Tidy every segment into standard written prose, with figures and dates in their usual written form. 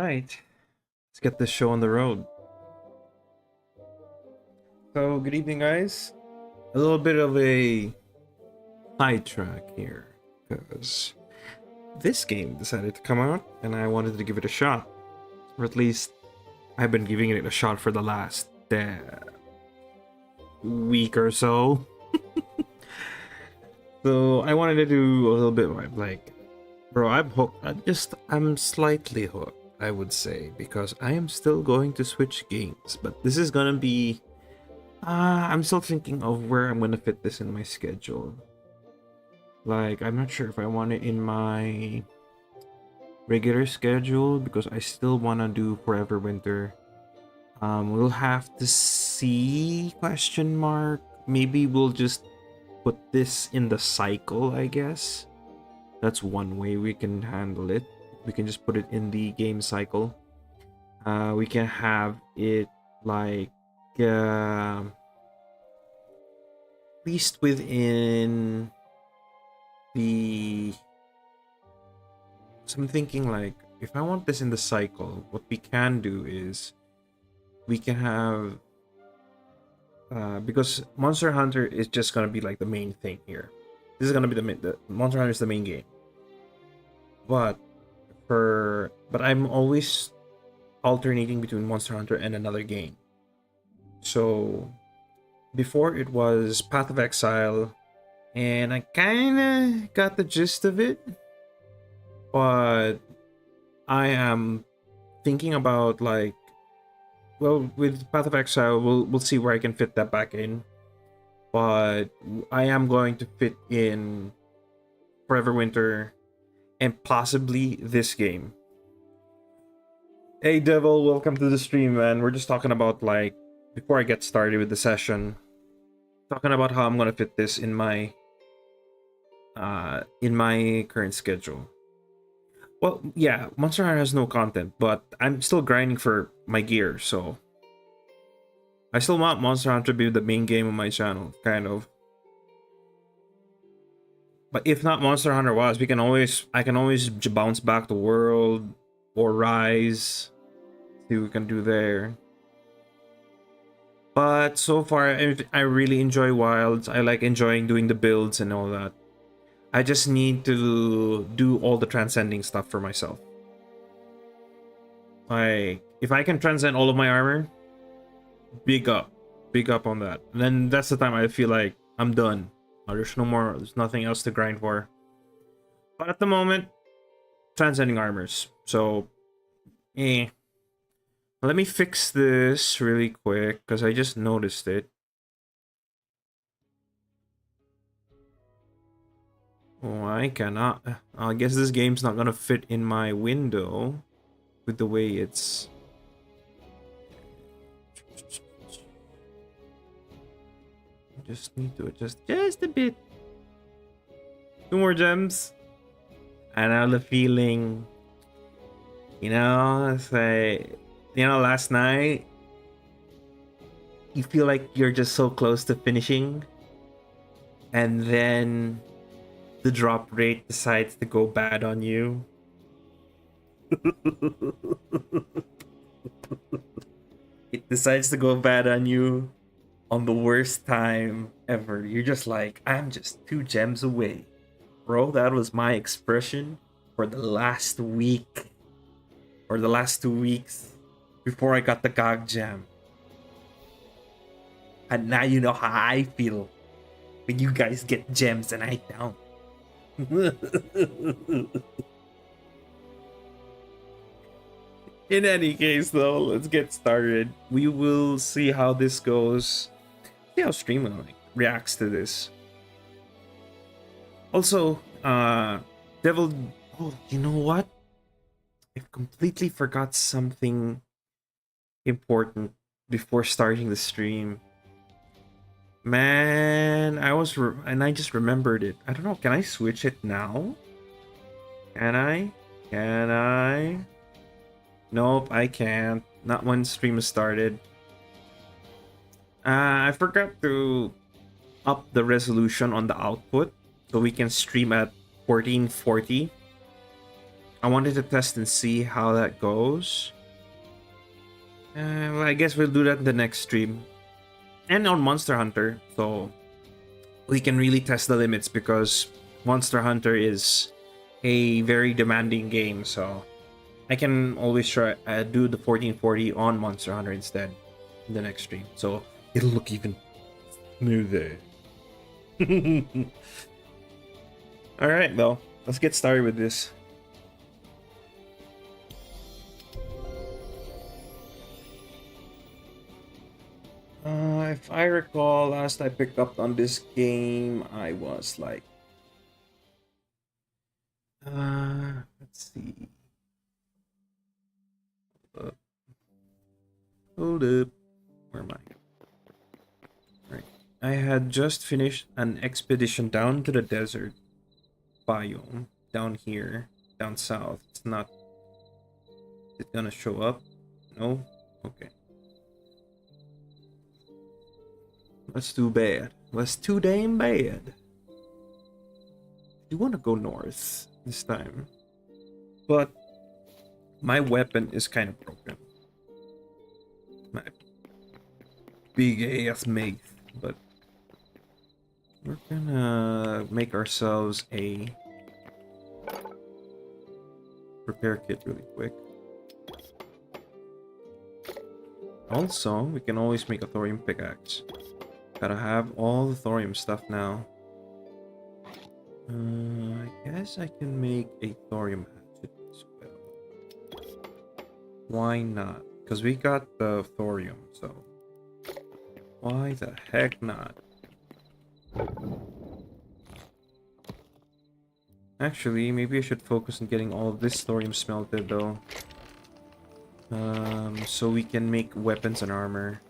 right, let's get this show on the road. So, good evening, guys. A little bit of a sidetrack here because this game decided to come out and I wanted to give it a shot. Or at least, I've been giving it a shot for the last week or so. So, I wanted to do a little bit like, bro, I'm hooked. I'm slightly hooked, I would say, because I am still going to switch games, but this is gonna be I'm still thinking of where I'm gonna fit this in my schedule. Like, I'm not sure if I want it in my regular schedule because I still wanna do Forever Winter. We'll have to see, question mark. Maybe we'll just put this in the cycle, I guess. That's one way we can handle it. We can just put it in the game cycle. We can have it like at least within the. So I'm thinking like if I want this in the cycle, what we can do is we can have because Monster Hunter is just gonna be like the main thing here. This is gonna be the Monster Hunter is the main game. But I'm always alternating between Monster Hunter and another game. So before it was Path of Exile, and I kinda got the gist of it, but I am thinking about like, well, with Path of Exile, we'll see where I can fit that back in. But I am going to fit in Forever Winter and possibly this game. Hey Devil, welcome to the stream, man. We're just talking about like before I get started with the session, talking about how I'm gonna fit this in my current schedule. Well, yeah, Monster Hunter has no content, but I'm still grinding for my gear, so I still want Monster Hunter to be the main game on my channel, kind of. But if not Monster Hunter was, I can always bounce back to World or Rise. See what we can do there. But so far, I really enjoy Wilds. I like enjoying doing the builds and all that. I just need to do all the transcending stuff for myself. Like, if I can transcend all of my armor, big up on that. And then that's the time I feel like I'm done. There's nothing else to grind for. But at the moment, transcending armors. So, let me fix this really quick because I just noticed it. Oh, I cannot. I guess this game's not gonna fit in my window with the way it's. Just need to adjust just a bit. 2 more gems. And I have the feeling, it's like, last night, you feel like you're just so close to finishing. And then the drop rate decides to go bad on you. It decides to go bad on you on the worst time ever. You're just like, I'm just 2 gems away. Bro, that was my expression for the last week. Or the last 2 weeks. Before I got the GOG gem. And now you know how I feel. When you guys get gems and I don't. In any case, though, let's get started. We will see how this goes. See how streaming reacts to this. Also, Devil. Oh, you know what? I completely forgot something important before starting the stream. Man, and I just remembered it. I don't know, can I switch it now? Can I? Nope, I can't. Not when stream is started. I forgot to up the resolution on the output so we can stream at 1440. I wanted to test and see how that goes. Well, I guess we'll do that in the next stream. And on Monster Hunter, so we can really test the limits because Monster Hunter is a very demanding game, so I can always try do the 1440 on Monster Hunter instead in the next stream. So it'll look even smoother. Alright, well, let's get started with this. If I recall, last I picked up on this game, I was like, let's see. Hold up. Where am I? Right. I had just finished an expedition down to the desert biome down here, down south. It's not. Is it gonna show up? No? Okay. That's too bad. That's too damn bad. You want to go north this time. But my weapon is kind of broken. My big ass mace. But we're gonna make ourselves a repair kit really quick. Also, we can always make a thorium pickaxe. Gotta have all the thorium stuff now. I guess I can make a thorium hatchet as well. Why not? Because we got the thorium, so why the heck not? Actually, maybe I should focus on getting all of this thorium smelted though. So we can make weapons and armor.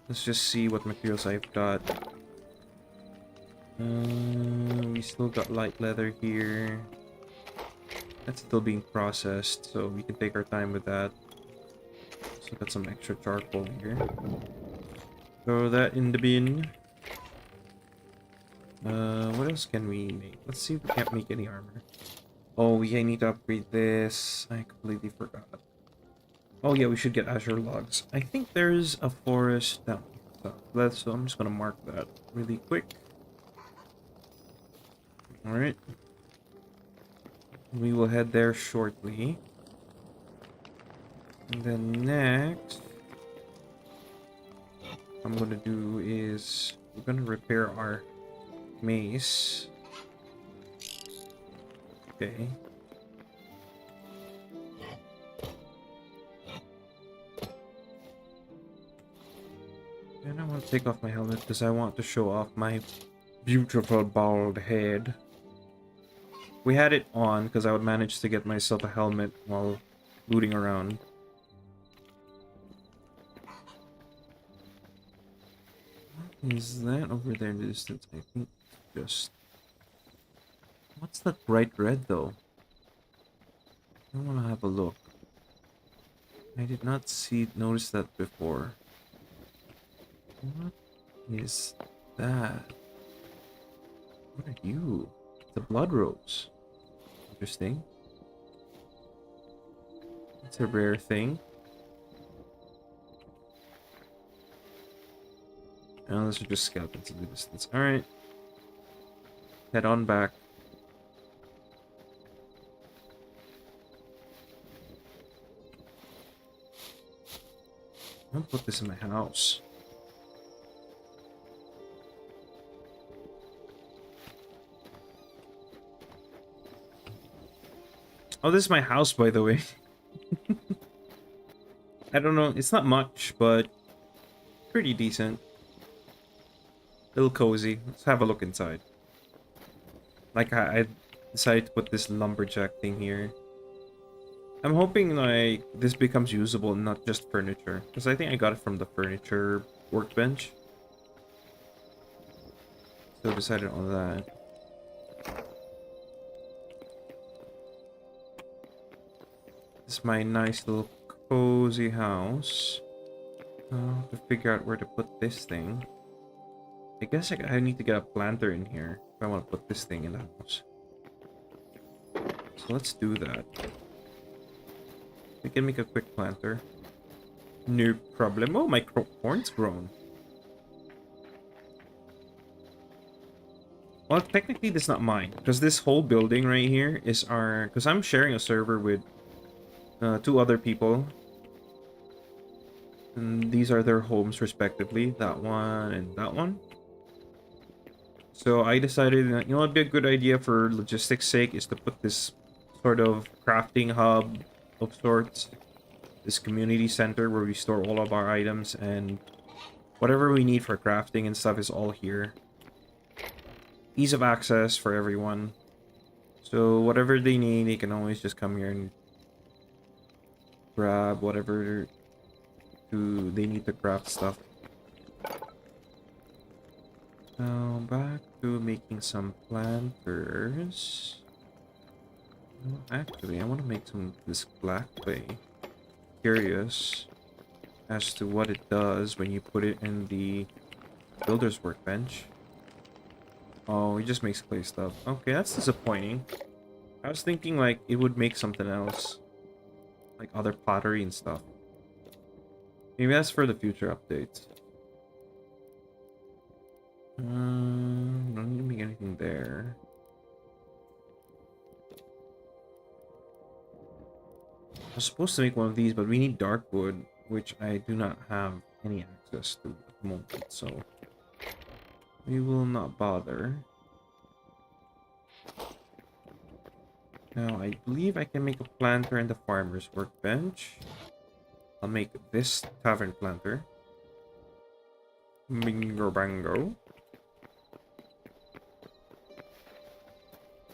Let's just see what materials I've got. We still got light leather here. That's still being processed, so we can take our time with that. So got some extra charcoal here. Throw that in the bin. What else can we make? Let's see if we can't make any armor. Oh, I need to upgrade this. I completely forgot. Oh yeah, we should get azure logs. I think there's a forest down here. So I'm just gonna mark that really quick. Alright. We will head there shortly. And then next, what I'm gonna do is we're gonna repair our mace. Okay. And I want to take off my helmet because I want to show off my beautiful bald head. We had it on because I would manage to get myself a helmet while looting around. What is that over there in the distance? I think just... What's that bright red though? I want to have a look. I did not notice that before. What is that? What are you? It's a blood rose. Interesting. It's a rare thing. And those are just skeletons in the distance. Alright. Head on back. I'll put this in my house. Oh, this is my house, by the way. I don't know. It's not much, but pretty decent. A little cozy. Let's have a look inside. Like, I decided to put this lumberjack thing here. I'm hoping, like, this becomes usable and not just furniture. Because I think I got it from the furniture workbench. So I decided on that. This is my nice little cozy house. I'll have to figure out where to put this thing. I guess I need to get a planter in here if I want to put this thing in the house. So Let's do that. We can make a quick planter. No problem. Oh, my corn's grown. Well, technically, this is not mine. Because this whole building right here is our... Because I'm sharing a server with 2 other people. And these are their homes, respectively. That one and that one. So I decided that, you know, it'd be a good idea for logistics sake is to put this sort of crafting hub of sorts. This community center where we store all of our items and whatever we need for crafting and stuff is all here. Ease of access for everyone. So whatever they need, they can always just come here and grab whatever they need to craft stuff. Now back to making some planters. No, actually, I want to make some of this black clay. Curious as to what it does when you put it in the builder's workbench. Oh, it just makes clay stuff. Okay, that's disappointing. I was thinking like it would make something else. Like other pottery and stuff. Maybe that's for the future updates. Don't need to make anything there. I was supposed to make one of these, but we need dark wood, which I do not have any access to at the moment, so we will not bother. Now, I believe I can make a planter in the farmer's workbench. I'll make this tavern planter. Bingo bango.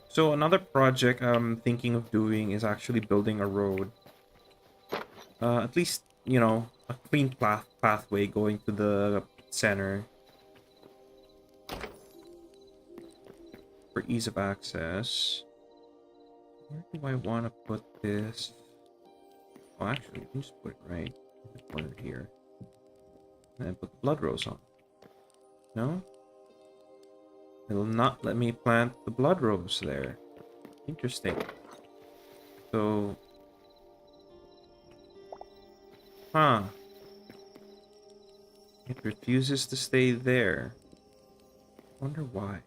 So another project I'm thinking of doing is actually building a road. At least, you know, a clean pathway going to the center. For ease of access. Where do I want to put this? Oh, actually, you can just put it right in the corner here. And then put the blood rose on. No? It will not let me plant the blood rose there. Interesting. So... Huh. It refuses to stay there. Wonder why.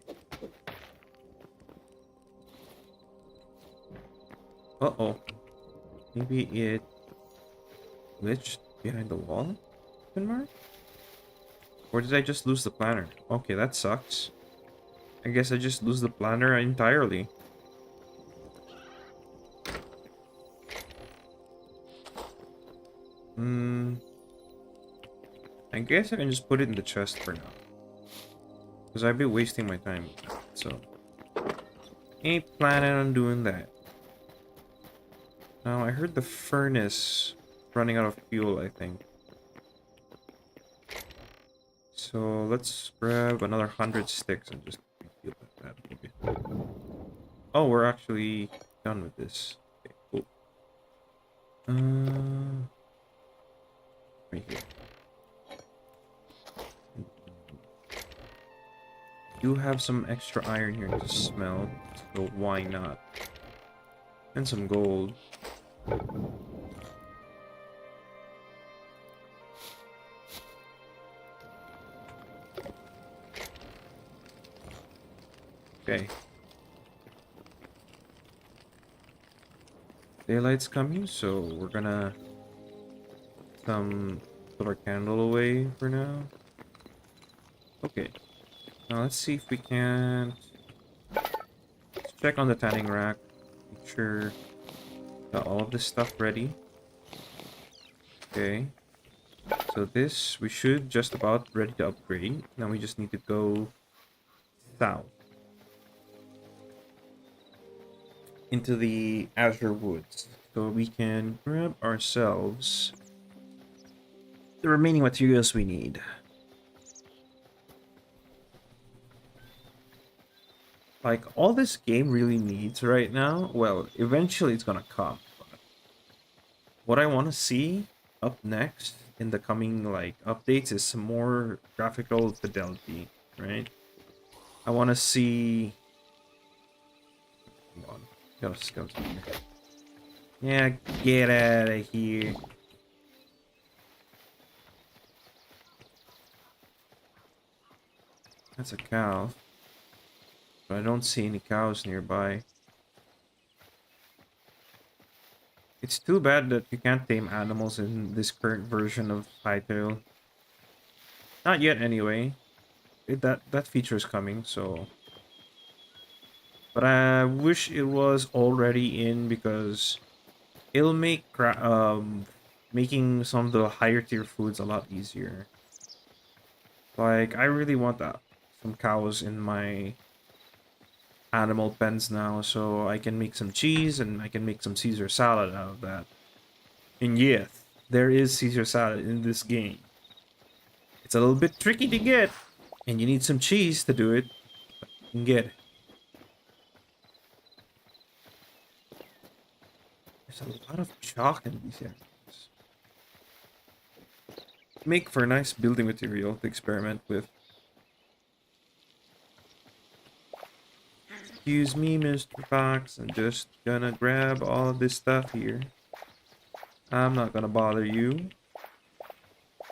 Uh-oh. Maybe it glitched behind the wall? Or did I just lose the planner? Okay, that sucks. I guess I just lose the planner entirely. I guess I can just put it in the chest for now. Because I've been wasting my time with that, so... Ain't planning on doing that. Now, I heard the furnace running out of fuel, I think. So, let's grab another 100 sticks and just refuel that maybe. Oh, we're actually done with this. Okay, cool. Right here. Do have some extra iron here to smelt, so why not? And some gold. Okay. Daylight's coming, so we're gonna put our candle away for now. Okay. Now let's see if we can... Let's check on the tanning rack. Make sure got all of this stuff ready. Okay. So this, we should just about ready to upgrade. Now we just need to go south. Into the Azure Woods. So we can grab ourselves the remaining materials we need. Like, all this game really needs right now, well, eventually it's gonna come. But what I want to see up next in the coming, like, updates is some more graphical fidelity, right? I want to see... Hold on. Got a skeleton here. Yeah, get out of here. That's a cow. But I don't see any cows nearby. It's too bad that you can't tame animals in this current version of Hytale. Not yet, anyway. That feature is coming, so. But I wish it was already in because it'll make making some of the higher tier foods a lot easier. Like I really want some cows in my animal pens now, so I can make some cheese and I can make some Caesar salad out of that. And yes, there is Caesar salad in this game. It's a little bit tricky to get, and you need some cheese to do it. But you can get it. There's a lot of chalk in these areas. Make for a nice building material to experiment with. Excuse me, Mr. Fox. I'm just gonna grab all this stuff here. I'm not gonna bother you.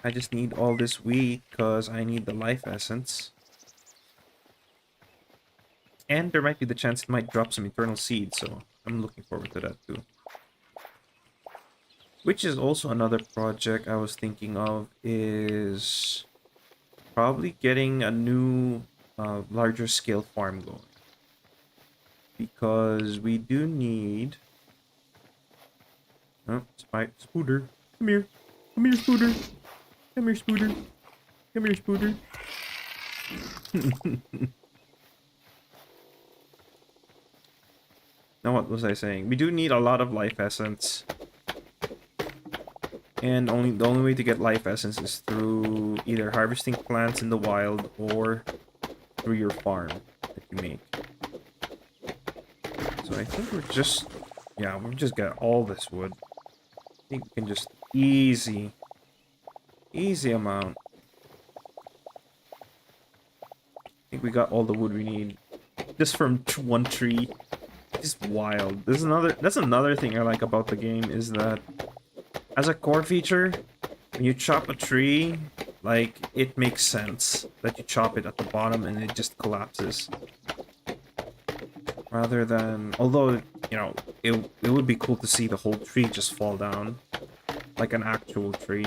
I just need all this wheat because I need the life essence. And there might be the chance it might drop some eternal seeds, so I'm looking forward to that too. Which is also another project I was thinking of, is probably getting a new larger scale farm going. Because we do need... Oh, Spooter. Come here. Come here, Spooter. Come here, Spooter. Come here, Spooter. Now what was I saying? We do need a lot of life essence. And the only way to get life essence is through either harvesting plants in the wild or through your farm that you make. So I think we'll just get all this wood. I think we can just easy amount. I think we got all the wood we need just from one tree. It's wild. That's another thing I like about the game, is that as a core feature, when you chop a tree, like, it makes sense that you chop it at the bottom and it just collapses. Rather than, although, you know, it would be cool to see the whole tree just fall down. Like an actual tree.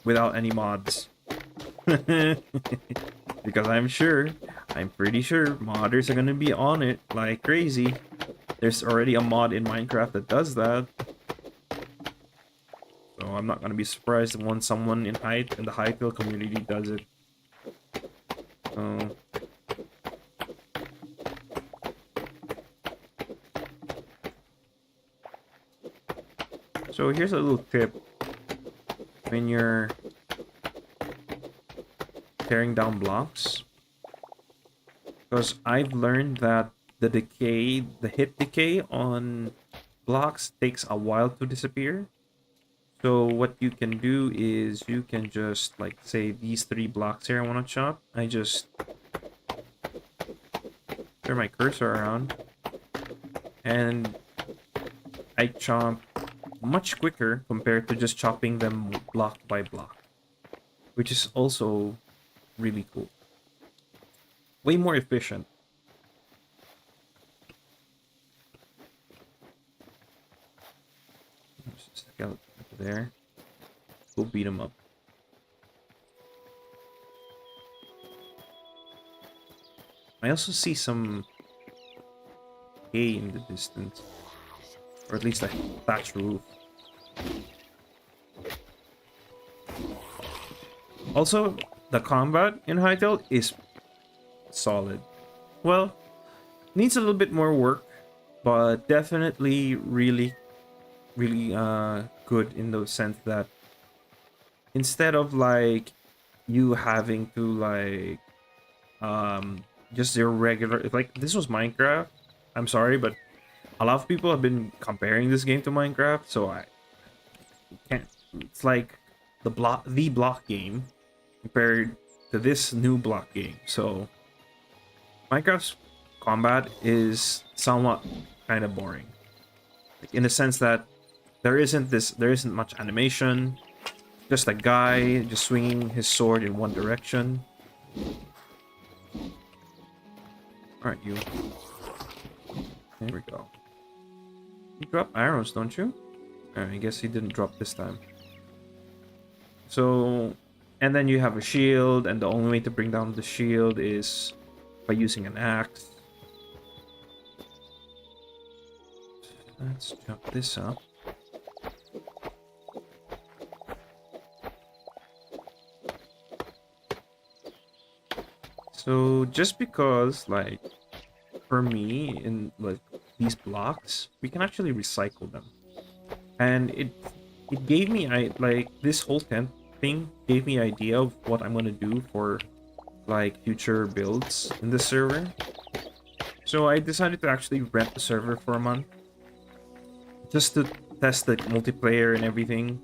Without any mods. Because I'm pretty sure modders are gonna be on it like crazy. There's already a mod in Minecraft that does that. So I'm not gonna be surprised when someone in the Hytale community does it. So here's a little tip. When you're tearing down blocks, because I've learned that the hit decay on blocks takes a while to disappear. So what you can do is you can just, like, say these 3 blocks here I want to chop. I just turn my cursor around and I chop much quicker compared to just chopping them block by block, which is also really cool. Way more efficient. Just skeleton there. Go beat him up. I also see some hay in the distance, or at least a thatch roof. Also, the combat in Hytale is solid. Well, needs a little bit more work, but definitely really good in the sense that instead of like you having to like just your regular, like, this was Minecraft. I'm sorry, but a lot of people have been comparing this game to Minecraft, so I can't. It's like the block game compared to this new block game. So Minecraft's combat is somewhat kind of boring. Like, in the sense that there isn't much animation. Just a guy just swinging his sword in one direction. Alright, you. There we go. You drop arrows, don't you? I guess he didn't drop this time. So, and then you have a shield, and the only way to bring down the shield is by using an axe. Let's jump this up. So just because, like, for me, in like these blocks, we can actually recycle them, and it gave me like this whole tent thing gave me idea of what I'm gonna do for like future builds in the server. So I decided to actually rent the server for a month just to test the multiplayer and everything.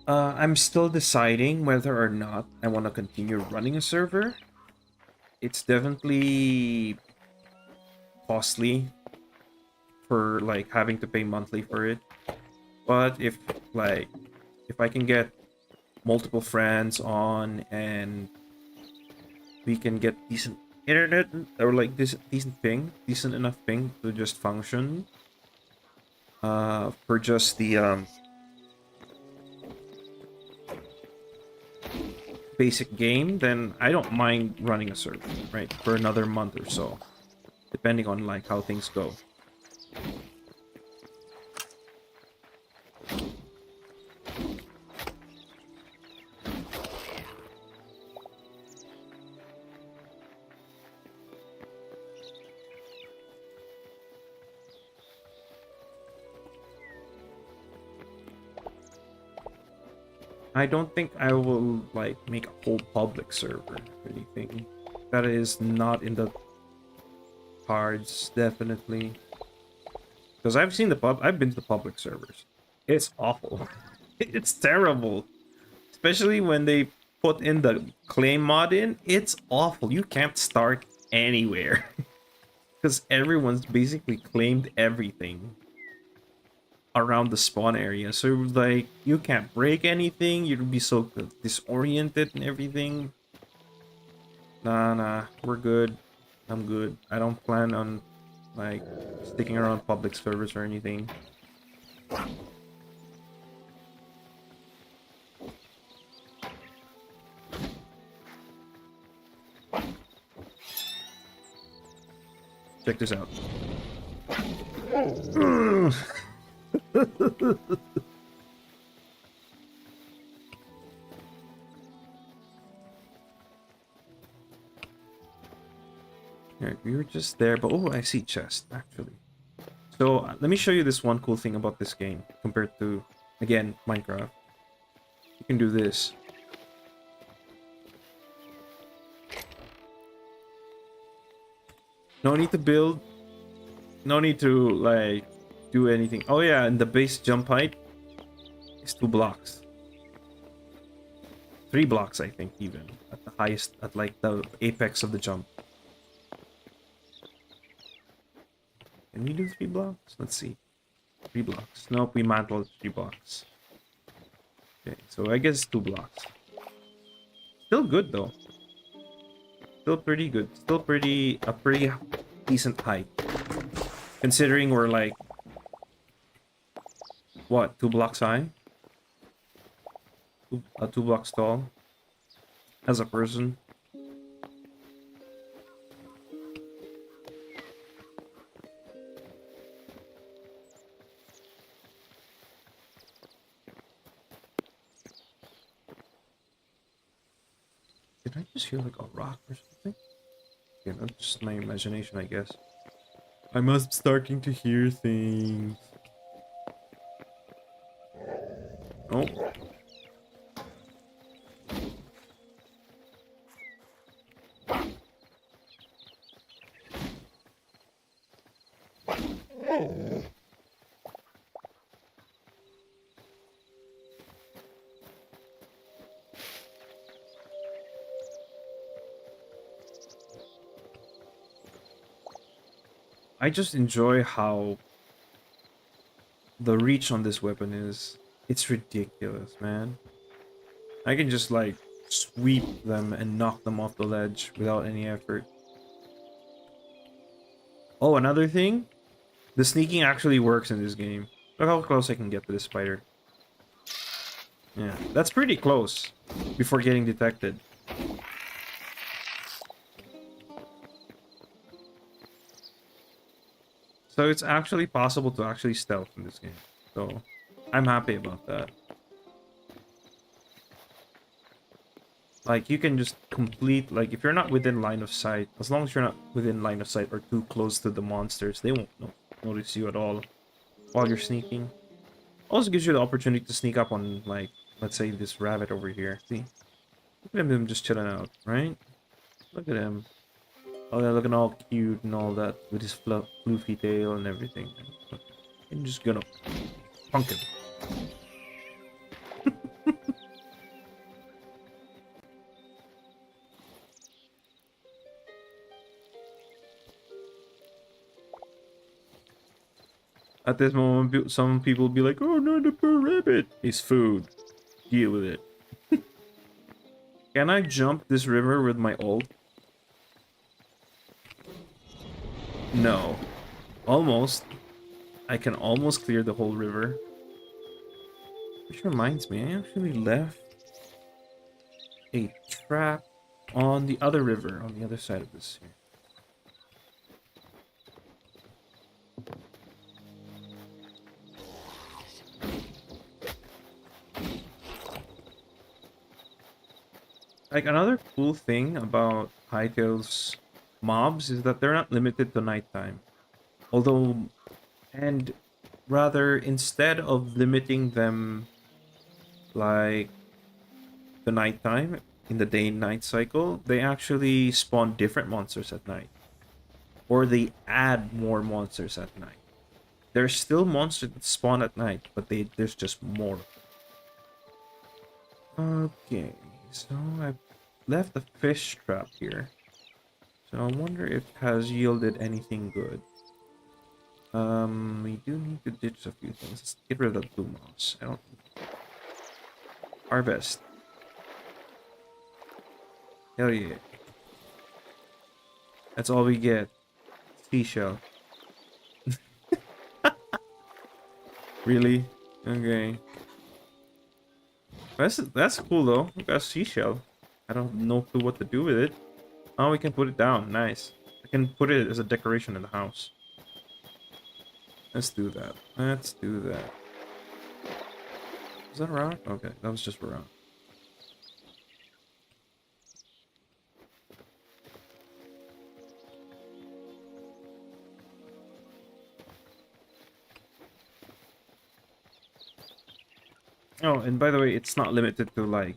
I'm still deciding whether or not I want to continue running a server. It's definitely costly for like having to pay monthly for it. But if I can get multiple friends on and we can get decent internet or like this decent enough ping to just function for just the basic game, then I don't mind running a server, right, for another month or so, depending on like how things go. I don't think I will like make a whole public server or anything. That is not in the cards, definitely. Because I've been to the public servers. It's awful. It's terrible. Especially when they put in the claim mod in. It's awful. You can't start anywhere. Because everyone's basically claimed everything around the spawn area, so like you can't break anything, you'd be so disoriented and everything. Nah, we're good. I'm good. I don't plan on like sticking around public servers or anything. Check this out. Alright, we were just there, but oh, I see chest actually. So let me show you this one cool thing about this game compared to, again, Minecraft. You can do this. No need to build. No need to like do anything. Oh yeah, and the base jump height is 2 blocks. 3 blocks, I think, even at the highest, at like the apex of the jump. Can we do 3 blocks? Let's see. 3 blocks. Nope, we mantled 3 blocks. Okay, so I guess 2 blocks. Still good though. Still pretty good. Still pretty decent height. Considering we're like what, 2 blocks high? 2 blocks tall as a person. Did I just hear like a rock or something? Yeah, that's just my imagination, I guess. I must be starting to hear things. Oh. I just enjoy how the reach on this weapon is. It's ridiculous, man. I can just like sweep them and knock them off the ledge without any effort. Oh, another thing, the sneaking actually works in this game. Look how close I can get to this spider. Yeah, that's pretty close before getting detected. So it's actually possible to actually stealth in this game. So I'm happy about that. Like, you can just complete, like, if you're not within line of sight, as long as you're not within line of sight or too close to the monsters, they won't notice you at all while you're sneaking. Also gives you the opportunity to sneak up on, like, let's say this rabbit over here. See? Look at him just chilling out, right? Look at him. Oh, yeah, looking all cute and all that with his floofy tail and everything. I'm just gonna punk him. At this moment, some people be like, "Oh no, the poor rabbit!" It's food. Deal with it. Can I jump this river with my ult? No. Almost. I can almost clear the whole river. Which reminds me, I actually left a trap on the other river, on the other side of this here. Like, another cool thing about Hytale's mobs is that they're not limited to nighttime. Although, and rather, instead of limiting them like the nighttime in the day and night cycle, they actually spawn different monsters at night. Or they add more monsters at night. There's still monsters that spawn at night, but there's just more. Okay, so I've left a fish trap here. So I wonder if it has yielded anything good. We do need to ditch a few things. Let's get rid of the blue moss. I don't harvest. Hell yeah. That's all we get. Seashell. Really? Okay. That's cool though. We got a seashell. I don't know what to do with it. Oh, we can put it down. Nice. I can put it as a decoration in the house. Let's do that. Let's do that. Is that a rock? Okay, that was just a rock. Oh, and by the way, it's not limited to like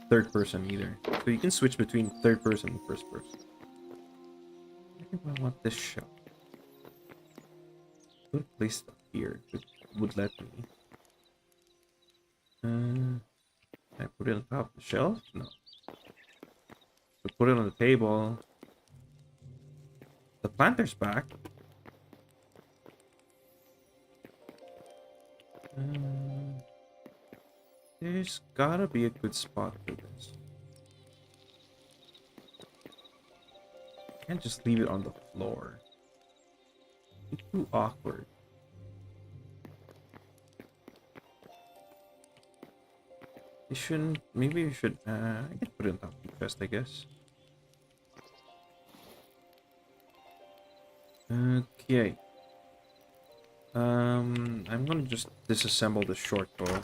third person either. So you can switch between third person and first person. I think I want this shell. Good place here would let me. Can I put it on top of the shelf? No. So put it on the table. The planter's back. There's gotta be a good spot for this. Can't just leave it on the floor. It's too awkward. It shouldn't. Maybe we should. I can put it on top of the chest, I guess. Okay. I'm gonna just disassemble the short bow.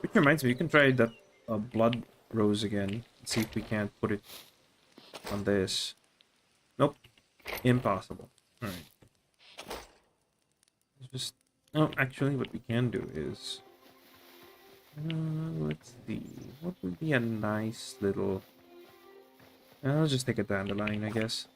Which reminds me, you can try that blood rose again. Let's see if we can't put it on this. Nope. Impossible. Alright. Just... Oh, actually, what we can do is... let's see. What would be a nice little... I'll just take a dandelion, I guess.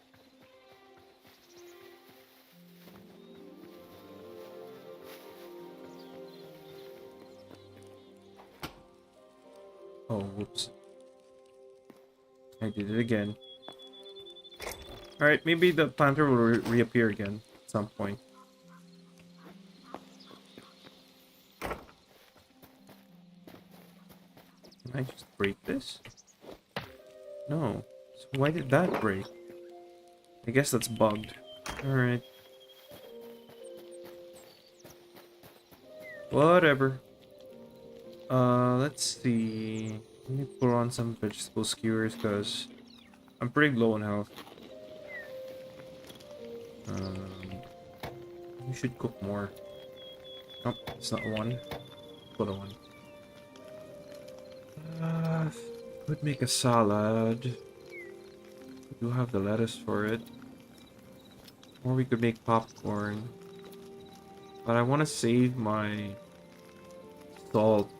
Oh, whoops. I did it again. Alright, maybe the planter will reappear again at some point. Can I just break this? No. So why did that break? I guess that's bugged. Alright. Whatever. Let's see. Let me put on some vegetable skewers because I'm pretty low on health. We should cook more. Nope, it's not one. Put a one. Could make a salad. We do have the lettuce for it. Or we could make popcorn. But I want to save my salt.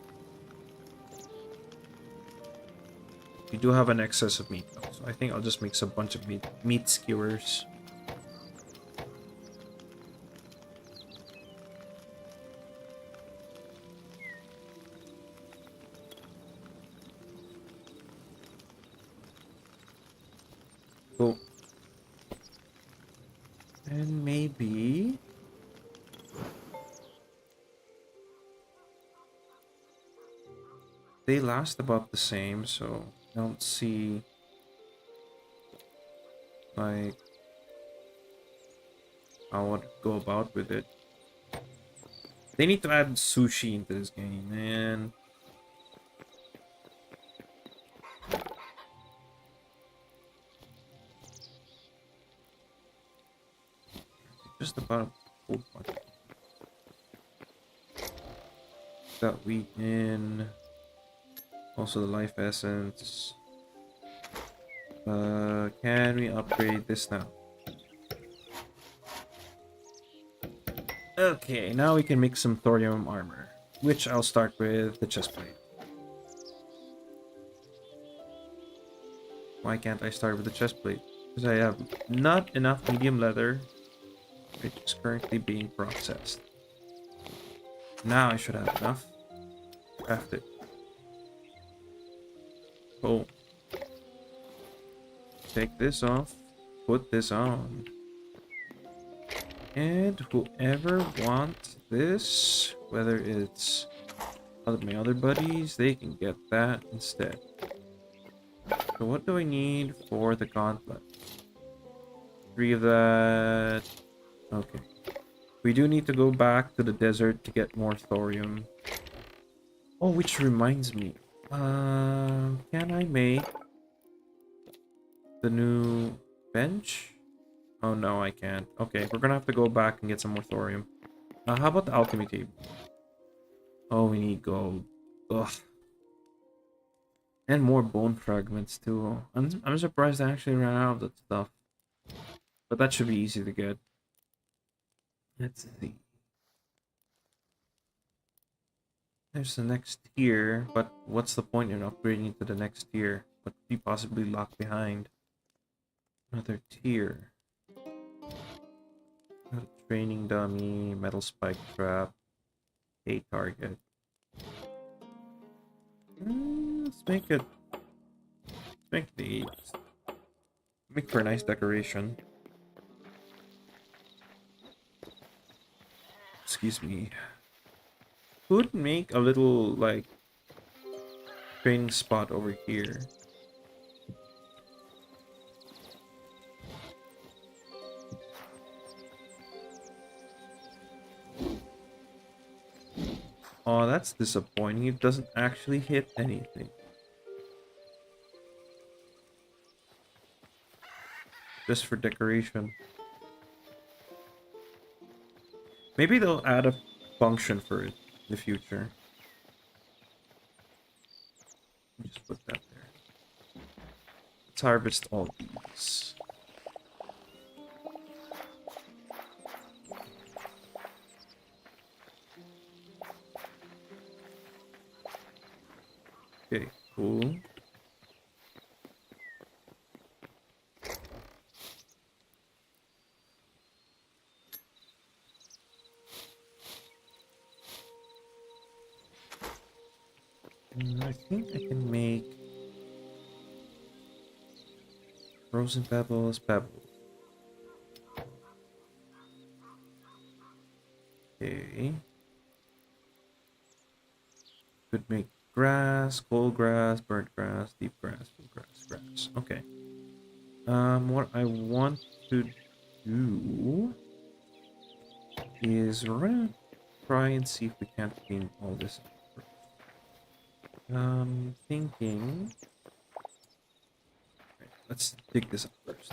We do have an excess of meat though, so I think I'll just make a bunch of meat skewers. Cool. And maybe they last about the same, so I don't see like how I would go about with it. They need to add sushi into this game, man. Just about a full bunch. Got wheat in. Also the life essence. Can we upgrade this now? Okay, now we can make some thorium armor, which I'll start with the chestplate. Why can't I start with the chestplate? Because I have not enough medium leather, which is currently being processed. Now I should have enough. Craft it. Oh. Take this off. Put this on. And whoever wants this, whether it's my other buddies, they can get that instead. So what do I need for the gauntlet? 3 of that. Okay. We do need to go back to the desert to get more thorium. Oh, which reminds me. Can I make the new bench? Oh no, I can't. Okay, we're gonna have to go back and get some more thorium. How about the alchemy table? Oh, we need gold. Ugh. And more bone fragments too. I'm surprised I actually ran out of that stuff. But that should be easy to get. Let's see. There's the next tier, but what's the point in upgrading to the next tier? What could you possibly lock behind? Another tier. Got a training dummy, metal spike trap, a target. Let's make it. Let's make these. Make for a nice decoration. Excuse me. Could make a little like training spot over here. Oh, that's disappointing. It doesn't actually hit anything. Just for decoration. Maybe they'll add a function for it in the future. Just put that there. Let's harvest all these. Okay, cool. I think I can make frozen pebbles. Okay. Could make grass, cold grass, burnt grass, deep grass, full grass, grass. Okay. What I want to do is we're gonna try and see if we can't clean all this up first. Thinking. Right, let's dig this up first.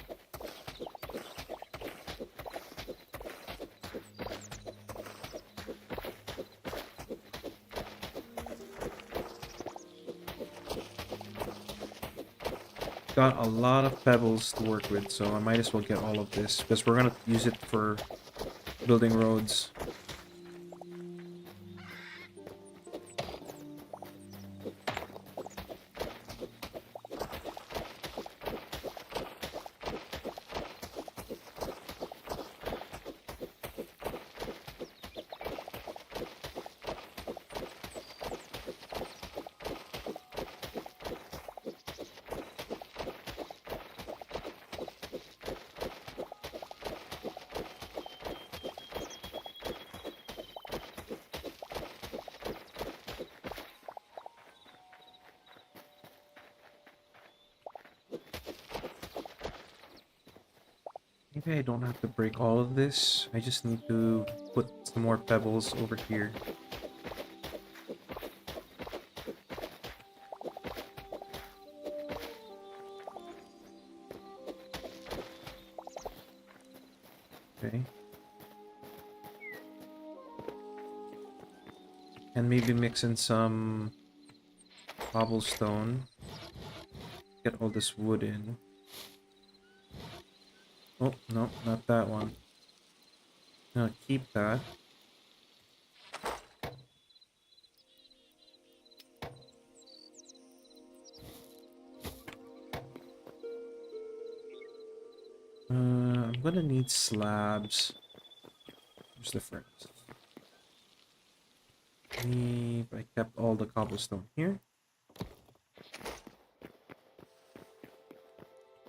Got a lot of pebbles to work with, so I might as well get all of this because we're gonna use it for building roads. Maybe I don't have to break all of this. I just need to put some more pebbles over here. Okay. And maybe mix in some cobblestone. Get all this wood in. Oh, no, not that one. No, keep that. I'm gonna need slabs. Where's the furnace? I kept all the cobblestone here.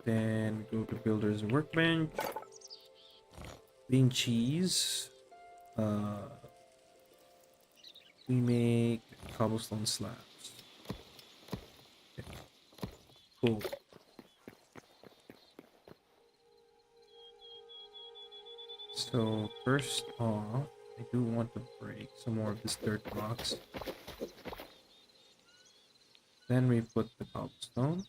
Then go to builder's workbench. Clean cheese. We make cobblestone slabs. Okay, cool. So first off, I do want to break some more of this dirt blocks. Then we put the cobblestone.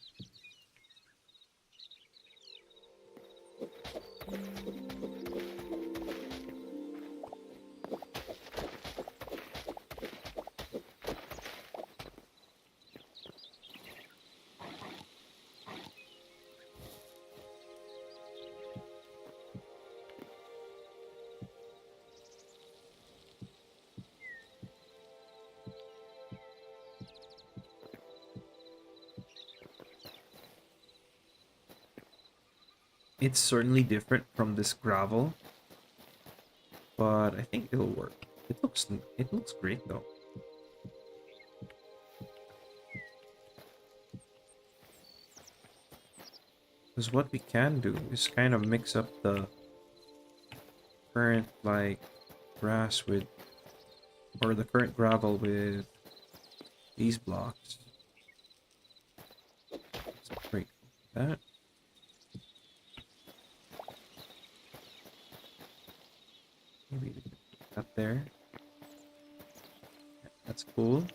It's certainly different from this gravel, but I think it'll work. It looks great though. Because what we can do is kind of mix up the current like grass with, or the current gravel with these blocks. Let's break that. Maybe we can put that there. That's cool.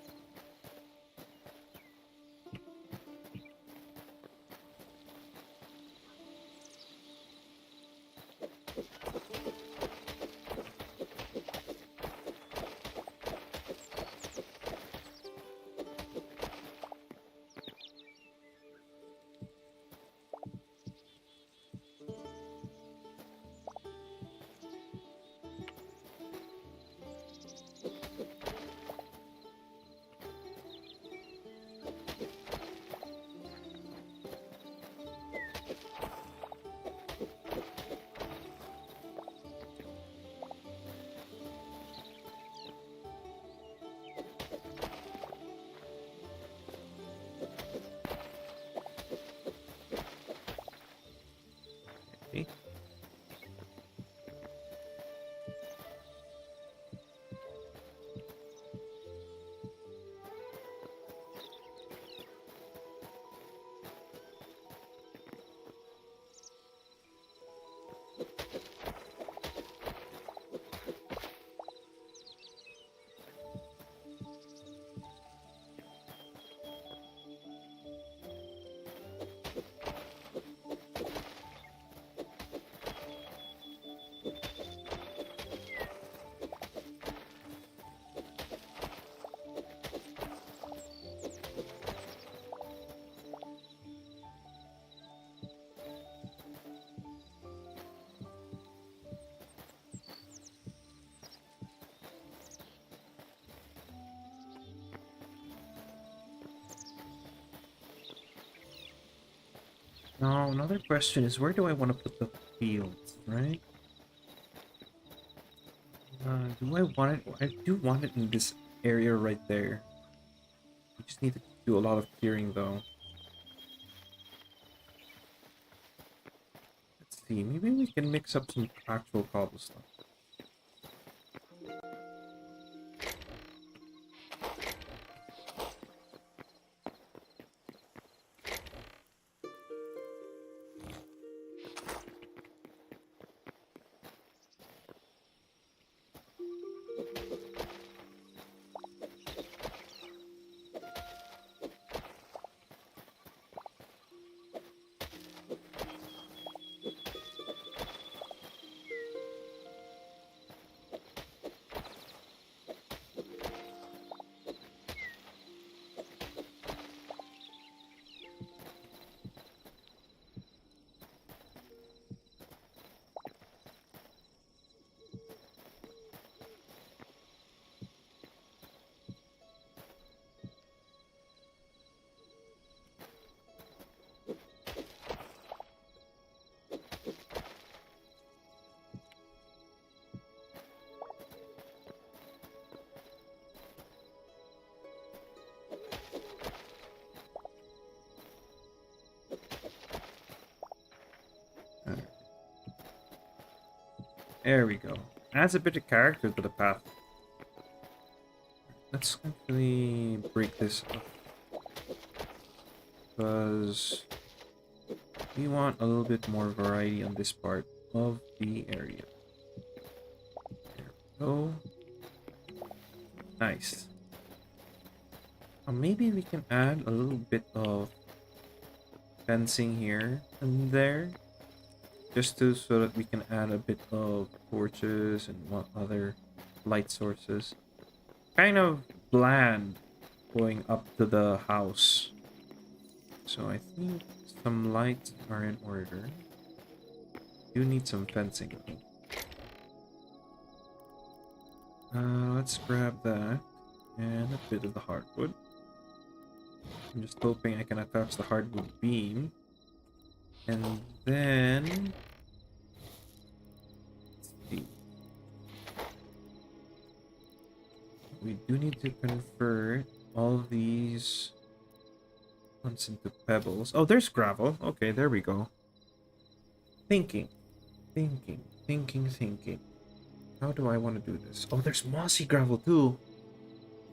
Now, another question is, where do I want to put the fields, right? Do I want it? I do want it in this area right there. We just need to do a lot of clearing, though. Let's see. Maybe we can mix up some actual cobblestone. Alright. There we go. Adds a bit of character to the path. Let's actually break this up, because we want a little bit more variety on this part of the area. There we go. Nice. Maybe we can add a little bit of fencing here and there, just to so that we can add a bit of torches and what other light sources. Kind of bland going up to the house. So I think some lights are in order. You need some fencing. Let's grab that and a bit of the hardwood. I'm just hoping I can attach the hardwood beam. And then... let's see. We do need to convert all of these ones into pebbles. Oh, there's gravel. Okay, there we go. Thinking. How do I want to do this? Oh, there's mossy gravel too.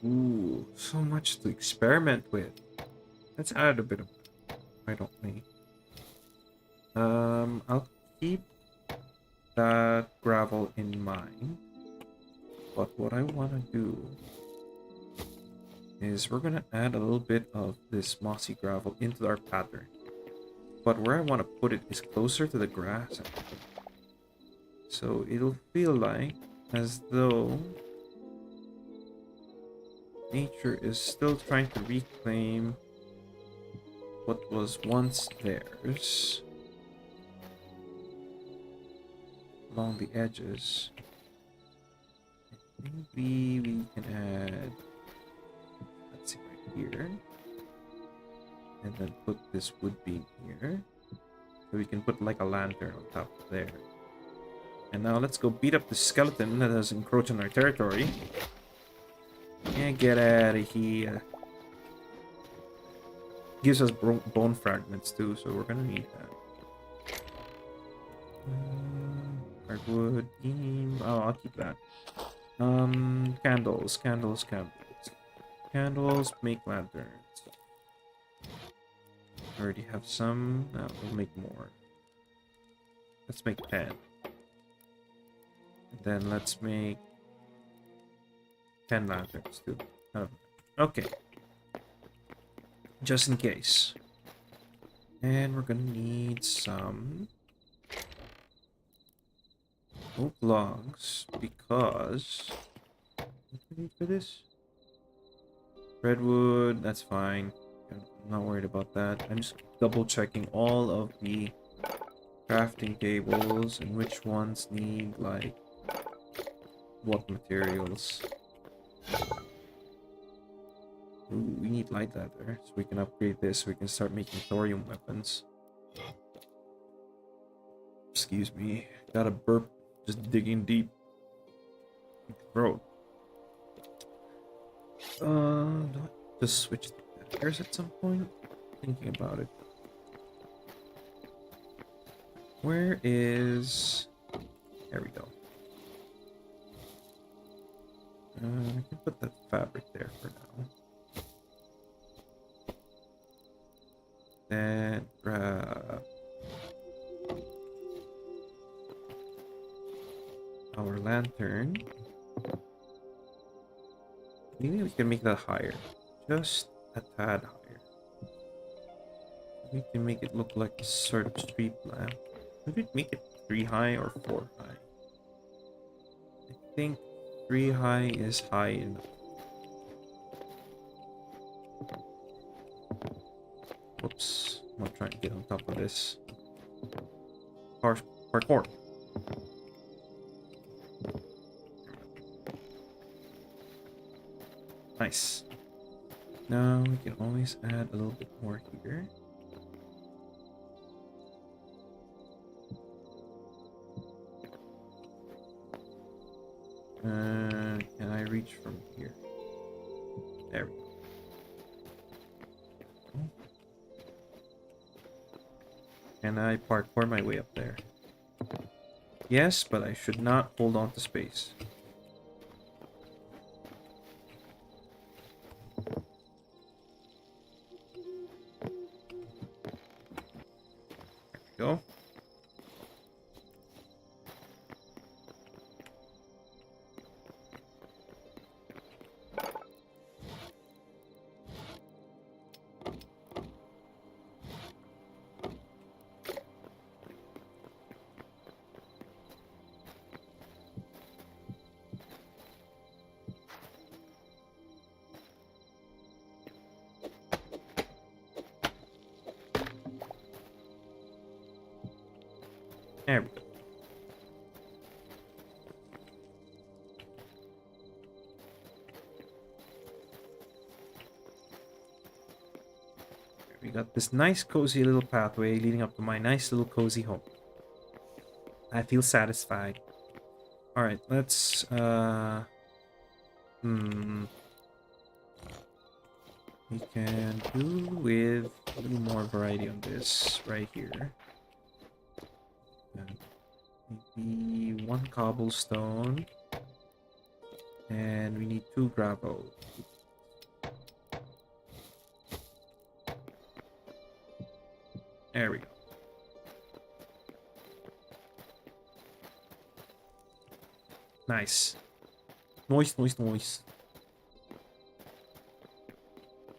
Ooh, so much to experiment with. Let's add a bit of... why don't we? I'll keep that gravel in mind. But what I want to do is we're going to add a little bit of this mossy gravel into our pattern. But where I want to put it is closer to the grass. So it'll feel like as though nature is still trying to reclaim what was once theirs along the edges. Maybe we can add, let's see, right here, and then put this wood beam here, so we can put like a lantern on top of there. And now let's go beat up the skeleton that has encroached on our territory. And get out of here. Gives us bone fragments too, so we're gonna need that. Hardwood beam. Oh, I'll keep that. Candles. Candles make lanterns. Already have some. Now we'll make more. Let's make 10. And then let's make 10 lanterns too. Okay. Just in case. And we're gonna need some oak logs, because what do we need for this? Redwood, that's fine. I'm not worried about that. I'm just double checking all of the crafting tables and which ones need like what materials. Ooh, we need light leather, so we can upgrade this so we can start making thorium weapons. Excuse me. Got a burp. Just digging deep. Bro. Do I just switch the tires at some point? Thinking about it. Where is... There we go. I can put that fabric there for now. Then grab our lantern. Maybe we can make that higher. Just a tad higher. We can make it look like a sort of street lamp. Maybe make it 3 high or 4 high. I think 3 high is high enough. Whoops. I'm not trying to get on top of this. Parkour. Nice. Now we can always add a little bit more here. Can I reach from here? There we go. Can I parkour my way up there? Yes, but I should not hold on to space. There we go. There we go. We got this nice cozy little pathway leading up to my nice little cozy home. I feel satisfied. Alright, let's we can do with a little more variety on this right here. Maybe 1 cobblestone. And we need 2 gravel. There we go. Nice. Noise.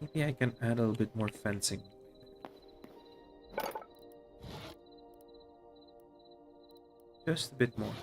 Maybe I can add a little bit more fencing. Just a bit more.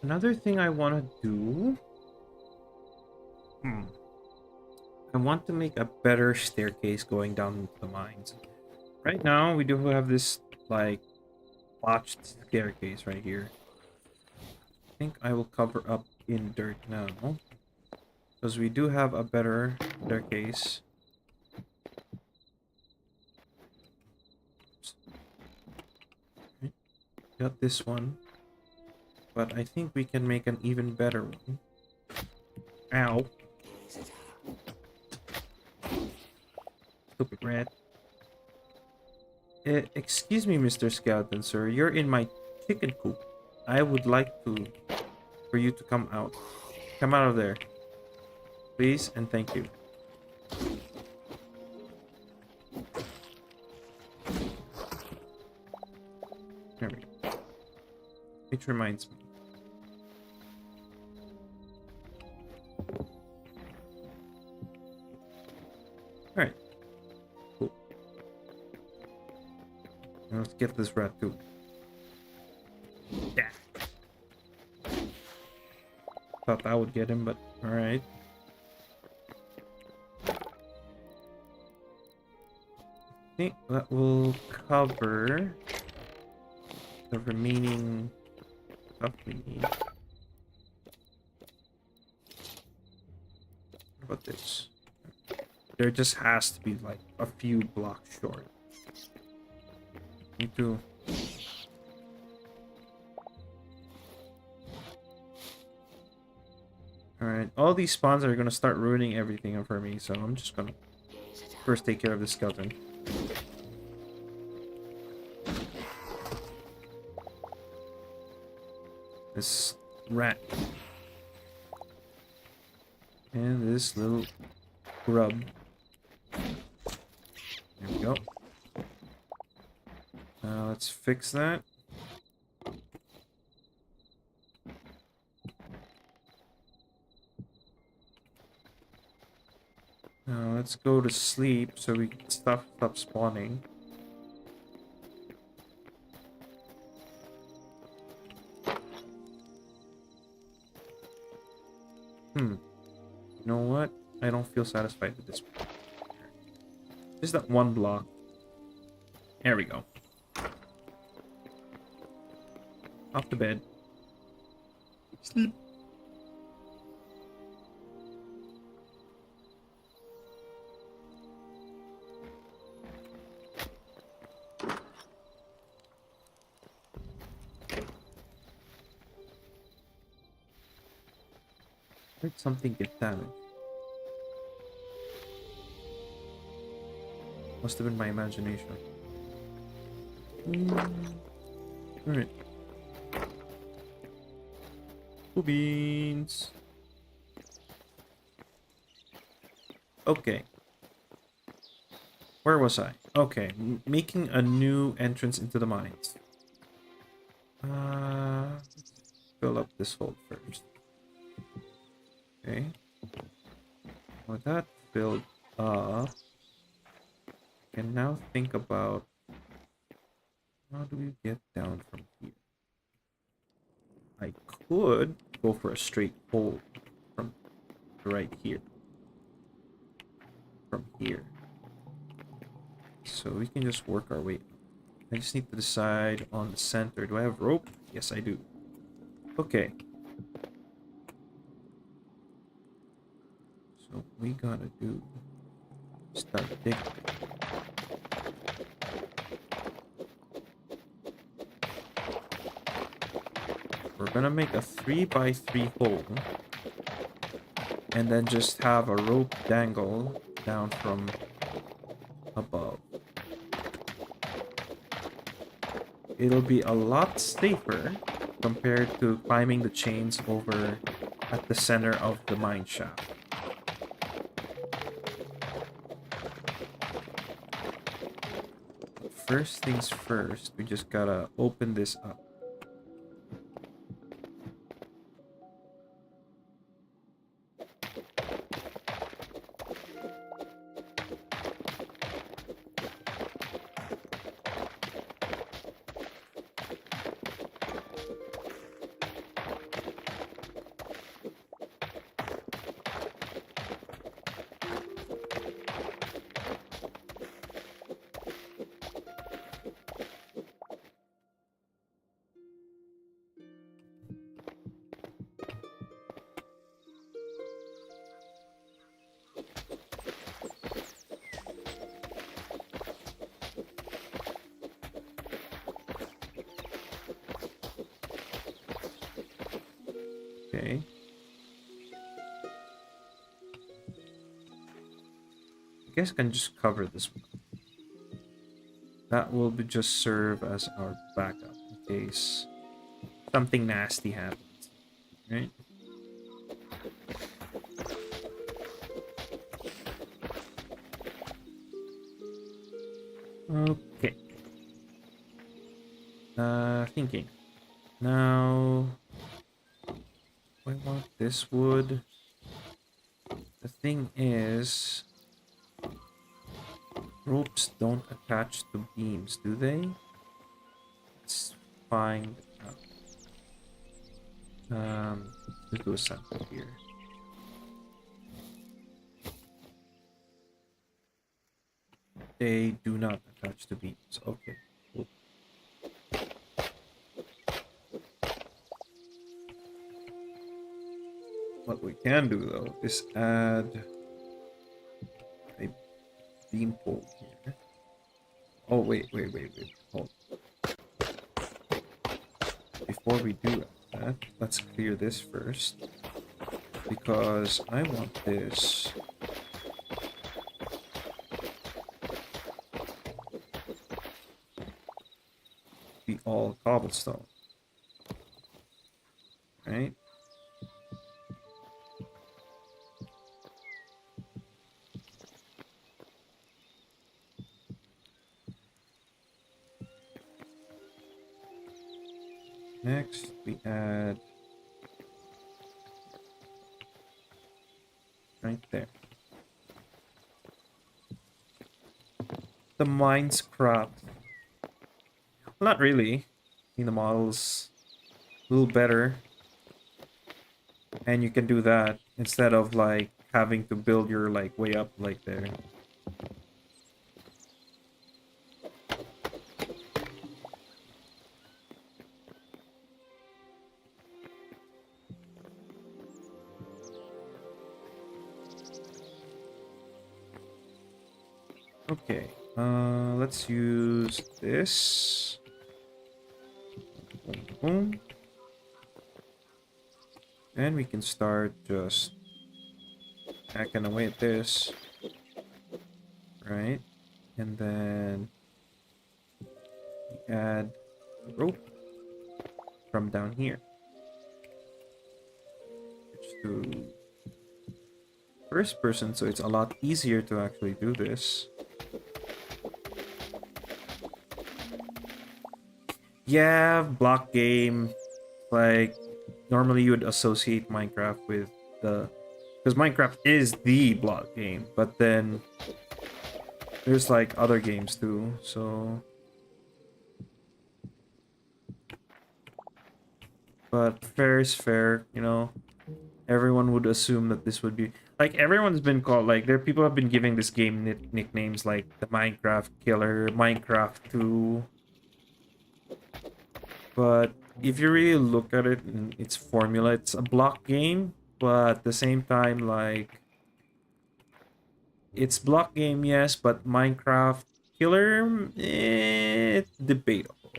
Another thing I want to do... I want to make a better staircase going down into the mines. Right now, we do have this, like, botched staircase right here. I think I will cover up in dirt now. Because we do have a better staircase. Got this one. But I think we can make an even better one. Ow. Stupid rat. Excuse me, Mr. Skeleton, sir. You're in my chicken coop. I would like for you to come out. Come out of there. Please and thank you. There we go. Which reminds me. Alright. Cool. Now let's get this rat too. Yeah. Thought that would get him, but alright. I think that will cover the remaining stuff we need. What about this? There just has to be like a few blocks short. Me too. Alright, all these spawns are gonna start ruining everything for me, so I'm just gonna first take care of the skeleton. This rat. And this little grub. There we go. Now let's fix that. Now let's go to sleep so we can stop spawning. You know what? I don't feel satisfied with this one. Just that one block. There we go. Off to bed. Sleep. Did something get damaged? Must have been my imagination. Alright. Beans. Okay. Where was I? Okay, making a new entrance into the mines. Fill up this hole first. Okay. With that filled up, I can now think about how do we get down from here. I could go for a straight hole from right here. From here. So we can just work our way up. I just need to decide on the center. Do I have rope? Yes, I do. Okay. So we gotta do start digging. We're gonna make a 3x3 hole and then just have a rope dangle down from above. It'll be a lot safer compared to climbing the chains over at the center of the mine shaft. First things first, we just gotta open this up. Okay. I guess I can just cover this one. That will be just serve as our backup in case something nasty happens. Right? Okay. Thinking. Now, I want this wood. The thing is, Ropes don't attach to beams, do they? Let's find out. Let's do a sample here. They do not attach to beams. Okay. Cool. What we can do though is add a beam pole here. Oh wait. Hold. Before we do that, let's clear this first. Because I want this to be all cobblestone. Right? Next, we add right there. The Minecraft. Well, not really. I mean, the model's a little better. And you can do that instead of like having to build your like way up like there. Okay, let's use this. Boom, boom. And we can start just hacking away at this. Right? And then we add a rope from down here. Switch to first person, so it's a lot easier to actually do this. Yeah, block game. Like, normally you would associate Minecraft with the... Because Minecraft is the block game, but then there's like other games too, so... But fair is fair, you know? Everyone would assume that this would be... Like, everyone's been called... Like, there people have been giving this game nicknames like the Minecraft Killer, Minecraft 2... But if you really look at it in its formula, it's a block game, but at the same time, like, it's block game, yes, but Minecraft Killer, it's debatable.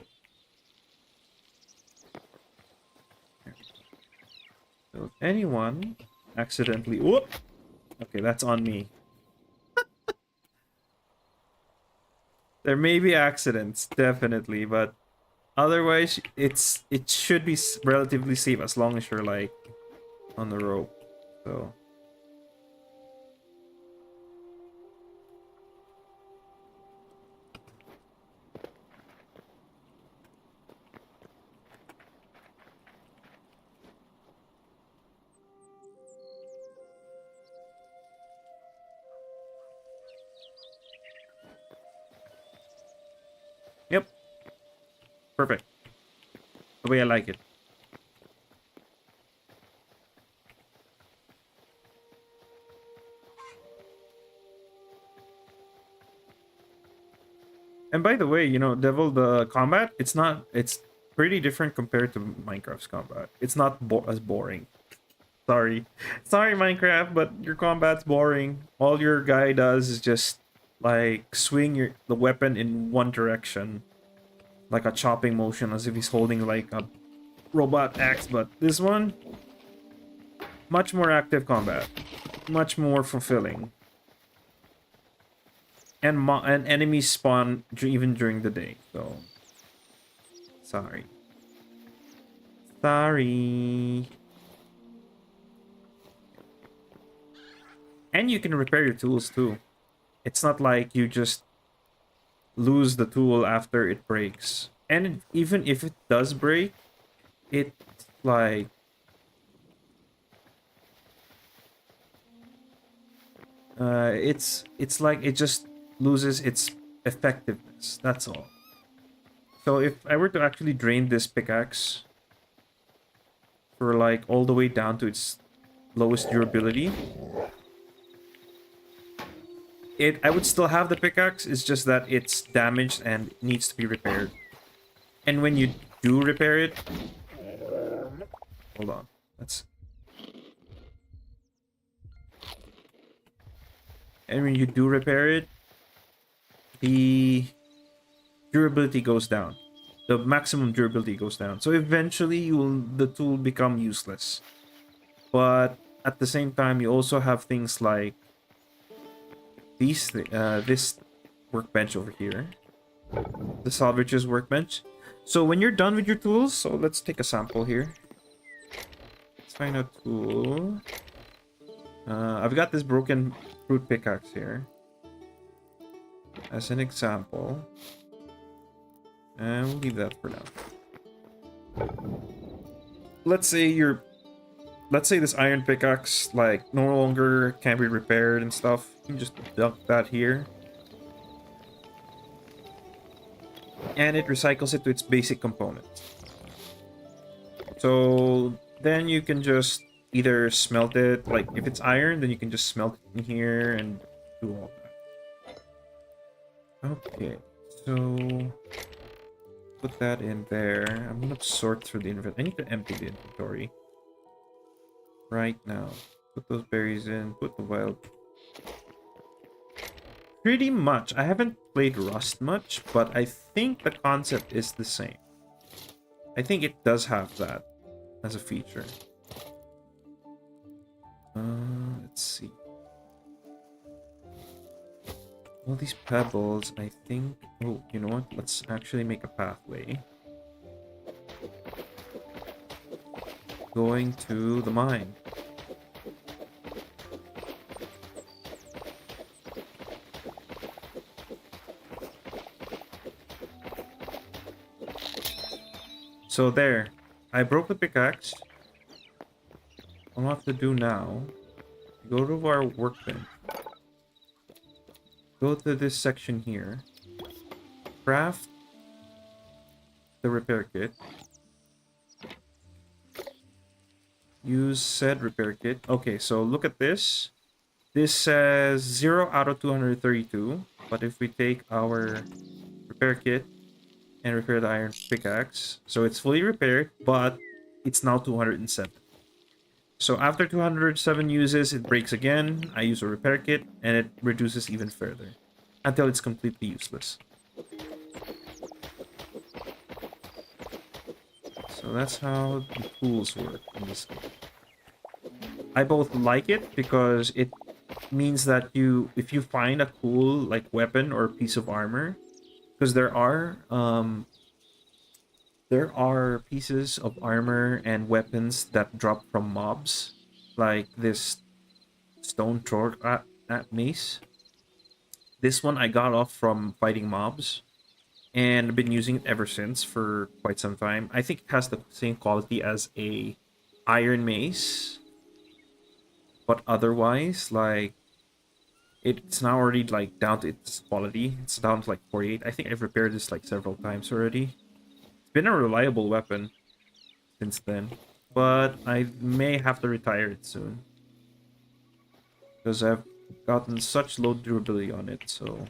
So if anyone accidentally, whoop, okay, that's on me. There may be accidents, definitely, but otherwise, it should be relatively safe as long as you're like on the rope. So yep, perfect. The way I like it. And by the way, you know, Devil, the combat, it's pretty different compared to Minecraft's combat. It's not as boring. Sorry. Sorry, Minecraft, but your combat's boring. All your guy does is just, like, swing the weapon in one direction. Like a chopping motion, as if he's holding, like, a robot axe. But this one, much more active combat. Much more fulfilling. And enemies spawn even during the day, so... Sorry. Sorry. And you can repair your tools too. It's not like you just lose the tool after it breaks. And even if it does break, it's like... it's like it just loses its effectiveness. That's all. So if I were to actually drain this pickaxe for like all the way down to its lowest durability, I would still have the pickaxe. It's just that it's damaged and needs to be repaired. And when you do repair it, hold on. Let's. And when you do repair it, the durability goes down. The maximum durability goes down. So eventually, the tool become useless. But at the same time, you also have things like this workbench over here, the salvage's workbench. So when you're done with your tools, so let's take a sample here. Let's find a tool. I've got this broken fruit pickaxe here as an example, and we'll leave that for now. Let's say this iron pickaxe like no longer can be repaired and stuff. You can just dump that here, and it recycles it to its basic components. So then you can just either smelt it, like if it's iron, then you can just smelt it in here and do all that. Okay, so put that in there. I'm gonna sort through the inventory. I need to empty the inventory right now. Put those berries in, put the wild. Pretty much. I haven't played Rust much, but I think the concept is the same. I think it does have that as a feature. Let's see. All these pebbles, I think... Oh, you know what? Let's actually make a pathway. Going to the mine. So there. I broke the pickaxe. All I have to do now, go to our workbench. Go to this section here. Craft the repair kit. Use said repair kit. Okay, so look at this. This says 0 out of 232. But if we take our repair kit and repair the iron pickaxe, so it's fully repaired, but it's now 207. So after 207 uses, it breaks again. I use a repair kit, and it reduces even further until it's completely useless. So that's how the tools work in this game. I both like it because it means that if you find a cool like weapon or piece of armor, because there are pieces of armor and weapons that drop from mobs, like this stone torque mace. This one I got off from fighting mobs, and I've been using it ever since for quite some time. I think it has the same quality as a iron mace, but otherwise, like, it's now already like down to its quality. It's down to like 48. I think I've repaired this like several times already. It's been a reliable weapon since then, but I may have to retire it soon because I've gotten such low durability on it, so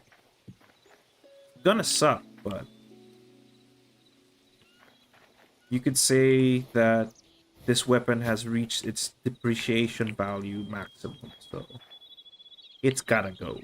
it's gonna suck. But you could say that this weapon has reached its depreciation value maximum, so it's gotta go.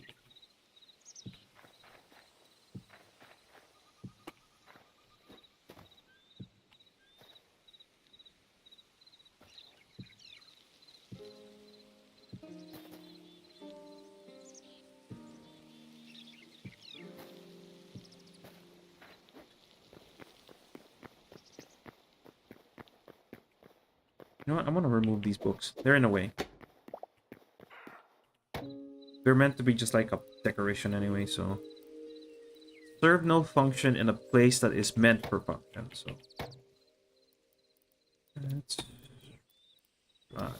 You know what? I'm gonna remove these books. They're in a way. They're meant to be just like a decoration anyway, so... Serve no function in a place that is meant for function, so... Let's...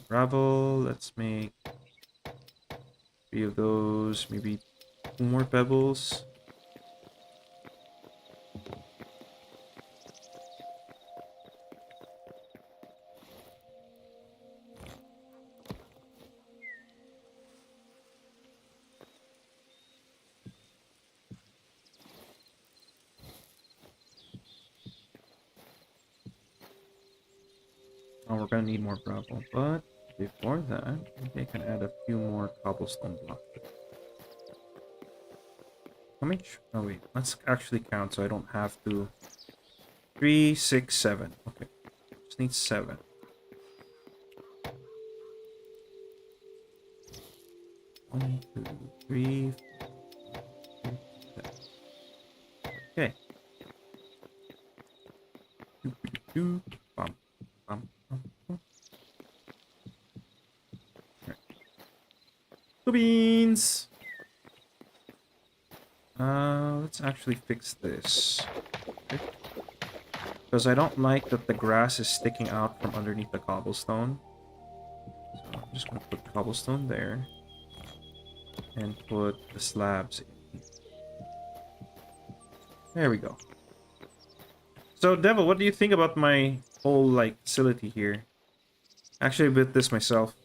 gravel, let's make... 3 of those, maybe 2 more pebbles. Oh, we're gonna need more gravel, but before that, maybe I can add a few more cobblestone blocks. How much? Oh wait, let's actually count so I don't have to. 3, 6, 7. Okay, just need 7. 1, 2, 3, 4, 5, 6, 7. Okay. Bum, bum, bum, bum. Right. Two beans. Let's actually fix this. Okay. Because I don't like that the grass is sticking out from underneath the cobblestone. So I'm just gonna put cobblestone there. And put the slabs in. There we go. So, Devil, what do you think about my whole, like, facility here? Actually, I built this myself.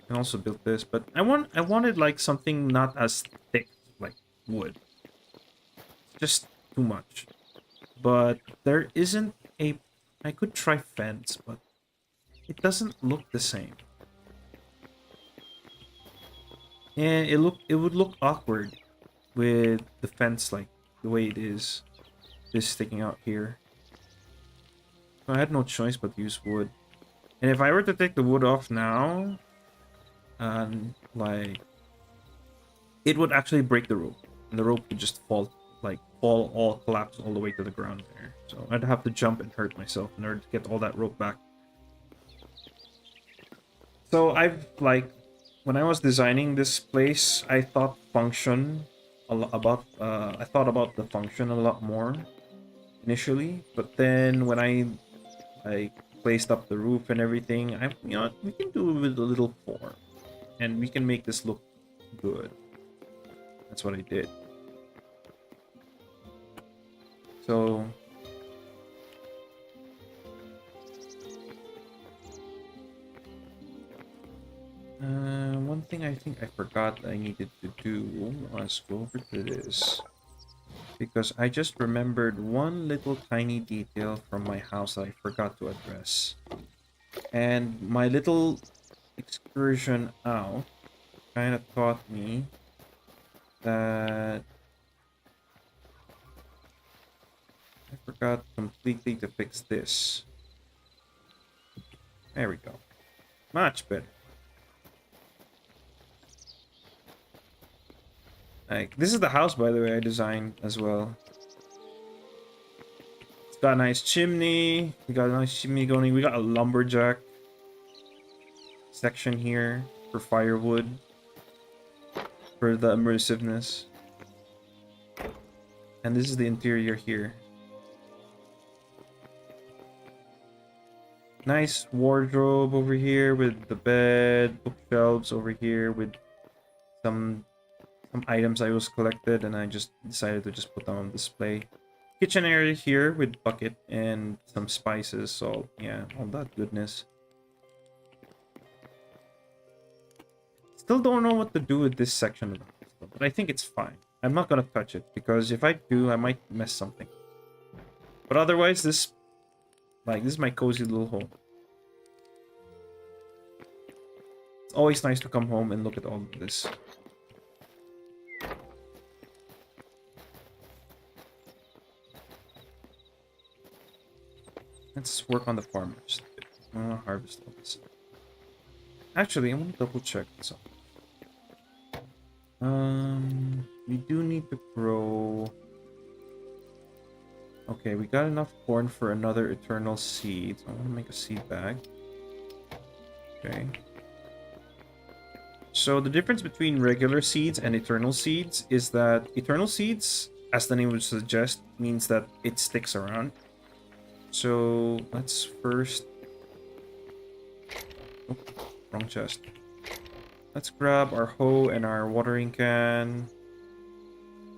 I also built this, but I wanted, like, something not as thick, like wood. Just too much. But there isn't a... I could try fence, but it doesn't look the same. And it would look awkward with the fence, like, the way it is. This sticking out here. So I had no choice but to use wood. And if I were to take the wood off now, and like, it would actually break the rope, and the rope would just fall, collapse all the way to the ground there. So I'd have to jump and hurt myself in order to get all that rope back. So I've like, when I was designing this place, I thought function I thought about the function a lot more initially, but then when I like placed up the roof and everything, we can do it with a little form, and we can make this look good. That's what I did. So one thing I think I forgot that I needed to do was go over to this, because I just remembered one little tiny detail from my house that I forgot to address. And my little excursion out kind of taught me that I forgot completely to fix this. There we go. Much better. Like, this is the house, by the way, I designed as well. It's got a nice chimney. We got a nice chimney going. We got a lumberjack section here for firewood, for the immersiveness. And this is the interior here. Nice wardrobe over here with the bed, bookshelves over here with some items I was collected, and I just decided to just put them on display. Kitchen area here with bucket and some spices, so yeah, all that goodness. Still don't know what to do with this section of the house, but I think it's fine. I'm not gonna touch it, because if I do, I might mess something. But otherwise, this is my cozy little home. It's always nice to come home and look at all of this. Let's work on the farm. Just harvest all this. Actually, I want to double check something. We do need to grow. Okay, we got enough corn for another eternal seed. I want to make a seed bag. Okay. So the difference between regular seeds and eternal seeds is that eternal seeds, as the name would suggest, means that it sticks around. So let's first... Oh, wrong chest. Let's grab our hoe and our watering can.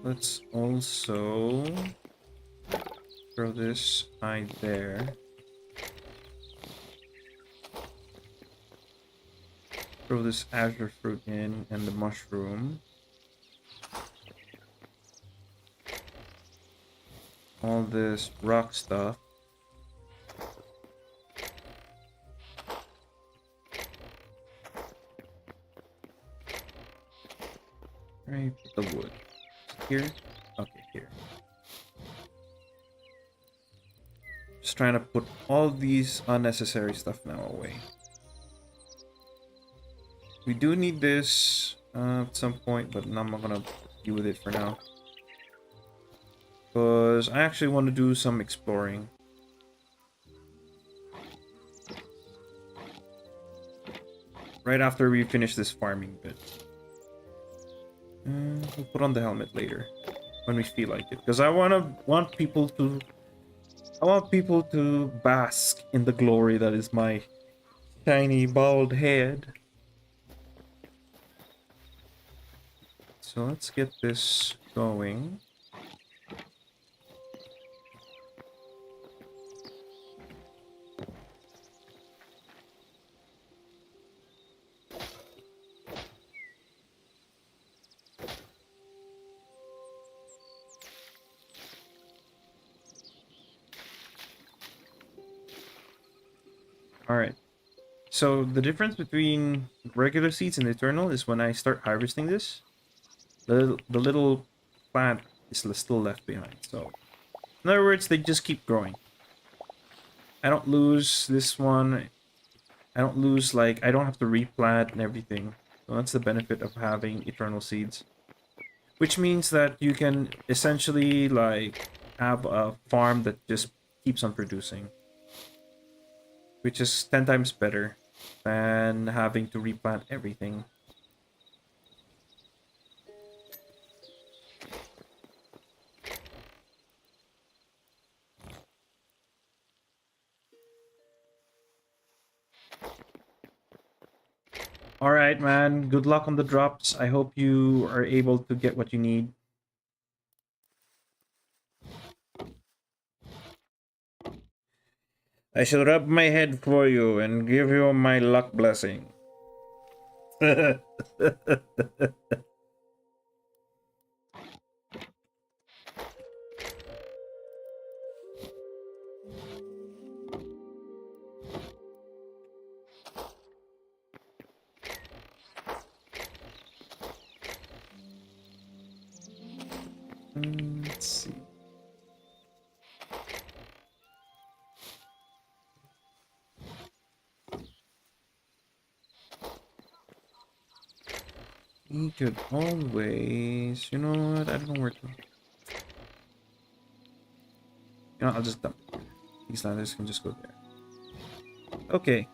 Let's also throw this eye there. Throw this azure fruit in and the mushroom. All this rock stuff. Right, put the wood. Here? Okay, here. Just trying to put all these unnecessary stuff now away. We do need this at some point, but I'm not gonna deal with it for now. Because I actually want to do some exploring. Right after we finish this farming bit. We'll put on the helmet later. When we feel like it. Because I want people to bask in the glory that is my shiny bald head. So let's get this going. Alright. So the difference between regular seeds and eternal is when I start harvesting this, the little plant is still left behind. So in other words, they just keep growing. I don't lose this one. I don't lose, like, I don't have to replant and everything. So that's the benefit of having eternal seeds. Which means that you can essentially, like, have a farm that just keeps on producing. Which is 10 times better than having to replant everything. Alright, man. Good luck on the drops. I hope you are able to get what you need. I shall rub my head for you and give you my luck blessing. Let's see. We could always, you know what? I don't know where to. You know, I'll just dump it. These ladders can just go there. Okay.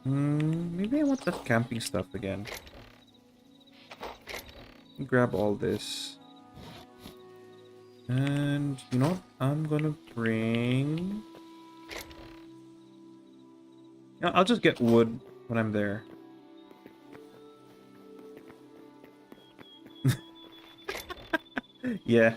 Maybe I want that camping stuff again. Grab all this. And you know what? I'm gonna bring. Yeah, I'll just get wood when I'm there. Yeah.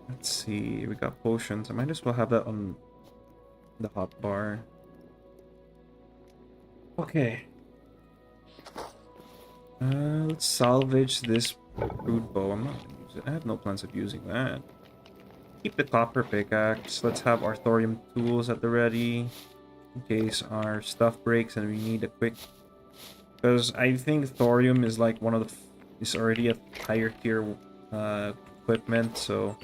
Let's see. We got potions. I might as well have that on the hot bar. Okay. Let's salvage this crude bow. I'm not gonna use it. I have no plans of using that. Keep the copper pickaxe. Let's have our thorium tools at the ready in case our stuff breaks and we need a quick. Because I think thorium is like one of the is already a higher tier equipment. So.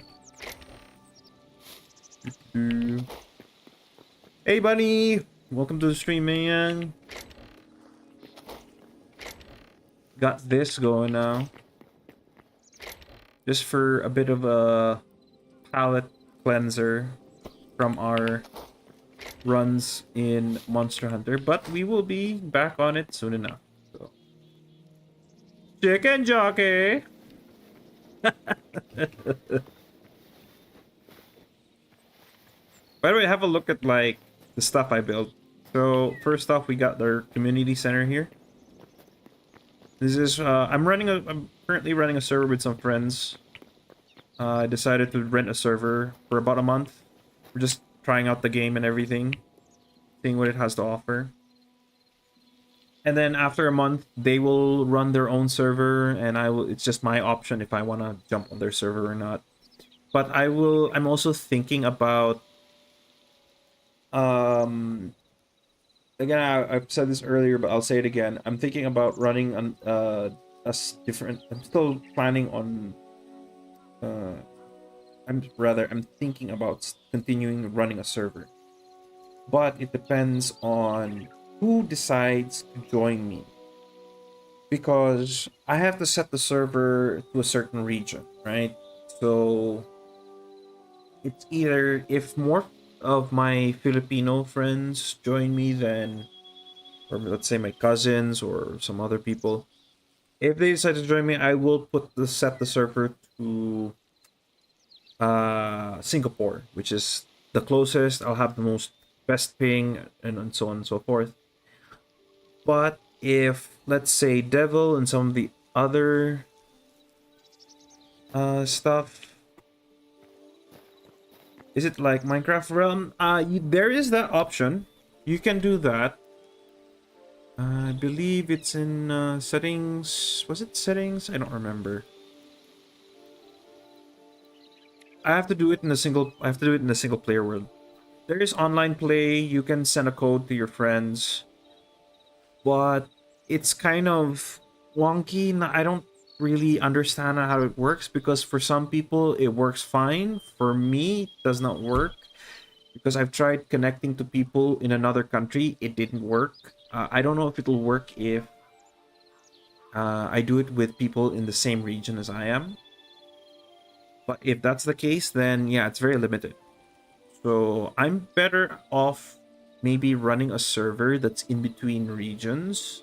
Hey, buddy! Welcome to the stream, man. Got this going now. Just for a bit of a palate cleanser from our runs in Monster Hunter, but we will be back on it soon enough. So. Chicken jockey! By the way, have a look at like the stuff I built. So first off, we got their community center here. This is I'm currently running a server with some friends. I decided to rent a server for about a month. We're just trying out the game and everything, seeing what it has to offer. And then after a month, they will run their own server, and I will. It's just my option if I want to jump on their server or not. But I will. I'm also thinking about. Um, Again, I've said this earlier, but I'll say it again. I'm thinking about running on different. I'm still planning on. Uh, I'm thinking about continuing running a server, but it depends on who decides to join me, because I have to set the server to a certain region, right? So it's either if more of my Filipino friends join me, then, or let's say my cousins or some other people, if they decide to join me, I will set the server to Singapore, which is the closest. I'll have the most best ping, and so on and so forth. But if, let's say, Devil and some of the other stuff, is it like Minecraft Realm? There is that option. You can do that. I believe it's in settings. Was it settings? I don't remember. I have to do it in a single. I have to do it in a single player world. There is online play. You can send a code to your friends, but it's kind of wonky. I don't really understand how it works, because for some people it works fine. For me, it does not work, because I've tried connecting to people in another country. It didn't work. I don't know if it'll work if I do it with people in the same region as I am. But if that's the case, then yeah, it's very limited. So I'm better off maybe running a server that's in between regions.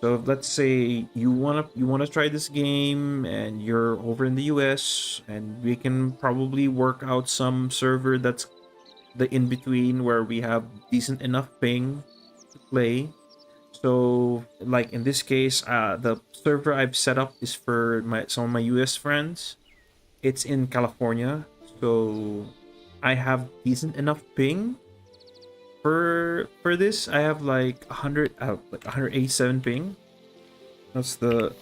So if, let's say you wanna try this game and you're over in the US, and we can probably work out some server that's the in between where we have decent enough ping to play. So like in this case, the server I've set up is for some of my US friends. It's in California, so I have decent enough ping for this. I have like 187 ping. That's the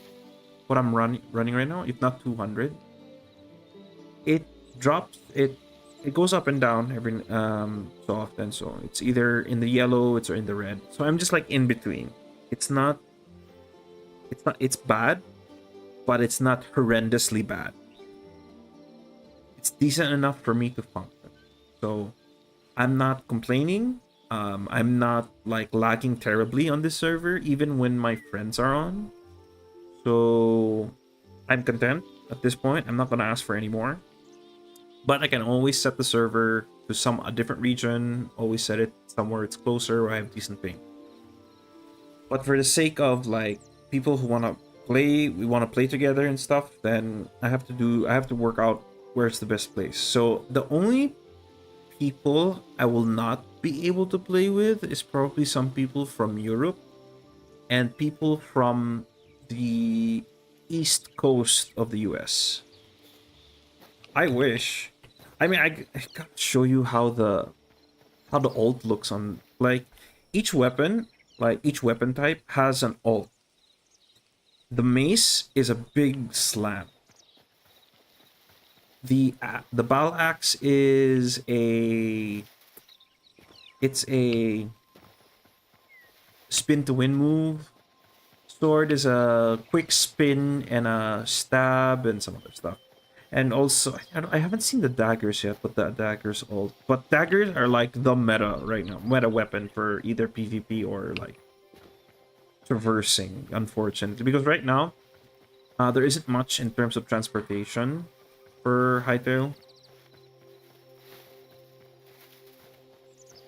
what I'm running right now, if not 200. It drops it goes up and down every so often, so it's either in the yellow, it's or in the red. So I'm just like in between. It's bad, but it's not horrendously bad. It's decent enough for me to function. So I'm not complaining. I'm not like lagging terribly on this server, even when my friends are on. So I'm content at this point. I'm not gonna ask for any more. But I can always set the server to a different region. Always set it somewhere it's closer where I have decent ping. But for the sake of like people who we want to play together and stuff, then I have to work out where's the best place. So the only people I will not be able to play with is probably some people from Europe and people from the east coast of the US. I wish. I mean, I gotta show you how the ult looks on, like, each weapon, each weapon type has an ult. The mace is a big slam. The battle axe is it's a spin to win move. Sword is a quick spin and a stab and some other stuff. And also, I haven't seen the daggers yet, but the daggers ult. But daggers are like the meta right now, meta weapon for either PvP or like traversing, unfortunately, because right now there isn't much in terms of transportation for Hytale.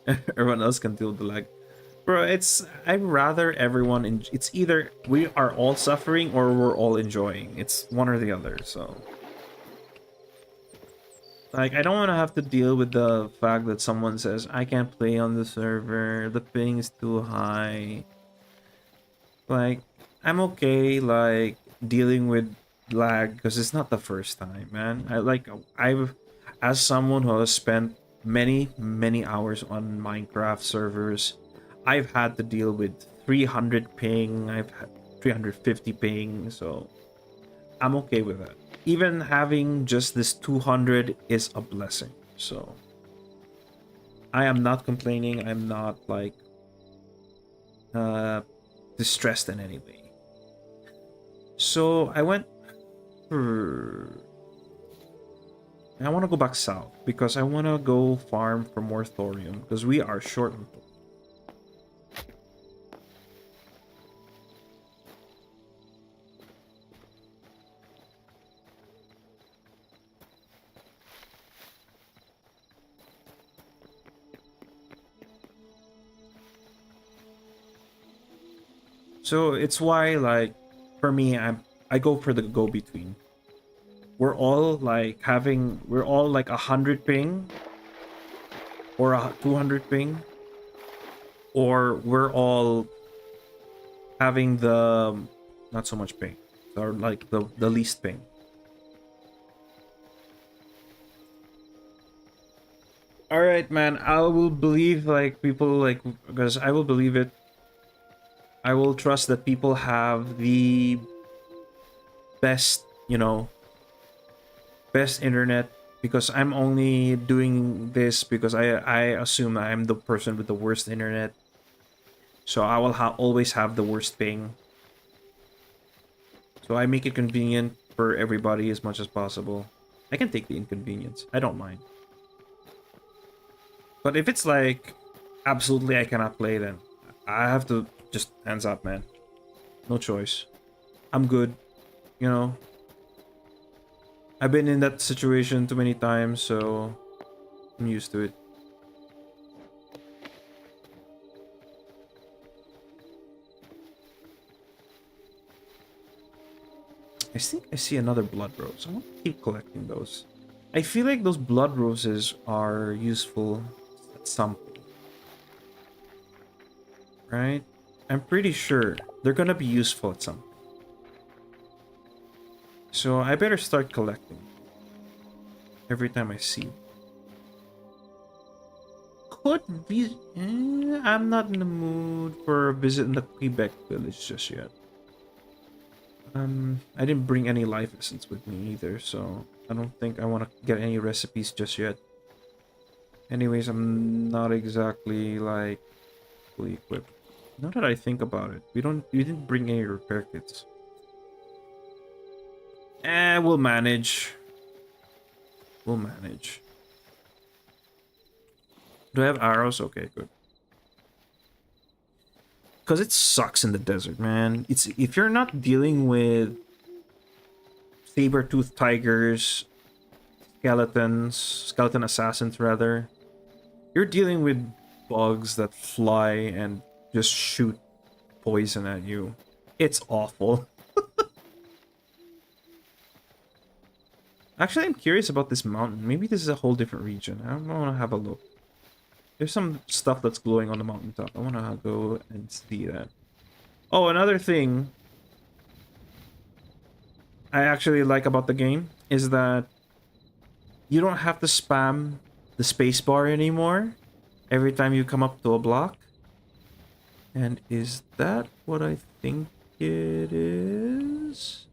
Everyone else can deal with the lag. Bro, I'd rather it's either we are all suffering or we're all enjoying. It's one or the other, so Like, I don't want to have to deal with the fact that someone says, I can't play on the server, the ping is too high. Like, I'm okay, like, dealing with lag because it's not the first time, man. I've, as someone who has spent many hours on Minecraft servers, I've had to deal with 300 ping, I've had 350 ping, so I'm okay with that. Even having just this 200 is a blessing. So I am not complaining. I'm not like uh distressed in any way. So I went for I want to go back south because I want to go farm for more thorium because we are short on thorium. So it's why, like, for me, I go for the go between. We're all like 100 ping or a 200 ping, or we're all having the not so much ping, or like the least ping. All right, man. I will believe like people like because I will believe it. I will trust that people have the best, best internet because I'm only doing this because I assume I'm the person with the worst internet. So I will always have the worst ping. So I make it convenient for everybody as much as possible. I can take the inconvenience. I don't mind. But if it's like absolutely I cannot play, then I have to just hands up, man. No choice. I'm good. You know, I've been in that situation too many times, so I'm used to it. I think I see another blood rose. I want to keep collecting those. I feel like those blood roses are useful at some point, right? I'm pretty sure they're gonna be useful at some point. So I better start collecting every time I see. Could be. I'm not in the mood for a visit in the Quebec village just yet. I didn't bring any life essence with me either, so I don't think I want to get any recipes just yet. Anyways, I'm not exactly like fully equipped. Now that I think about it, we didn't bring any repair kits. We'll manage. We'll manage. Do I have arrows? Okay, good. Because it sucks in the desert, man. It's if you're not dealing with saber-toothed tigers, skeleton assassins rather, you're dealing with bugs that fly and just shoot poison at you. It's awful. Actually, I'm curious about this mountain. Maybe this is a whole different region. I want to have a look. There's some stuff that's glowing on the mountaintop. I want to go and see that. Oh, another thing I actually like about the game is that you don't have to spam the spacebar anymore every time you come up to a block. And is that what I think it is?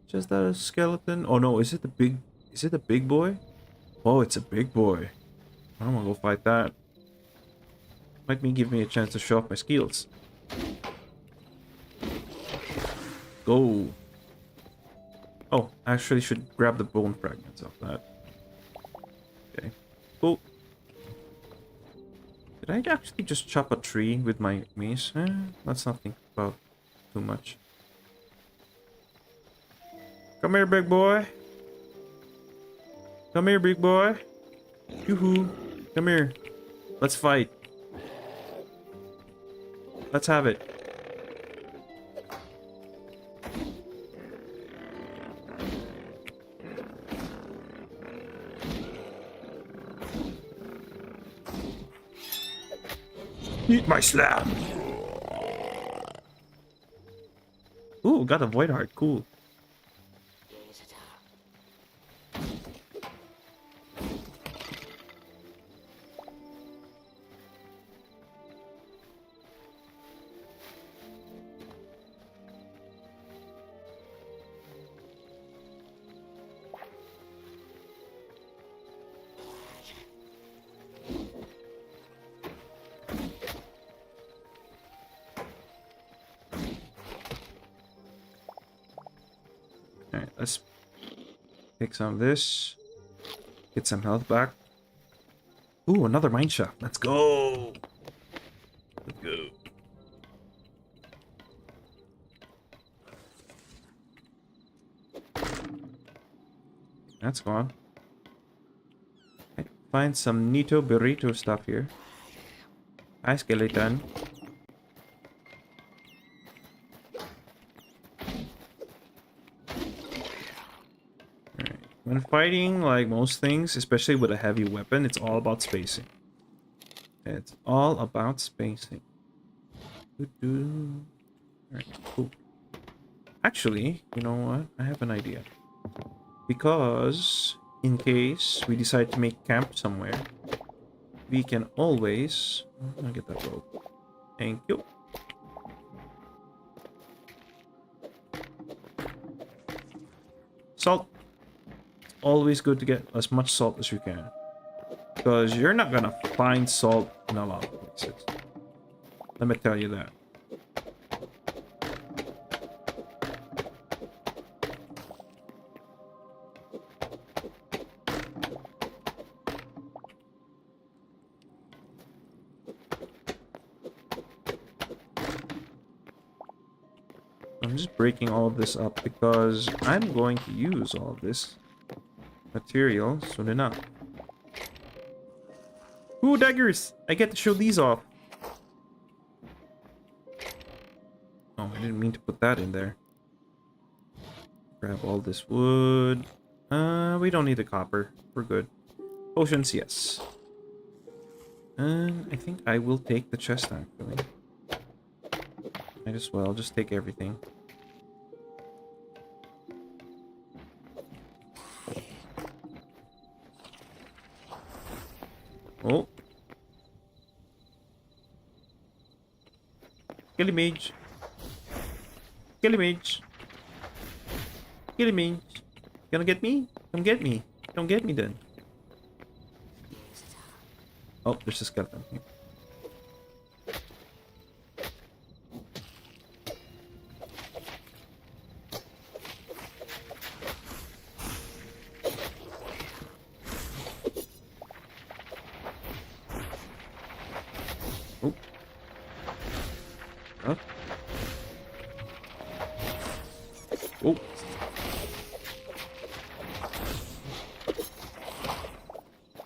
Just that a skeleton? Oh no, is it the big... Is it a big boy? Oh, it's a big boy. I'm gonna go fight that. Might give me a chance to show off my skills. Go. Oh, I actually should grab the bone fragments of that. Okay. Cool. Did I actually just chop a tree with my mace? Let's not think about too much. Come here, big boy. Come here, big boy. Yoo-hoo. Come here. Let's fight. Let's have it. Eat my slab. Ooh, got a void heart. Cool. Alright, let's take some of this. Get some health back. Ooh, another mine shaft. Let's go. Let's go. That's gone. Okay, find some Nito Burrito stuff here. Hi, skeleton. Alright. When fighting, like most things, especially with a heavy weapon, it's all about spacing. It's all about spacing. Alright, cool. Actually, you know what? I have an idea. Because, in case we decide to make camp somewhere, we can always... I'll get that rope. Thank you. Salt. It's always good to get as much salt as you can. Because you're not gonna find salt in a lot of places. Let me tell you that. I'm just breaking all of this up because I'm going to use all of this material soon enough. Ooh, daggers! I get to show these off. Oh, I didn't mean to put that in there. Grab all this wood. We don't need the copper. We're good. Potions, yes. And I think I will take the chest, actually. Might as well just take everything. Oh. Kill him, mage. Kill him, mage. Kill him, mage. Gonna get me? Come get me. Don't get me then. Oh, there's a skeleton here. Oh. Huh? Oh.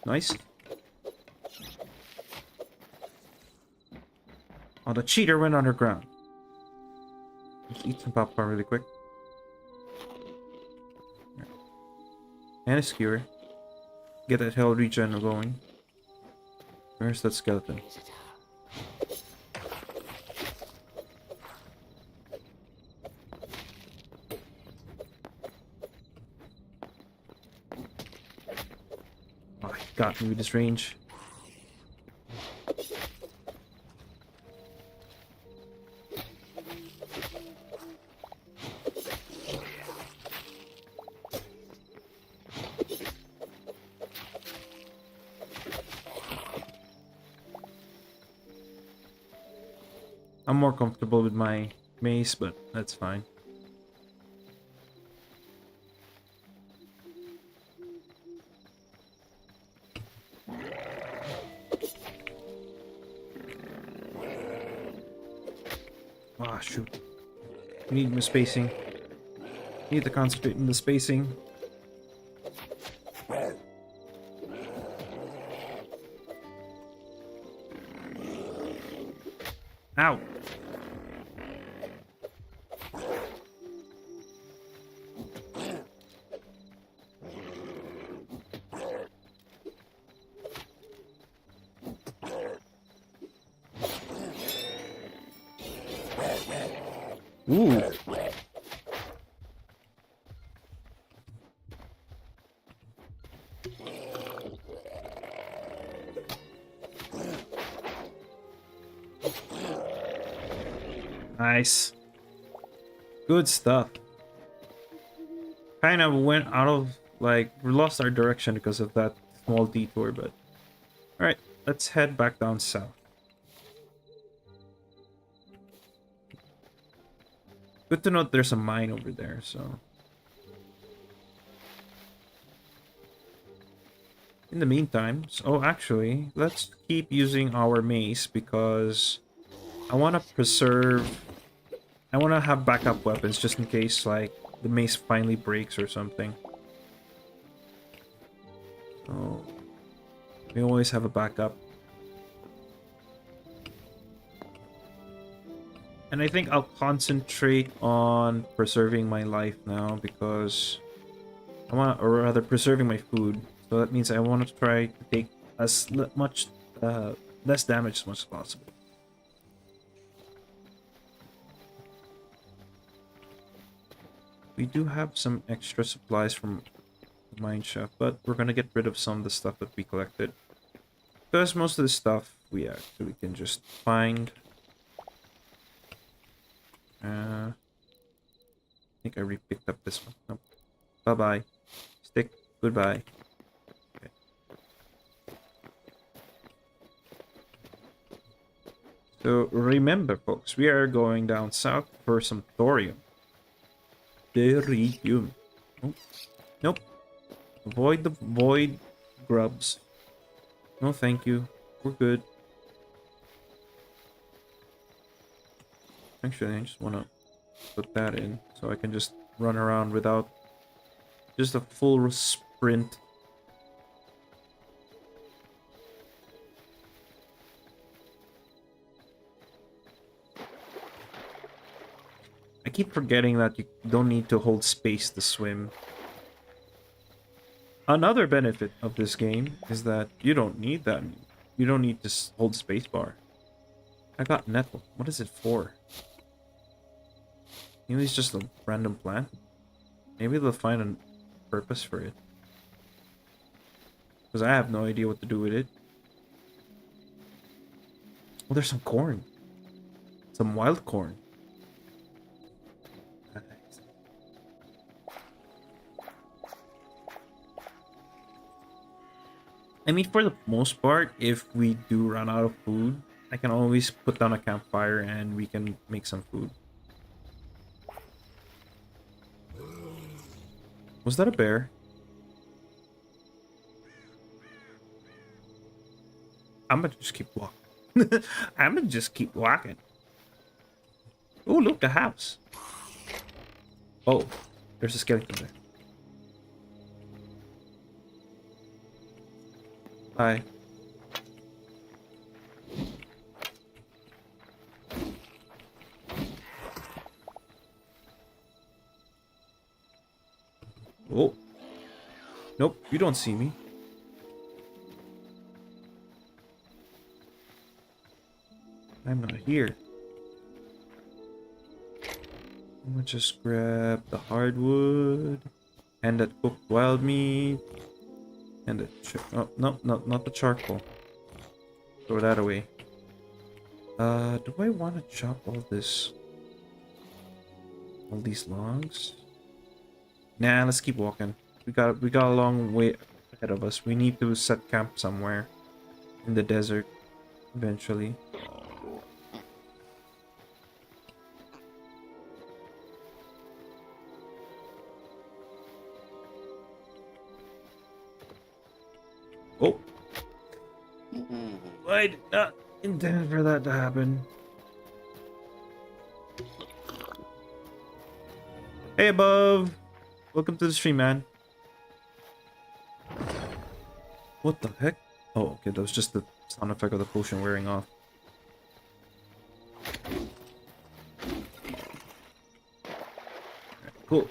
Nice. Oh, the cheater went underground. Let's eat some popcorn really quick. And a skewer. Get that hell regen going. Where's that skeleton? Oh, he got me with this range. I'm more comfortable with my mace, but that's fine. Ah, shoot. We need more spacing. Need to concentrate on the spacing. Ow! Ooh. Nice. Good stuff. Kind of went out of, like, we lost our direction because of that small detour, but... Alright, let's head back down south. Good to note there's a mine over there, so... In the meantime, so actually, let's keep using our mace because I want to preserve... I want to have backup weapons just in case, like, the mace finally breaks or something. So, we always have a backup. And I think I'll concentrate on preserving my life now because I want, or rather, preserving my food. So that means I want to try to take as much, less damage as much as possible. We do have some extra supplies from the mine shaft, but we're gonna get rid of some of the stuff that we collected. Because most of the stuff we actually can just find. I think I re-picked up this one. Nope. Bye-bye. Stick. Goodbye. Okay. So remember, folks, we are going down south for some thorium. Thorium. Nope. Nope. Avoid the void grubs. No, thank you. We're good. Actually, I just want to put that in so I can just run around without just a full sprint. I keep forgetting that you don't need to hold space to swim. Another benefit of this game is that you don't need that. You don't need to hold spacebar. I got nettle. What is it for? Maybe it's just a random plant. Maybe they'll find a purpose for it. Because I have no idea what to do with it. Oh, there's some corn. Some wild corn. Nice. I mean, for the most part, if we do run out of food, I can always put down a campfire and we can make some food. Was that a bear? I'm gonna just keep walking. I'm gonna just keep walking. Oh, look, the house. Oh, there's a skeleton there. Hi. Oh. Nope, you don't see me. I'm not here. I'm gonna just grab the hardwood and that cooked wild meat and the oh, no, not the charcoal. Throw that away. Do I want to chop all these logs? Nah, let's keep walking. We got a long way ahead of us. We need to set camp somewhere in the desert eventually. Oh, I did not intend for that to happen. Hey, above. Welcome to the stream, man. What the heck? Oh, okay, that was just the sound effect of the potion wearing off. Right, cool.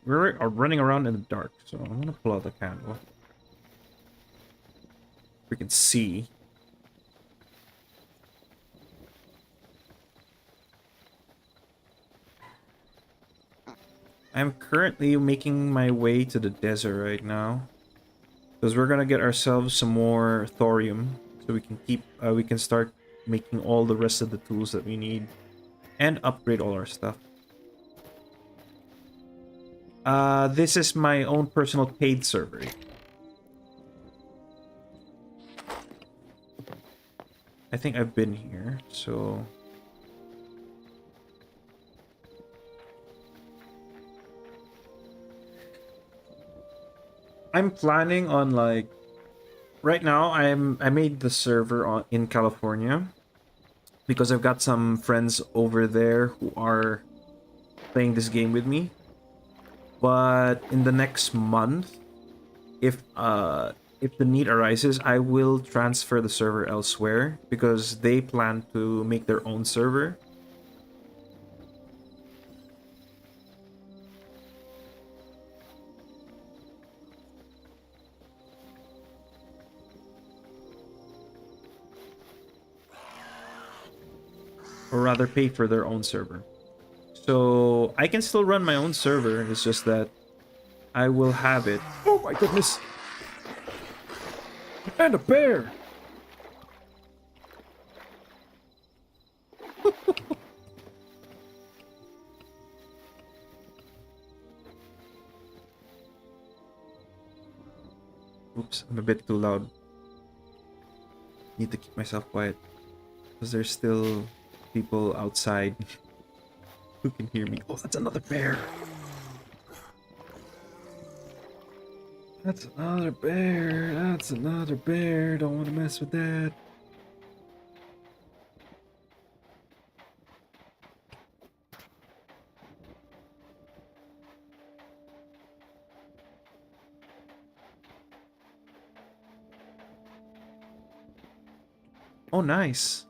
We are running around in the dark, so I'm gonna pull out the candle. We can see. I'm currently making my way to the desert right now. Because we're gonna get ourselves some more thorium. So we can start making all the rest of the tools that we need. And upgrade all our stuff. This is my own personal paid server. I think I've been here, so... I'm planning on, like... Right now, I made the server in California. Because I've got some friends over there who are playing this game with me. But in the next month, if the need arises, I will transfer the server elsewhere because they plan to make their own server. Or rather pay for their own server. So I can still run my own server, it's just that I will have it. Oh my goodness! And a bear! Oops, I'm a bit too loud. Need to keep myself quiet. Because there's still people outside who can hear me. Oh, that's another bear! That's another bear! That's another bear! Don't want to mess with that. Oh, nice.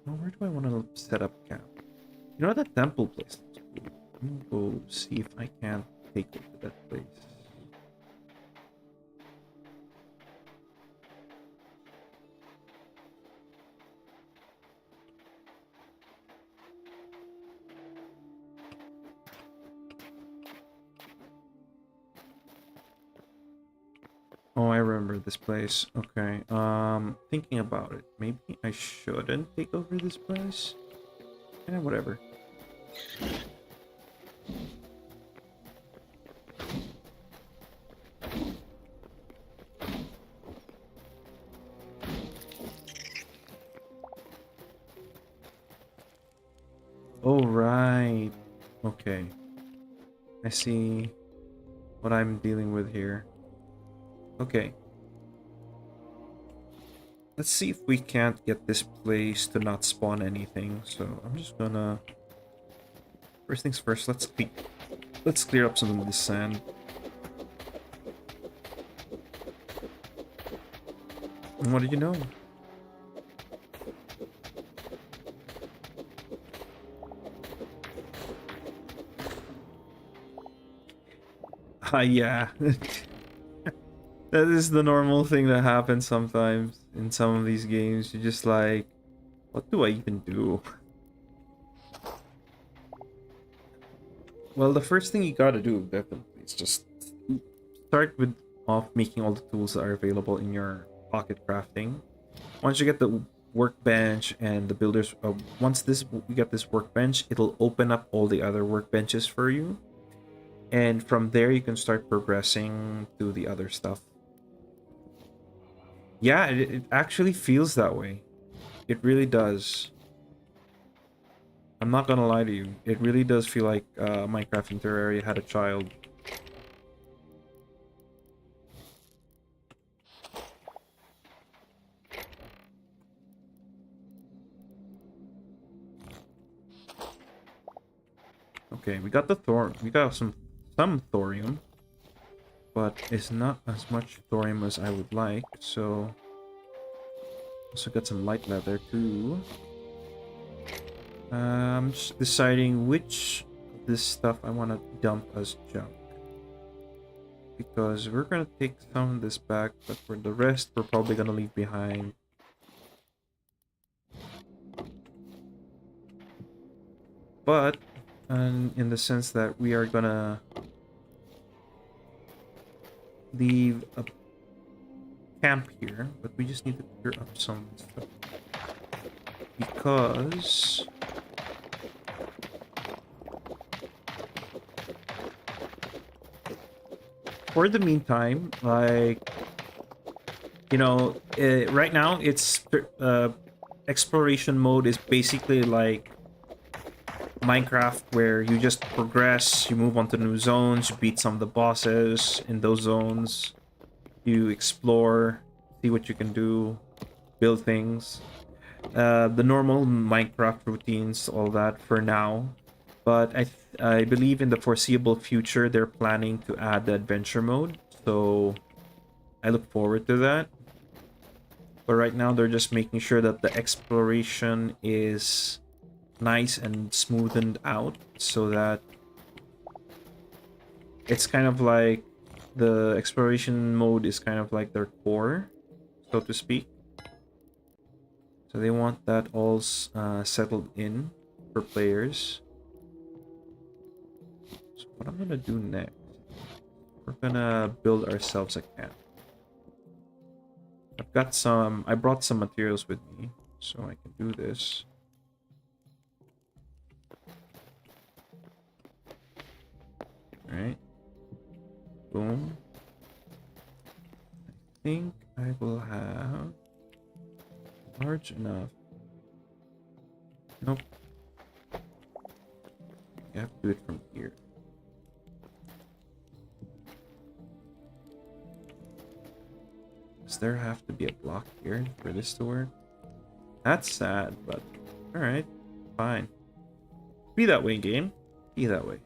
Where do I want to set up camp? You know that temple place? I'm gonna go see if I can take over that place. Oh, I remember this place. Okay. Thinking about it. Maybe I shouldn't take over this place. Yeah, whatever. Oh, right. Okay. I see what I'm dealing with here. Okay. Let's see if we can't get this place to not spawn anything. So I'm just gonna... First things first, let's clear up some of this sand. And what did you know? Yeah. That is the normal thing that happens sometimes in some of these games. You're just like, what do I even do? Well, the first thing you gotta do, definitely, is just start with making all the tools that are available in your pocket crafting. Once you get the workbench and the builders, once you get this workbench, it'll open up all the other workbenches for you. And from there, you can start progressing to the other stuff. Yeah, it actually feels that way. It really does. I'm not gonna lie to you. It really does feel like Minecraft and Terraria had a child. Okay, we got the we got some thorium, but it's not as much thorium as I would like. So also got some light leather too. I'm just deciding which of this stuff I want to dump as junk. Because we're going to take some of this back, but for the rest, we're probably going to leave behind. but in the sense that we are gonna leave a camp here, but we just need to clear up some stuff because for the meantime, like, you know, right now it's exploration mode is basically like Minecraft, where you just progress, you move on to new zones, you beat some of the bosses in those zones, you explore, see what you can do, build things. The normal Minecraft routines, all that for now. But I believe in the foreseeable future they're planning to add the adventure mode, so I look forward to that. But right now they're just making sure that the exploration is nice and smoothened out so that it's kind of like the exploration mode is kind of like their core, so to speak. So they want that all settled in for players. So what I'm gonna do next, we're gonna build ourselves a camp. I brought some materials with me, so I can do this. Alright. Boom. I think I will have large enough. Nope. You have to do it from here. Does there have to be a block here for this to work? That's sad, but alright. Fine. Be that way, game. Be that way.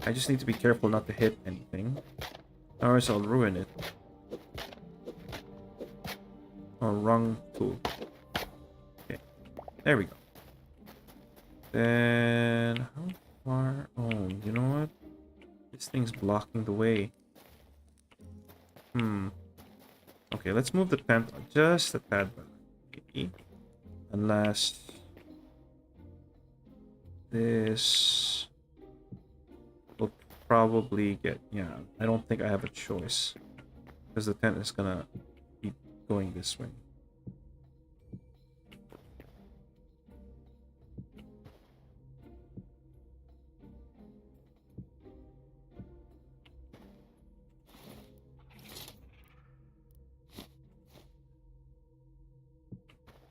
I just need to be careful not to hit anything, or else I'll ruin it. Oh, wrong tool. Okay, there we go. Then, how far? Oh, you know what? This thing's blocking the way. Okay, let's move the tent just a tad back. Unless this will probably get... Yeah, I don't think I have a choice, because the tent is gonna be going this way.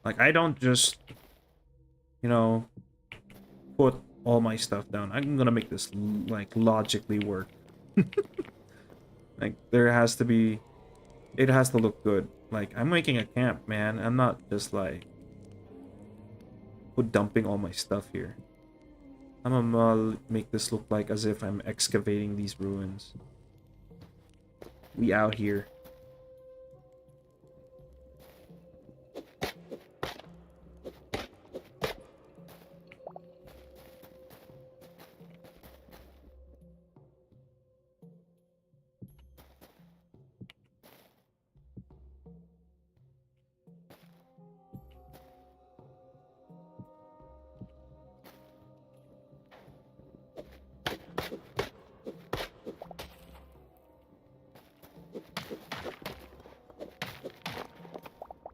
Like, I don't just, you know, put all my stuff down. I'm gonna make this, like, logically work. Like, there has to be... It has to look good. Like, I'm making a camp, man. I'm not just, like, dumping all my stuff here. I'm gonna make this look like as if I'm excavating these ruins. We out here.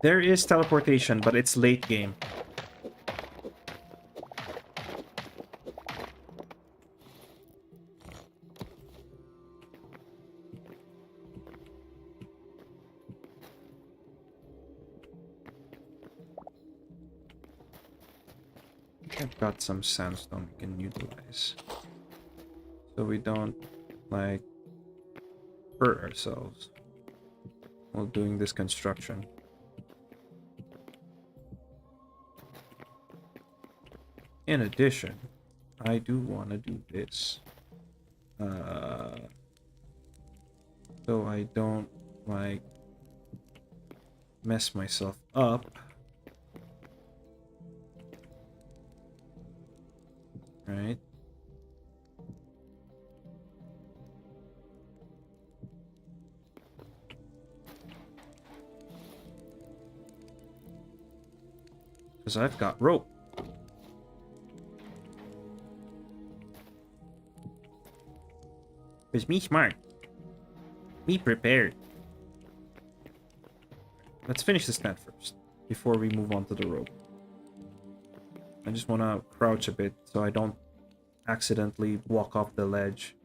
There is teleportation, but it's late game. I've got some sandstone we can utilize, so we don't, like, hurt ourselves while doing this construction. In addition, I do want to do this, so I don't, like, mess myself up. Right? Because I've got rope. Because me smart. Me prepared. Let's finish this net first before we move on to the rope. I just want to crouch a bit so I don't accidentally walk off the ledge.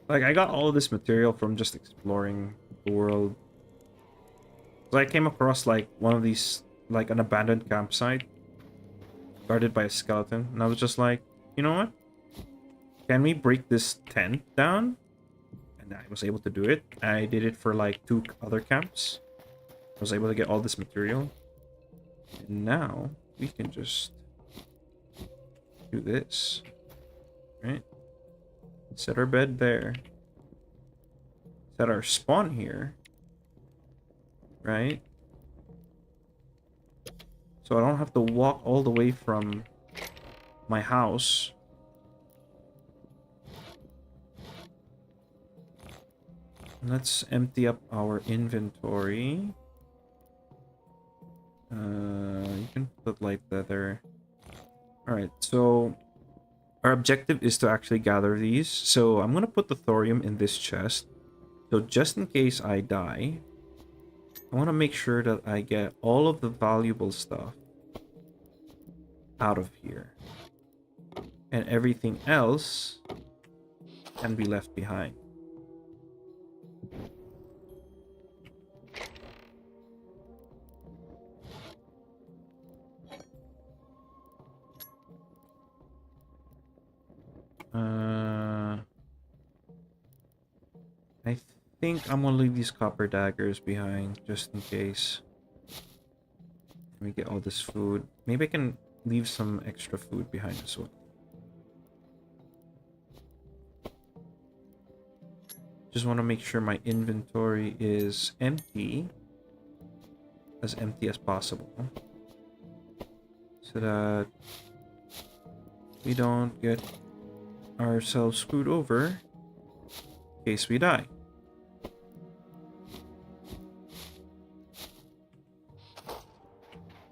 Like, I got all of this material from just exploring the world. So I came across, like, one of these, like, an abandoned campsite guarded by a skeleton. And I was just like, you know what? Can we break this tent down? And I was able to do it. I did it for, like, 2 other camps. I was able to get all this material. And now we can just do this. Right? Set our bed there. Set our spawn here. Right? So I don't have to walk all the way from my house. Let's empty up our inventory. You can put light leather. Alright, so our objective is to actually gather these. So I'm gonna put the thorium in this chest. So just in case I die, I want to make sure that I get all of the valuable stuff out of here. And everything else can be left behind. I think I'm gonna leave these copper daggers behind just in case. Let me get all this food. Maybe I can leave some extra food behind as well. Just want to make sure my inventory is empty. As empty as possible. So that we don't get ourselves screwed over in case we die.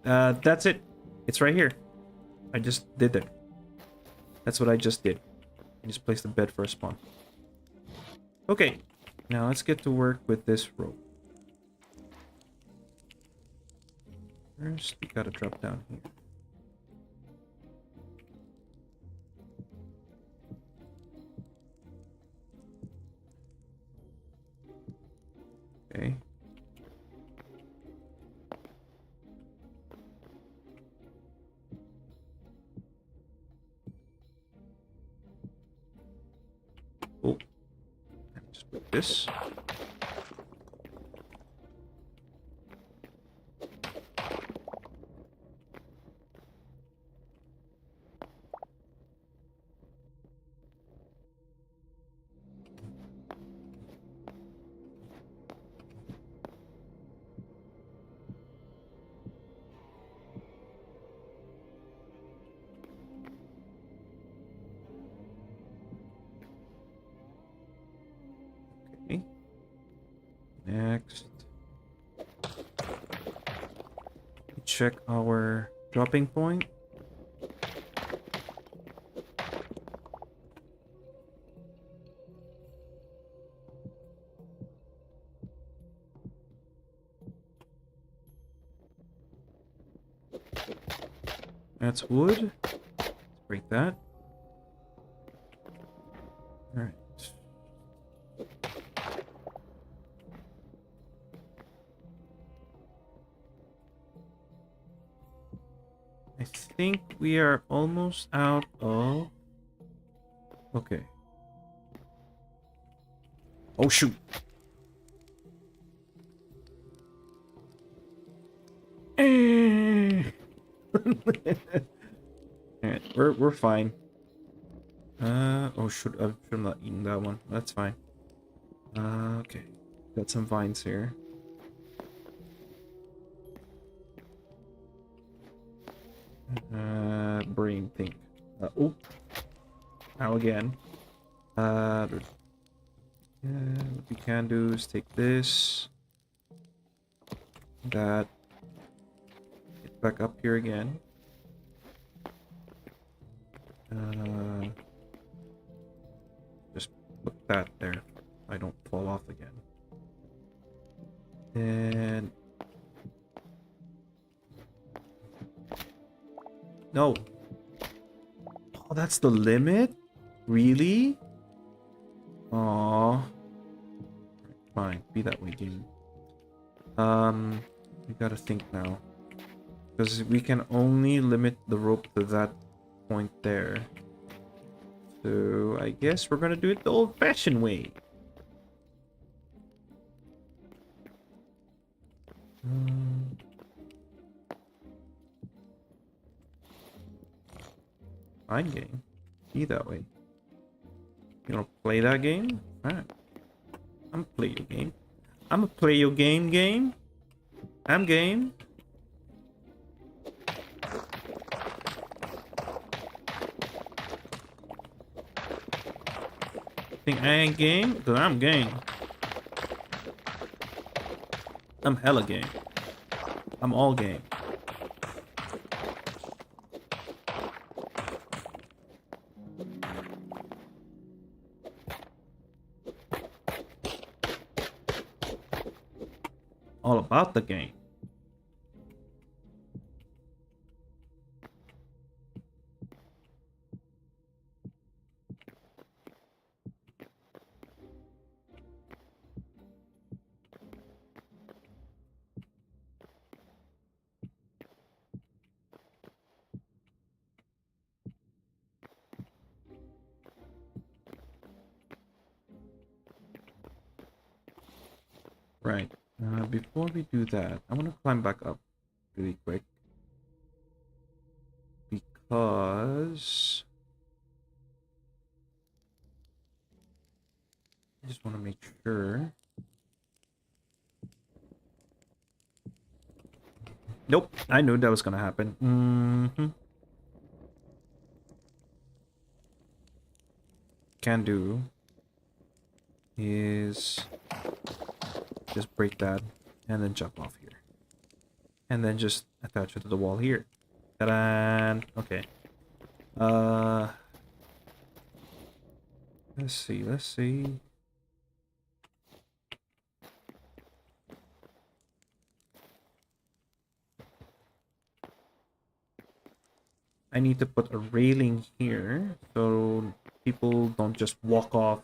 That's it. It's right here. I just did it. That's what I just did. I just placed the bed for a spawn. Okay, now let's get to work with this rope. First, we gotta drop down here. Okay. Oh. Just put this. Okay. Next. Check our dropping point. That's wood. Let's break that. Alright. I think we are almost out of Okay. Oh shoot. Alright, we're fine. Oh shoot, I should not eaten that one. That's fine. Okay. Got some vines here. Brain thing. Oh, now again. What we can do is take this, that, get back up here again. Just put that there. I don't fall off again. And no. Oh, that's the limit? Really? Aww. Fine, be that way, game. We gotta think now. Because we can only limit the rope to that point there. So I guess we're gonna do it the old-fashioned way. Fine, game. Be that way. You wanna play that game? Alright. I'm gonna play your game. I'm gonna play your game. I'm game. Think I ain't game? Cause I'm game. I'm hella game. I'm all game. All about the game. Right. Before we do that, I want to climb back up really quick. Because I just want to make sure. Nope, I knew that was going to happen. Can do is just break that and then jump off here. And then just attach it to the wall here. Ta-da! Okay. Let's see. I need to put a railing here so people don't just walk off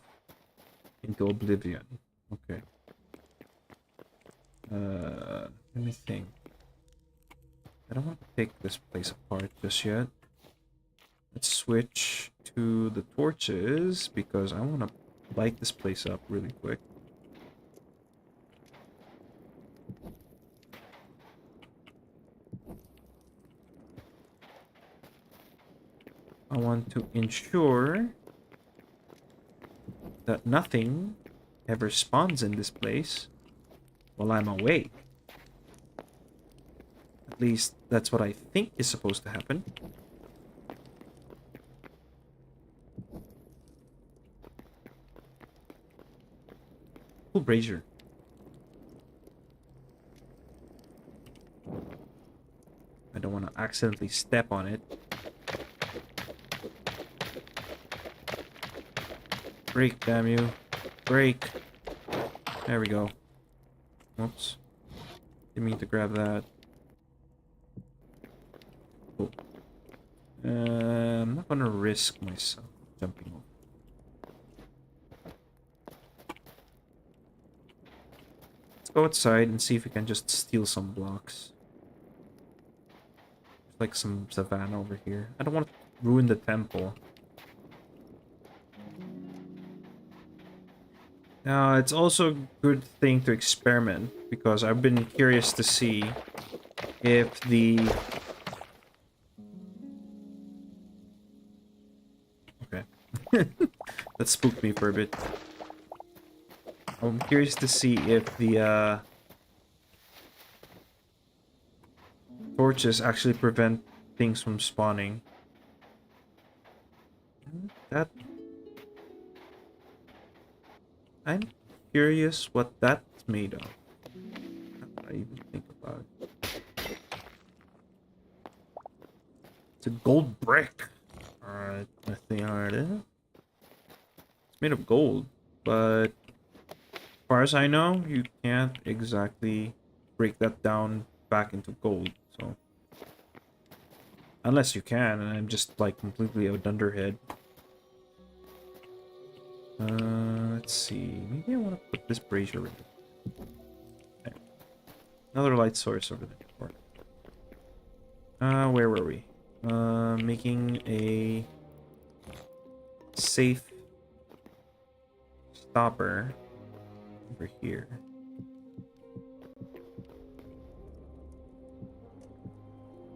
into oblivion. Okay. Let me think. I don't want to take this place apart just yet. Let's switch to the torches because I want to light this place up really quick. I want to ensure that nothing ever spawns in this place while I'm awake. At least that's what I think is supposed to happen. Cool brazier. I don't want to accidentally step on it. Break, damn you. Break. There we go. Whoops. Didn't mean to grab that. Cool. I'm not gonna risk myself jumping over. Let's go outside and see if we can just steal some blocks. Like some savannah over here. I don't want to ruin the temple. Now, it's also a good thing to experiment because I've been curious to see if the... Okay. That spooked me for a bit. I'm curious to see if the torches actually prevent things from spawning. That... I'm curious what that's made of. How do I even think about it? It's a gold brick. Alright, nothing hard, eh? It's made of gold, but as far as I know, you can't exactly break that down back into gold, so... Unless you can, and I'm just, like, completely a dunderhead. Let's see. Maybe I want to put this brazier in. There. Another light source over there. Where were we? Making a safe stopper over here.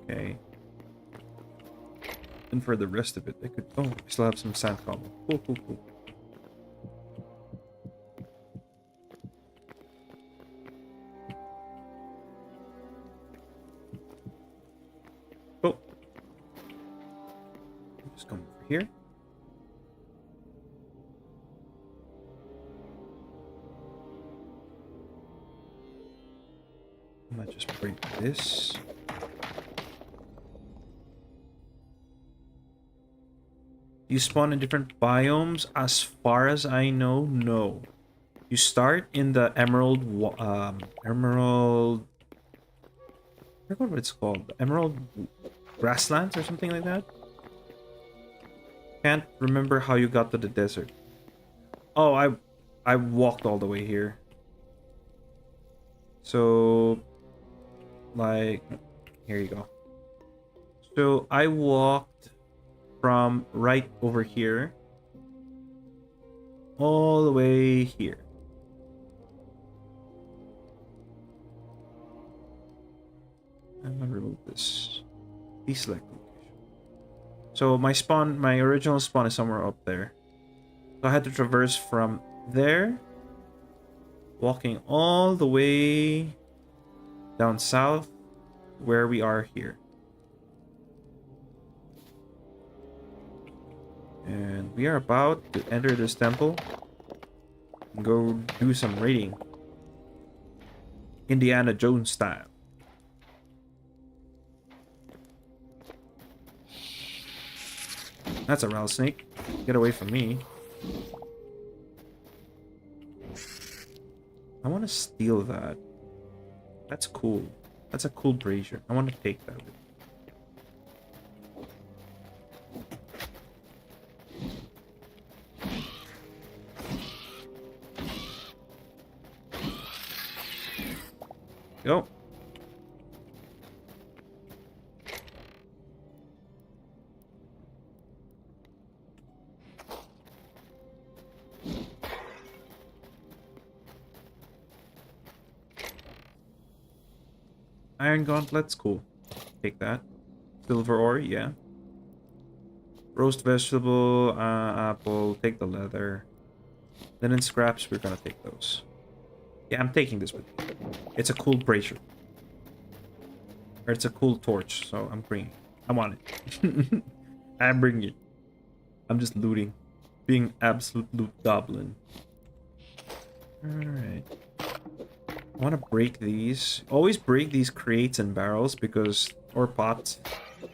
Okay. And for the rest of it, I could... Oh, I still have some sand cobble. Cool, cool, cool. Oh. Just come over here. I might just break this. You spawn in different biomes? As far as I know, no. You start in the emerald... I forgot what it's called. Emerald grasslands or something like that? Can't remember how you got to the desert. Oh, I walked all the way here. So, like, here you go. So I walked from right over here all the way here. I'm gonna remove this. Deselect location. So my original spawn is somewhere up there. So I had to traverse from there, walking all the way down south, where we are here. And we are about to enter this temple and go do some raiding. Indiana Jones style. That's a rattlesnake. Get away from me. I want to steal that. That's cool. That's a cool brazier. I want to take that. Go. Iron gauntlets, cool. Take that. Silver ore, yeah. Roast vegetable, apple, take the leather. Then in scraps, we're gonna take those. Yeah, I'm taking this with me. It's a cool brazier. Or it's a cool torch, so I'm bringing it. I want it. I'm bringing it. I'm just looting. Being absolute loot goblin. Alright. I want to break these. Always break these crates and barrels because... Or pots.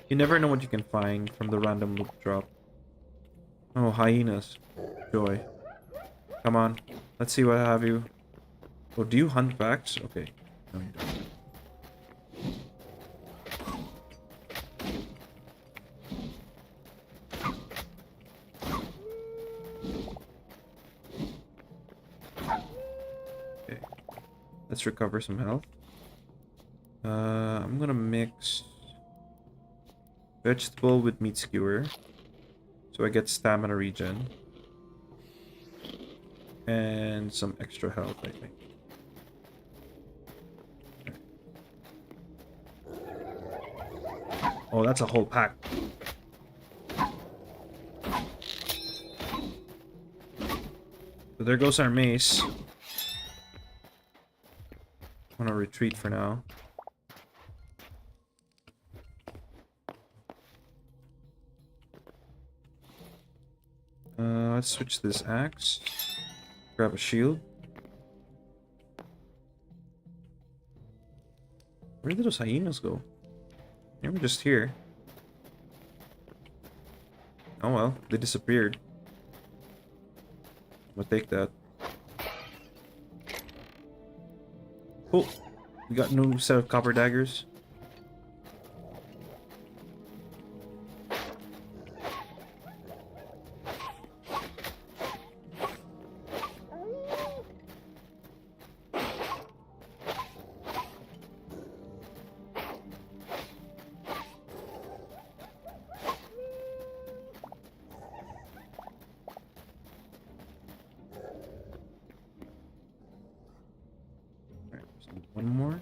You never know what you can find from the random loot drop. Oh, hyenas. Joy. Come on. Let's see what I have you. Oh, do you hunt backs? Okay. No, you don't. Okay. Let's recover some health. I'm gonna mix vegetable with meat skewer. So I get stamina regen. And some extra health, I think. Oh, that's a whole pack. So there goes our mace. I'm gonna retreat for now. Let's switch this axe. Grab a shield. Where did those hyenas go? They were just here. Oh well, they disappeared. I'm gonna take that. Cool. We got a new set of copper daggers. One more.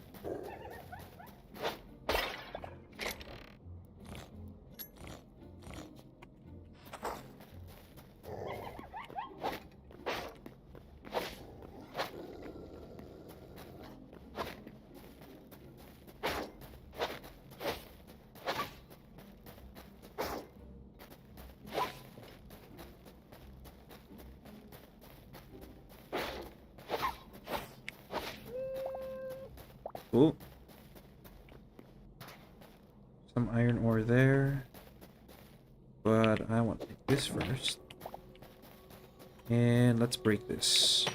Cool. Some iron ore there. But I want to take this first. And let's break this.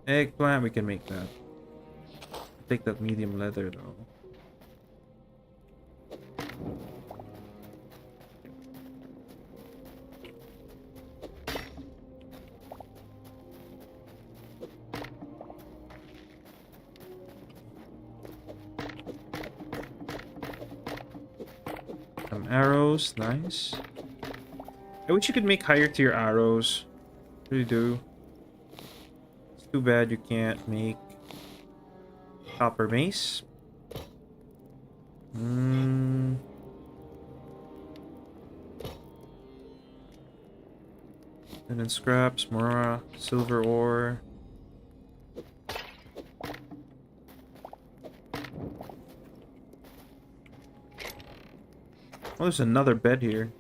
Eggplant, we can make that. Take that medium leather though. Some arrows, nice. I wish you could make higher tier arrows. Really do. It's too bad you can't make copper mace. And then scraps, more silver ore. Oh, there's another bed here.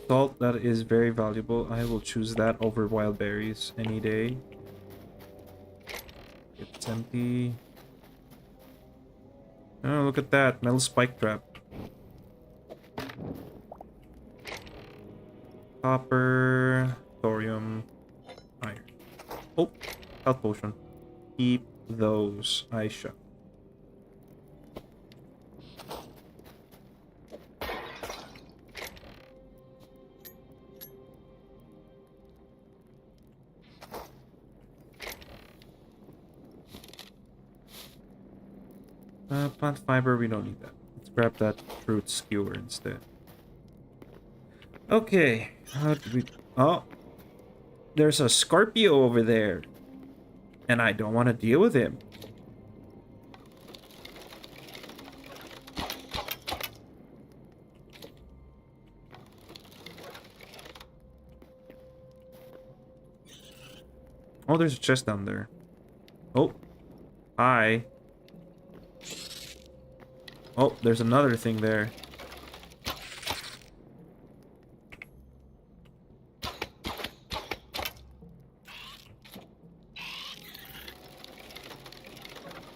Salt, that is very valuable. I will choose that over wild berries any day. It's empty. Oh, look at that. Metal spike trap. Copper, thorium, iron. Oh, health potion. Keep those. I shall. Plant fiber, we don't need that. Let's grab that fruit skewer instead. Okay, how do we... Oh! There's a Scorpio over there. And I don't want to deal with him. Oh, there's a chest down there. Oh. Hi. Oh, there's another thing there.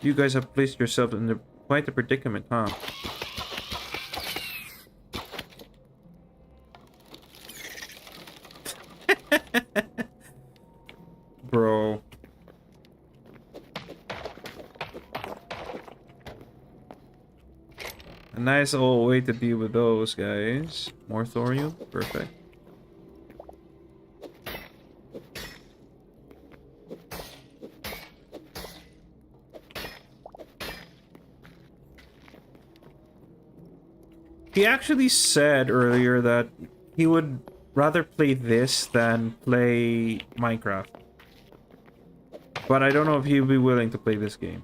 You guys have placed yourself in quite a predicament, huh? Bro. A nice old way to deal with those guys. More thorium? Perfect. He actually said earlier that he would rather play this than play Minecraft. But I don't know if he would be willing to play this game.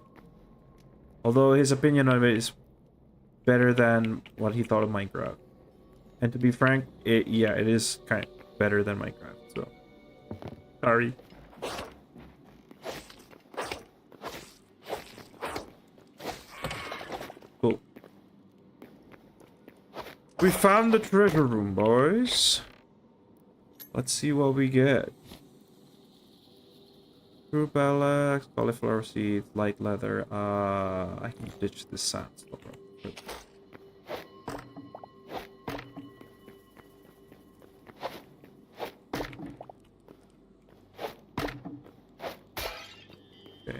Although his opinion of it is better than what he thought of Minecraft. And to be frank, yeah, it is kind of better than Minecraft, so... Sorry. Cool. We found the treasure room, boys. Let's see what we get. True Ballax, cauliflower seeds, light leather. I can ditch this sandstone. Okay.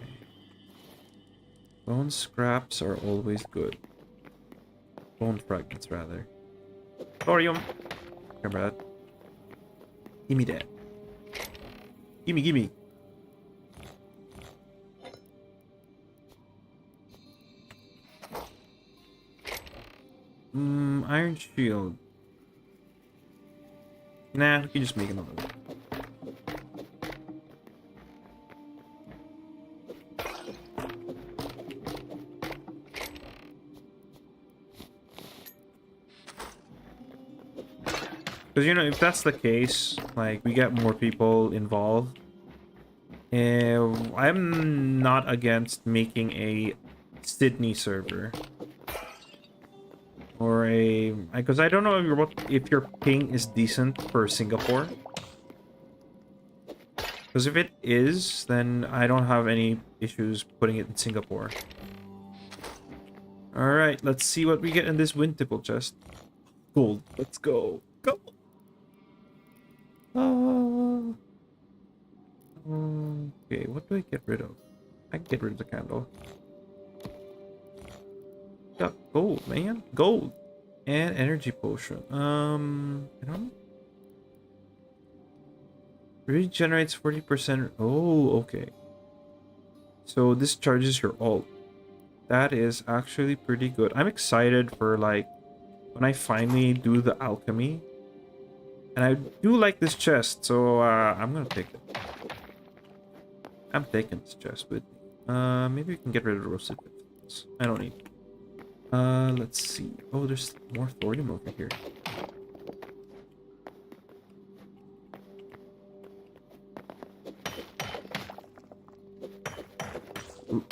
Bone scraps are always good. Bone fragments, rather. Thorium! Come on. Gimme that. Gimme, gimme. Iron shield. Nah, we can just make another one. Because, you know, if that's the case, like, we get more people involved. I'm not against making a Sydney server. Or a... Because I don't know if your ping is decent for Singapore. Because if it is, then I don't have any issues putting it in Singapore. Alright, let's see what we get in this wind tipple chest. Gold. Let's go. Go! Okay, what do I get rid of? I can get rid of the candle. Got gold, man. Gold. And energy potion. You know? Regenerates 40%. Oh, okay. So this charges your ult. That is actually pretty good. I'm excited for, like, when I finally do the alchemy. And I do like this chest, so I'm gonna take it. I'm taking this chest with me. Maybe we can get rid of the roasted vegetables. I don't need it. Let's see. Oh, there's more thorium over here.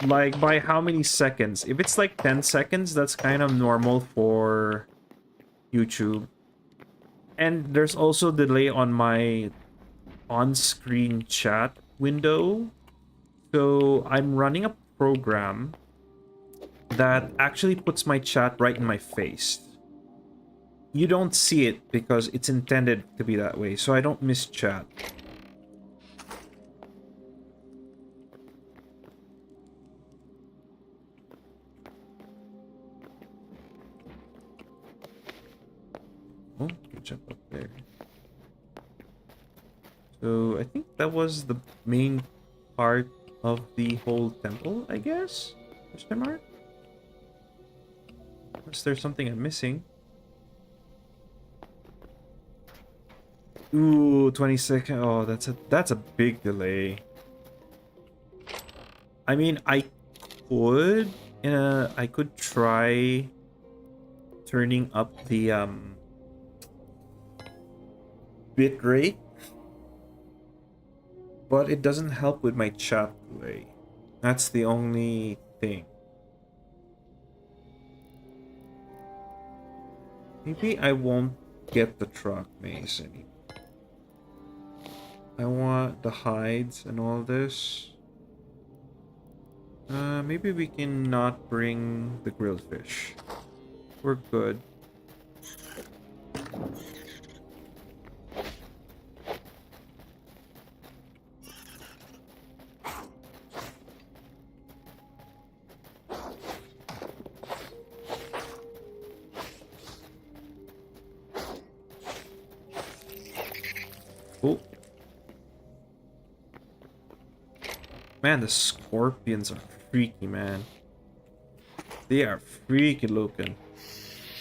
Like, by how many seconds? If it's like 10 seconds, that's kind of normal for YouTube. And there's also delay on my on-screen chat window. So I'm running a program that actually puts my chat right in my face. You don't see it because it's intended to be that way, so I don't miss chat. Oh, jump up there. So I think that was the main part of the whole temple, I guess? Question mark? Unless there's something I'm missing. Ooh, 20 seconds. Oh, that's a big delay. I mean, I could try turning up the bit rate, but it doesn't help with my chat delay. That's the only thing. Maybe I won't get the truck maze anymore. I want the hides and all this. Maybe we can not bring the grilled fish. We're good. Oh. Man, the scorpions are freaky, man. They are freaky looking.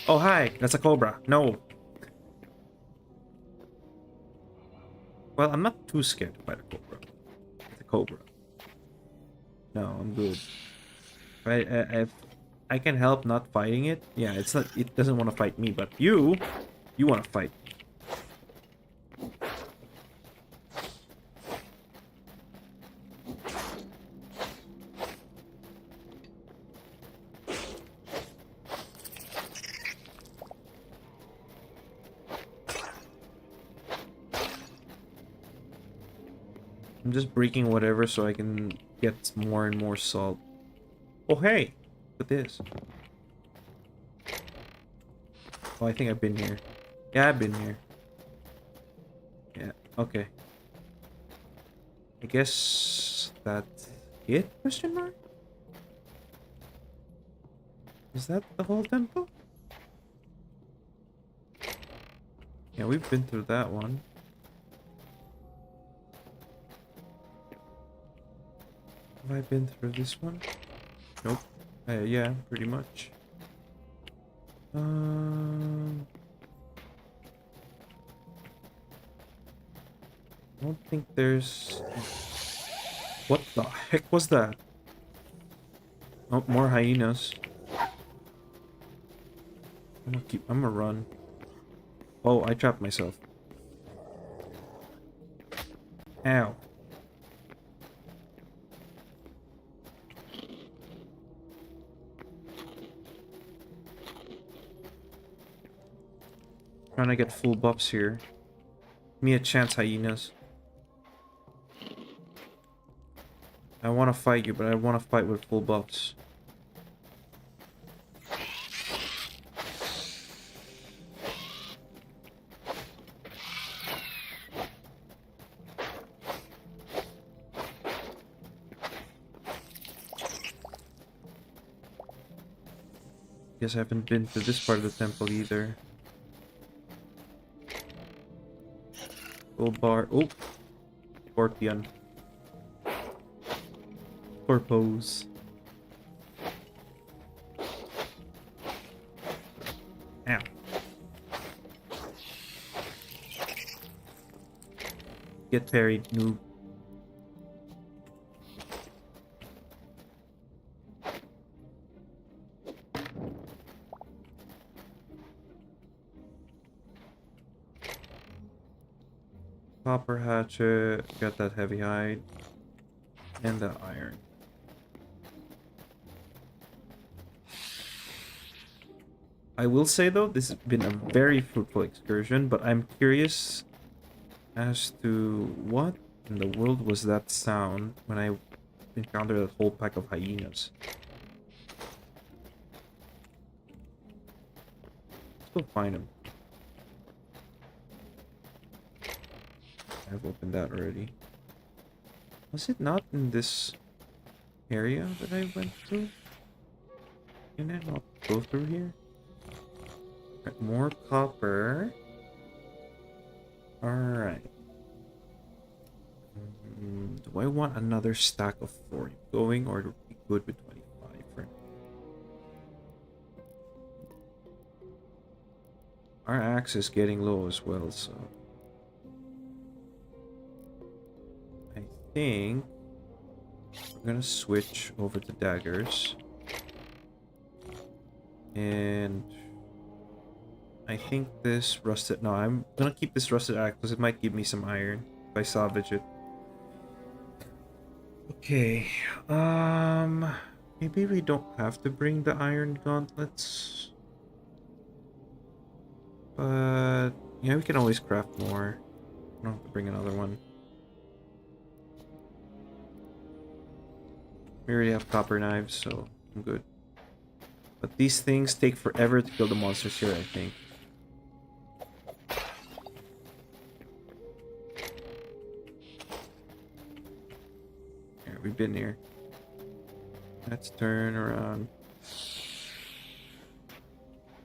Oh, hi. That's a cobra. No. Well, I'm not too scared to fight a cobra. It's a cobra. No, I'm good. If I can help not fighting it, yeah, it's not. It doesn't want to fight me, but you want to fight. I'm just breaking whatever so I can get more and more salt. Oh, hey! Look at this. Oh, I think I've been here. Yeah, I've been here. Yeah, okay. I guess that's it? Question mark? Is that the whole temple? Yeah, we've been through that one. Have I been through this one? Nope. Yeah, pretty much. I don't think there's... What the heck was that? Oh, more hyenas. I'm gonna run. Oh, I trapped myself. Ow. Trying to get full buffs here. Give me a chance, hyenas. I want to fight you, but I want to fight with full buffs. Guess I haven't been to this part of the temple either. Full bar. Oh! Scorpion. Corpose. Ow. Get parried, noob. Copper hatchet, got that heavy hide, and the iron. I will say though, this has been a very fruitful excursion, but I'm curious as to what in the world was that sound when I encountered a whole pack of hyenas. Let's go find them. I've opened that already. Was it not in this area that I went through? Can I not go through here? Right, more copper. Alright. Do I want another stack of 40 going, or to be good with 25 for now? Our axe is getting low as well, so I think we're gonna switch over to daggers. And I think this rusted... No, I'm gonna keep this rusted axe because it might give me some iron if I salvage it. Okay, maybe we don't have to bring the iron gauntlets. But yeah, we can always craft more. I don't have to bring another one. We already have copper knives, so I'm good. But these things take forever to kill the monsters here, I think. Here, we've been here. Let's turn around.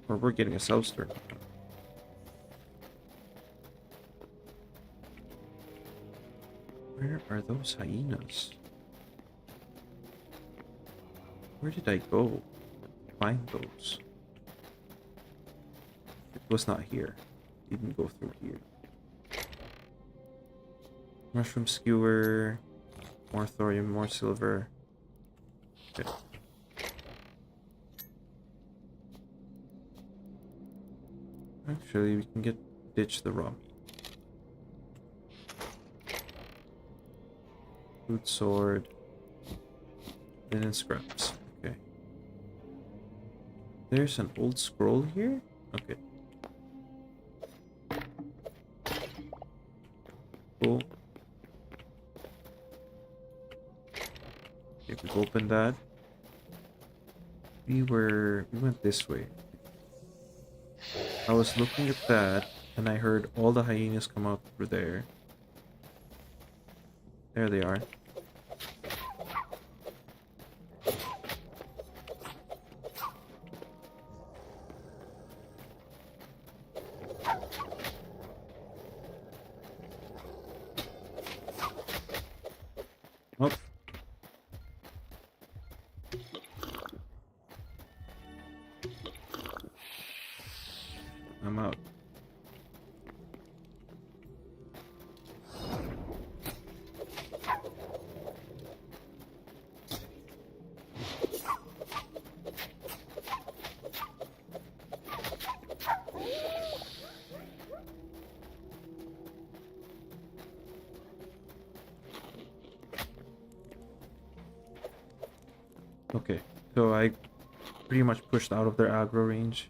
Or we're getting ourselves turned around. Where are those hyenas? Where did I go? Find those. was not here. Didn't go through here. Mushroom skewer. More thorium, more silver. Okay. Actually, we can ditch the raw meat. Food sword. Linen scraps. Okay. There's an old scroll here? Okay. Cool. Okay, we've opened that. We went this way. I was looking at that, and I heard all the hyenas come out over there. There they are. Oh. I'm out. Okay, so I pretty much pushed out of their aggro range.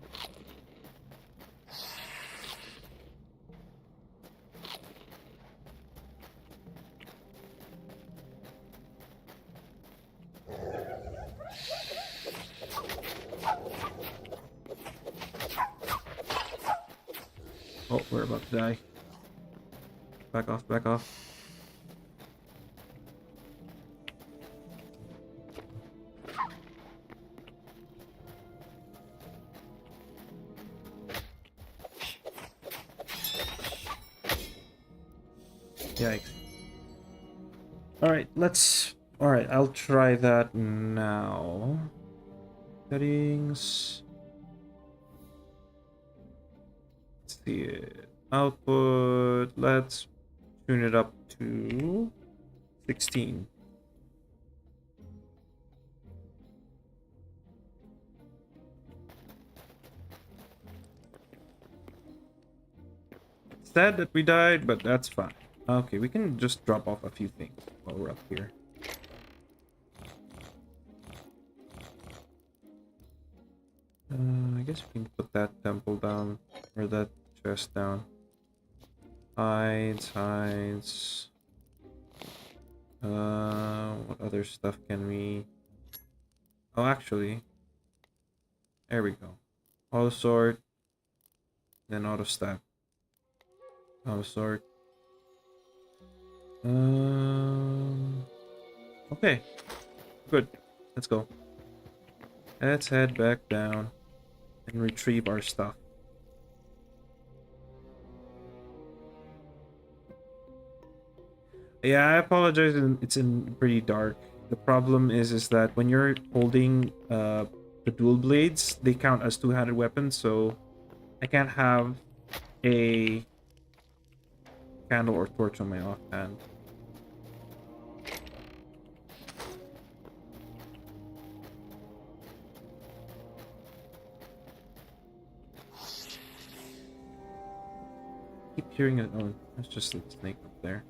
Oh, we're about to die. Back off, back off. Yikes. Alright, Alright, I'll try that now. Settings. Let's see it. Output. Let's tune it up to 16. Sad that we died, but that's fine. Okay, we can just drop off a few things while we're up here. I guess we can put that temple down, or that chest down. Hides. What other stuff can we... Oh, actually. There we go. Auto sort. Then auto stack. Auto sort. Okay. Good. Let's go. Let's head back down and retrieve our stuff. Yeah, I apologize. It's in pretty dark. The problem is that when you're holding the dual blades, they count as two-handed weapons, so I can't have a candle or torch on my offhand. Keep hearing it. Oh, that's just a snake up there.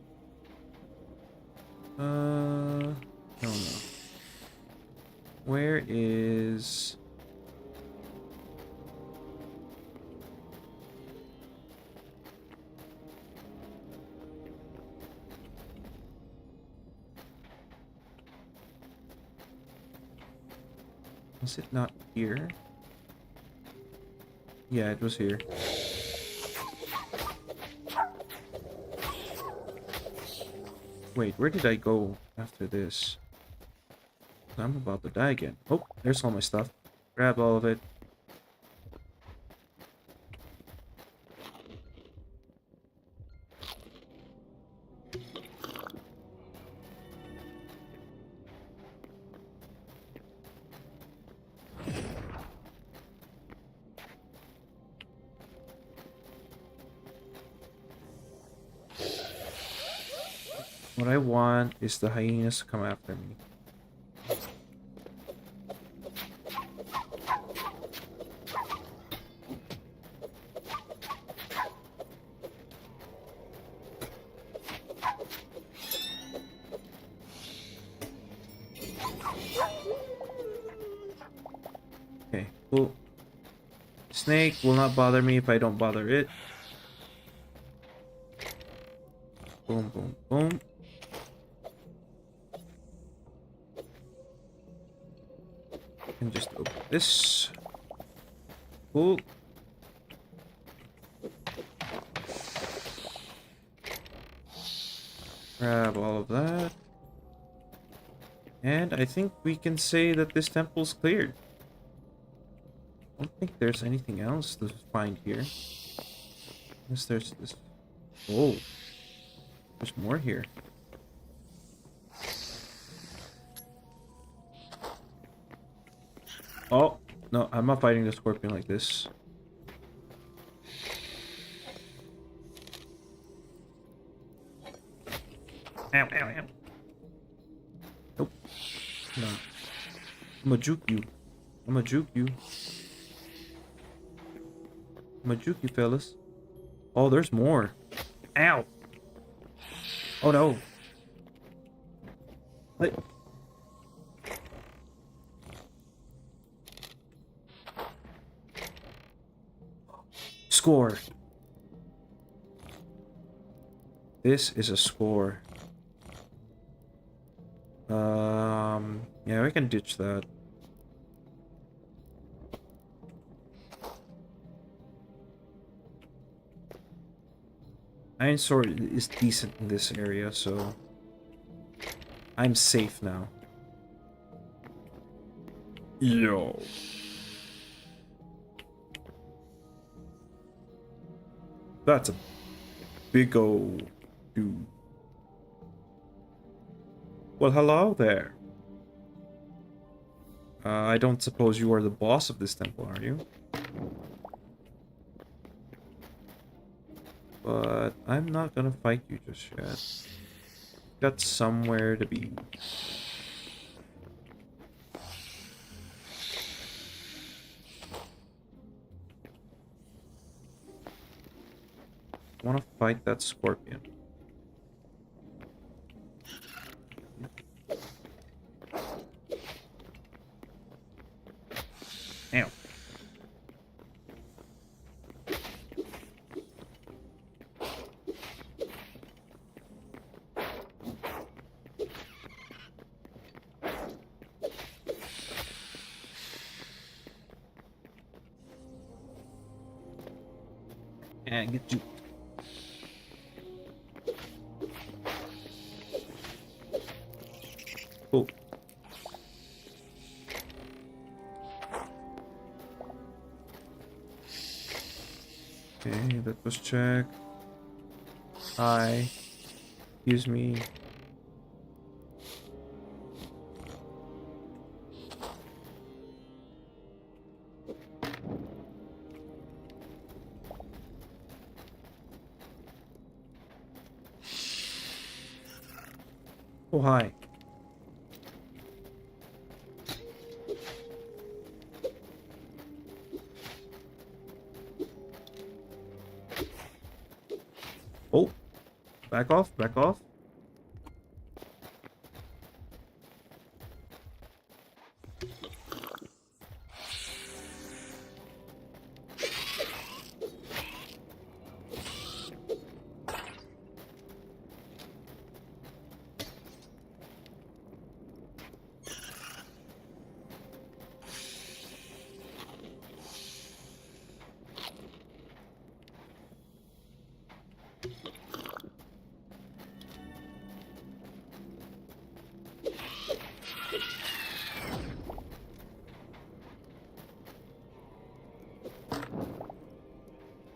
No. Where is... Was it not here? Yeah, it was here. Wait, where did I go after this? I'm about to die again. Oh, there's all my stuff. Grab all of it. What I want is the hyenas to come after me. Okay, cool. Snake will not bother me if I don't bother it. Boom, boom, boom. And just open this. Cool. Grab all of that. And I think we can say that this temple's cleared. I don't think there's anything else to find here. Unless there's this. Oh. There's more here. Oh. No, I'm not fighting the scorpion like this. Ow, ow, ow. Nope. No. I'm gonna juke you. I'm gonna juke you. I'm gonna juke you, fellas. Oh, there's more. Ow. Oh, no. What? Score. This is a score. Yeah, we can ditch that. Iron sword is decent in this area, so I'm safe now. Yo. That's a big old dude. Well, hello there. I don't suppose you are the boss of this temple, are you? But I'm not gonna fight you just yet. Got somewhere to be. I want to fight that scorpion. Ow. And get you. Cool. Okay, that was check. Hi. Excuse me. Oh, hi. Oh, back off, back off.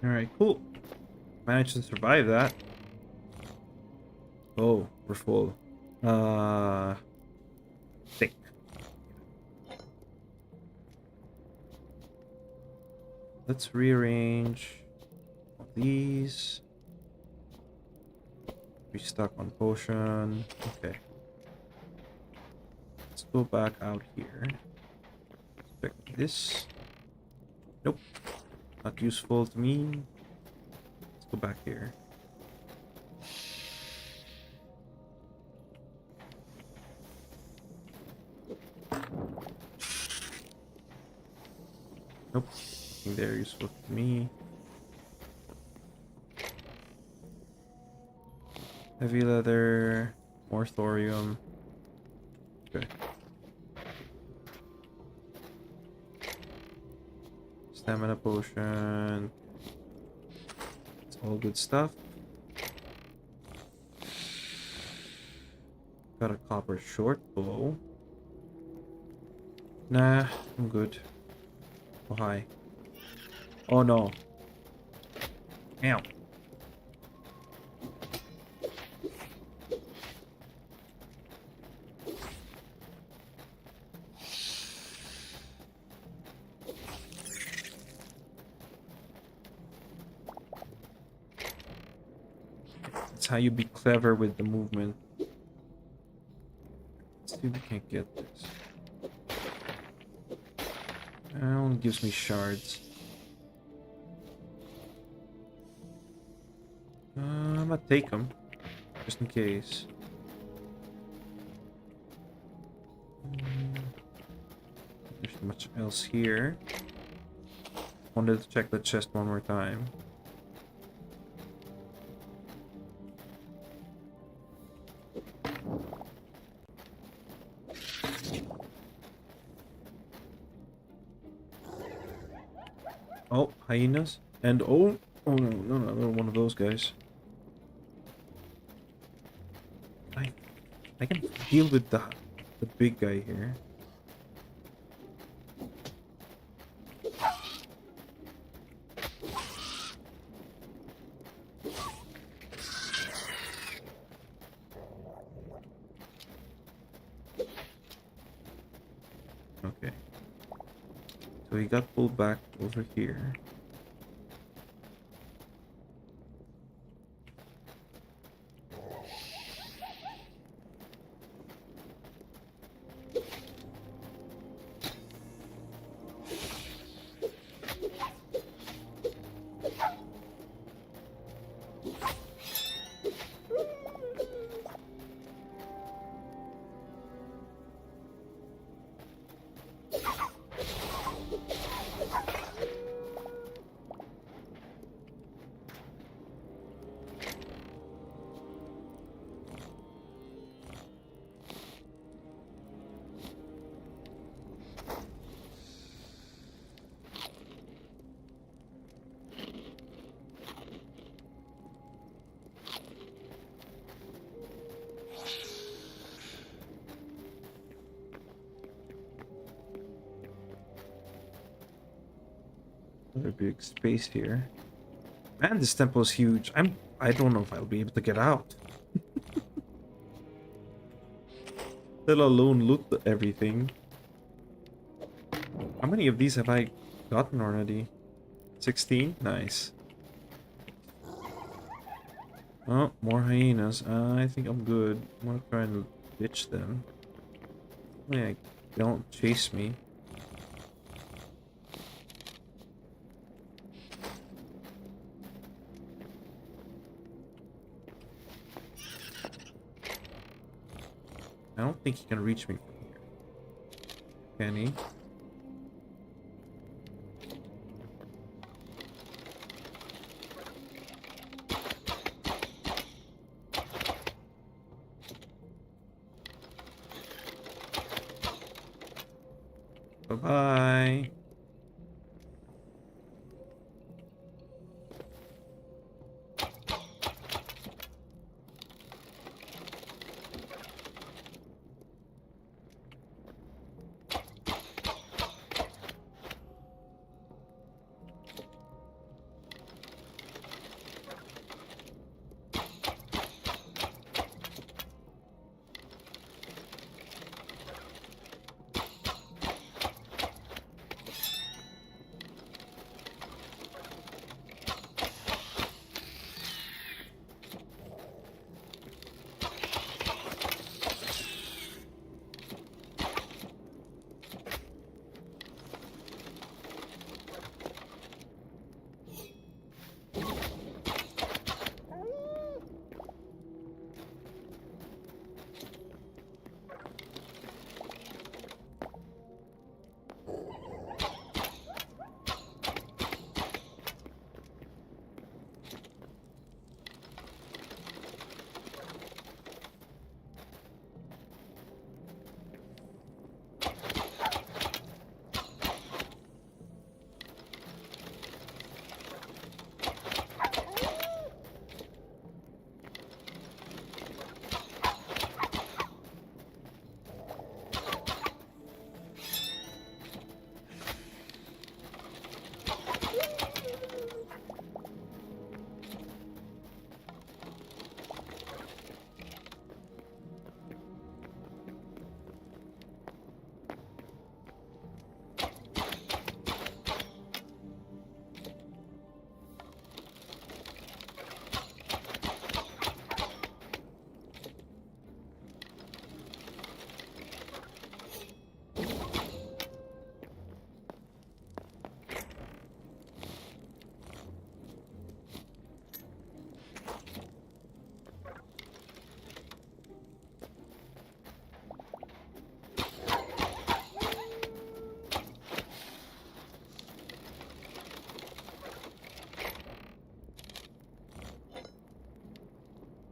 Alright, cool. Managed to survive that. Oh, we're full. Thick. Let's rearrange these. Be stuck on potion. Okay. Let's go back out here. Check this. Nope. Not useful to me. Let's go back here. Nope. Nothing there useful to me. Heavy leather. More thorium. Okay. Stamina potion. It's all good stuff. Got a copper short bow. Nah, I'm good. Oh, hi. Oh no. Ow. That's how you be clever with the movement. Let's see if we can get this. That only gives me shards. I'm gonna take them, just in case. There's not much else here. Wanted to check the chest one more time. Oh, hyenas. And oh no, another one of those guys. I can deal with the big guy here. Okay. So he got pulled back over here. Another big space here. Man, this temple is huge. I don't know if I'll be able to get out. Let alone loot everything. How many of these have I gotten already? 16? Nice. Oh, more hyenas. I think I'm good. I'm gonna try and ditch them. They don't chase me. I don't think he can reach me from here. Can he? Bye-bye.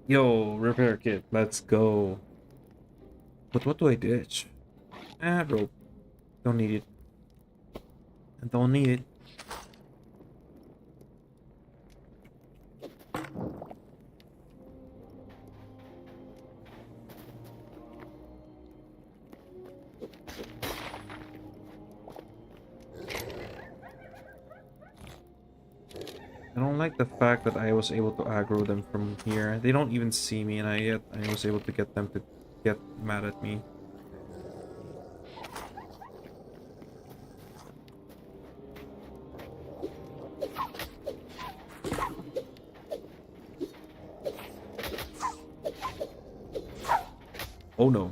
Yo, repair kit. Let's go. But what do I ditch? Ah, rope. Don't need it. I don't need it. I don't like the fact that I was able to aggro them from here. They don't even see me, and I was able to get them to get mad at me. Oh no.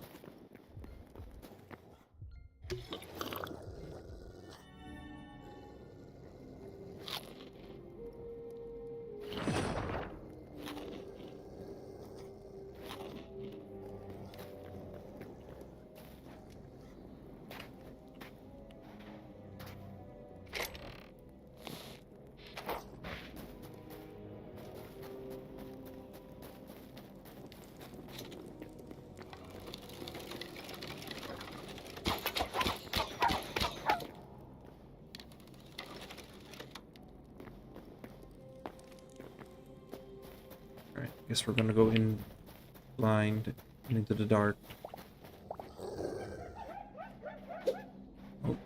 Alright, guess we're gonna go in blind and into the dark. Oh.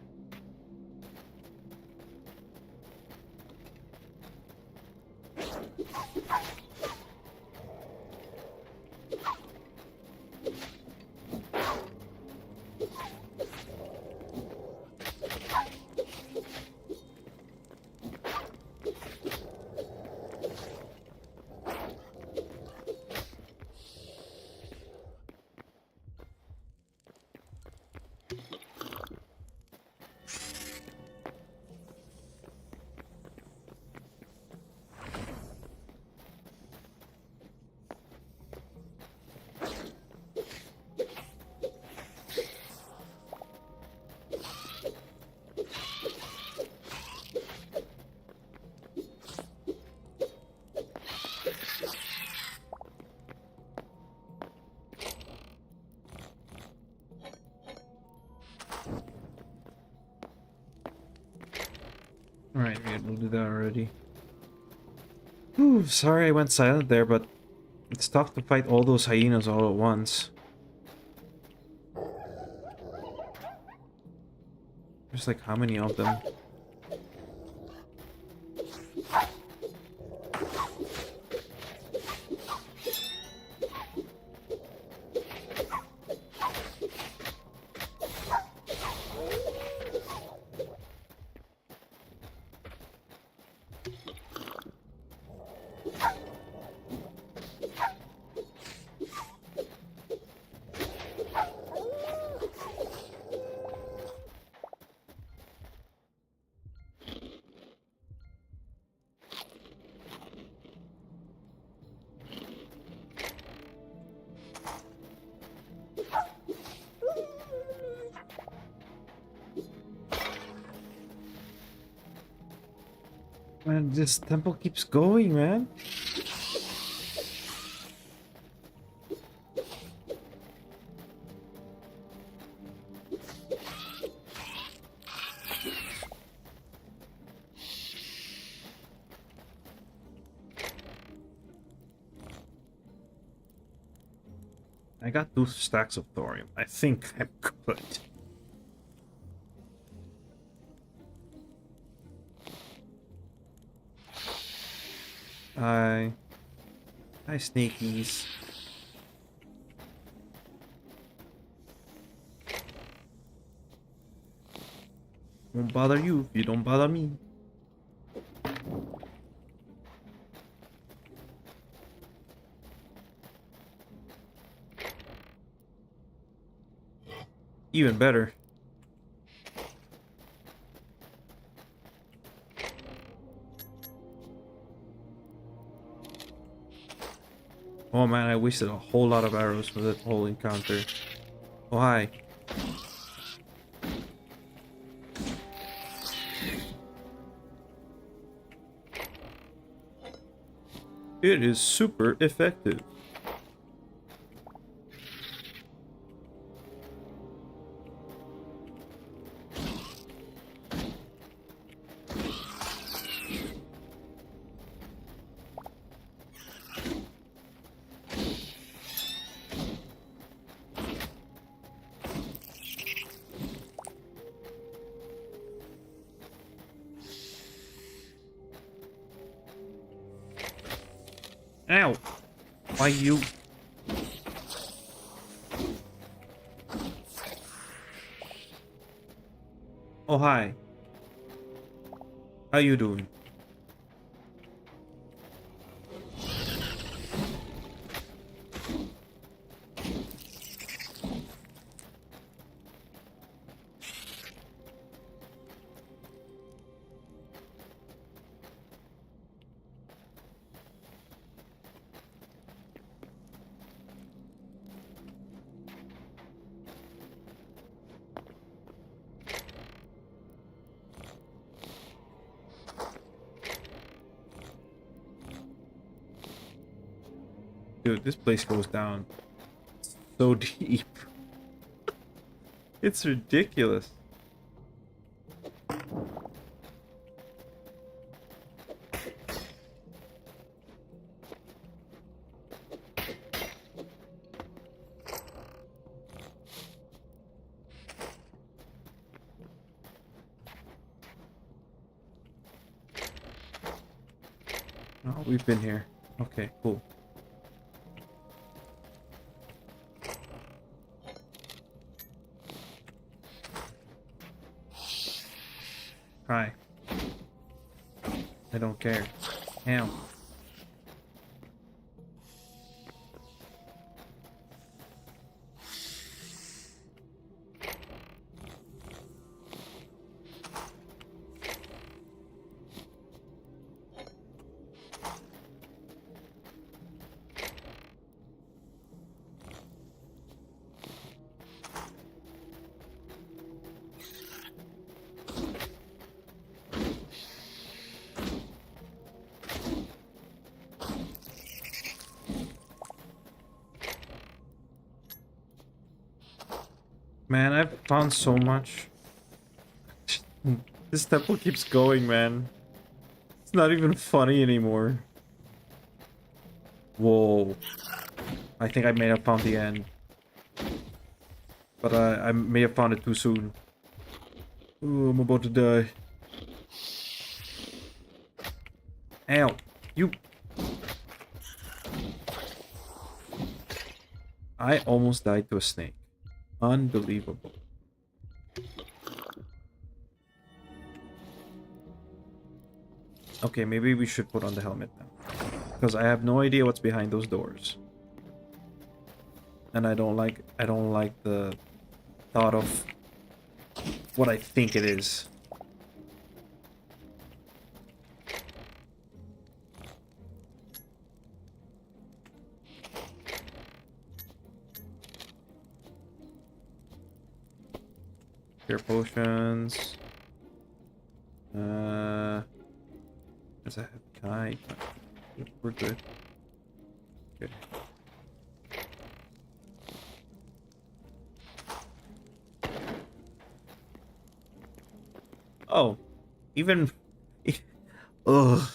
Alright, we'll do that already. Whew, sorry I went silent there, but it's tough to fight all those hyenas all at once. There's like how many of them? Man, this temple keeps going, man. I got 2 stacks of thorium. I think I'm good. Hi. Hi, snakies. Won't bother you if you don't bother me. Even better. Oh man, I wasted a whole lot of arrows for that whole encounter. Oh hi. It is super effective. Ow! Why you? Oh, hi. How you doing? Dude, this place goes down so deep. It's ridiculous. Oh, we've been here. Okay, cool. Hi. I don't care. Ow. Man, I've found so much. This temple keeps going, man. It's not even funny anymore. Whoa. I think I may have found the end. But I may have found it too soon. Ooh, I'm about to die. Ow. You... I almost died to a snake. Unbelievable. Okay, maybe we should put on the helmet then. Because I have no idea what's behind those doors. And I don't like the thought of what I think it is. Cure potions. There's a guy. We're good. Okay. Oh, even. Ugh.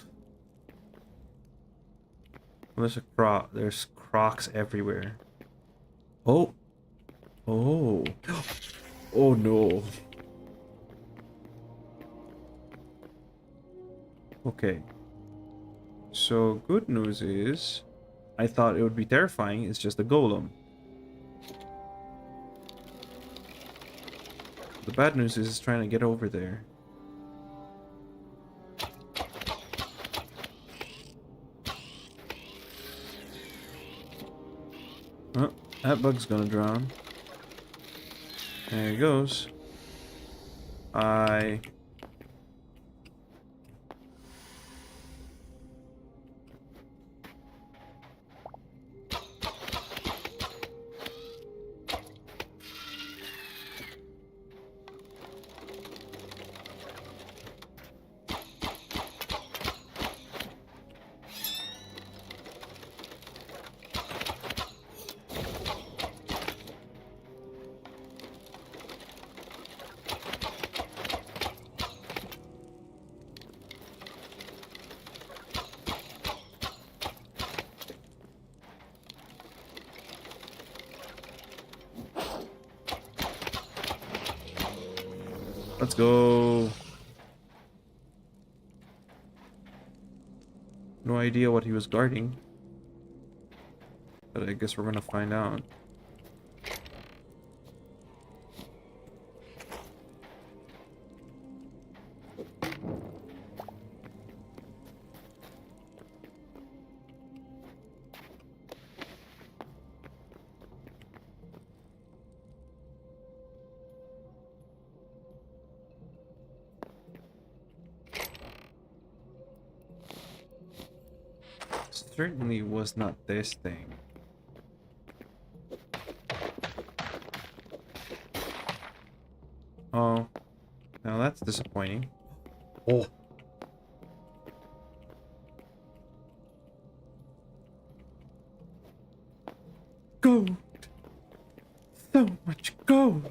There's crocs everywhere. Oh. Oh. Oh no. Okay. So good news is, I thought it would be terrifying. It's just a golem. The bad news is it's trying to get over there. Oh, that bug's gonna drown. There he goes. Let's go. No idea what he was guarding. But I guess we're gonna find out. Certainly was not this thing. Oh, now that's disappointing. Oh. Gold! So much gold!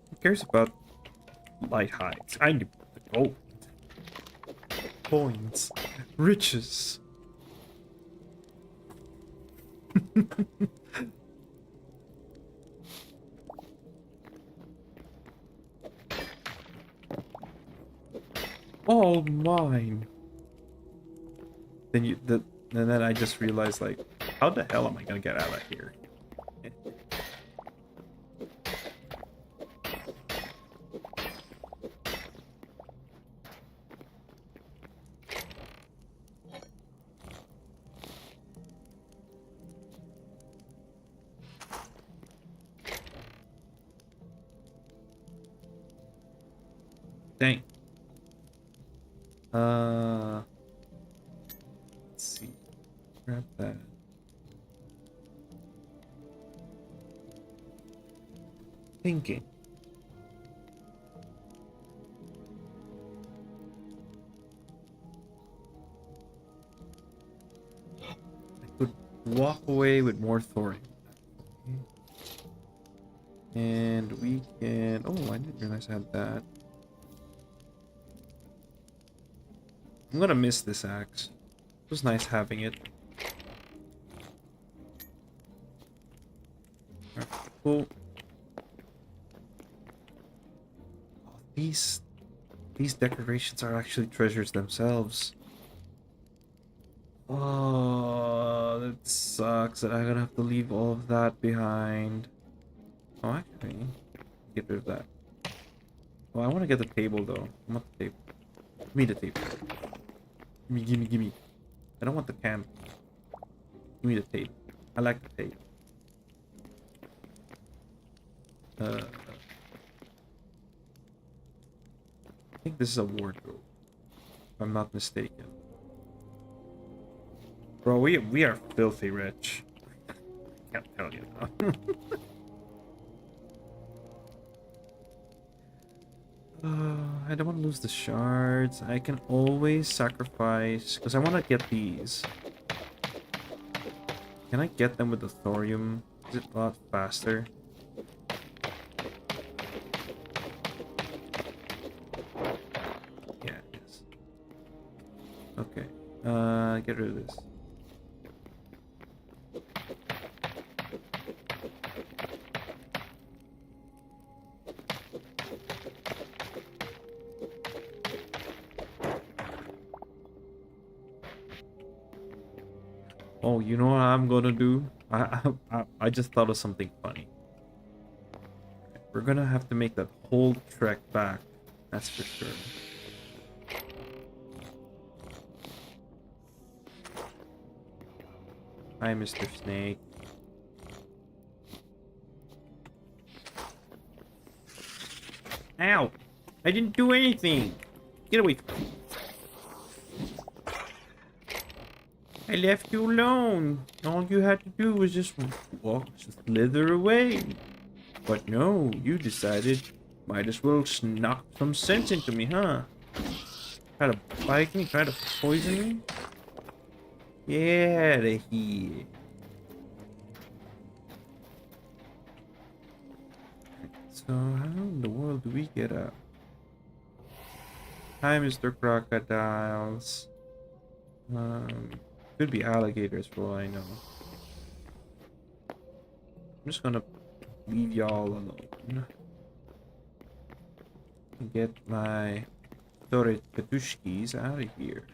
Who cares about light hides? I need the gold. Coins. Riches. All mine. And then I just realized, like, how the hell am I gonna get out of here? Dang. Let's see. Grab that. Thinking. I could walk away with more thorium. And we can... Oh, I didn't realize I had that. I'm gonna miss this axe. It was nice having it. Alright, cool. Oh, these decorations are actually treasures themselves. Oh, that sucks that I'm gonna have to leave all of that behind. Oh, actually, get rid of that. Oh, I want to get the table though. I want the table. Give me the table. Give me. I don't want the cam. Give me the tape. I like the tape. I think this is a wardrobe, if I'm not mistaken. Bro, we are filthy rich. Can't tell you now. I don't want to lose the shards. I can always sacrifice, because I want to get these. Can I get them with the thorium? Is it a lot faster? Yeah, it is. Okay. Get rid of this. Oh, you know what I'm gonna do? I just thought of something funny. We're gonna have to make that whole trek back. That's for sure. Hi, Mr. Snake. Ow! I didn't do anything! Get away from me. I left you alone. All you had to do was just slither away. But no, you decided might as well knock some sense into me, huh? Try to bite me, try to poison me? Get out of here. So how in the world do we get up? Hi, Mr. Crocodiles. Could be alligators for all I know. I'm just gonna leave y'all alone. Get my Torre Petushkis out of here.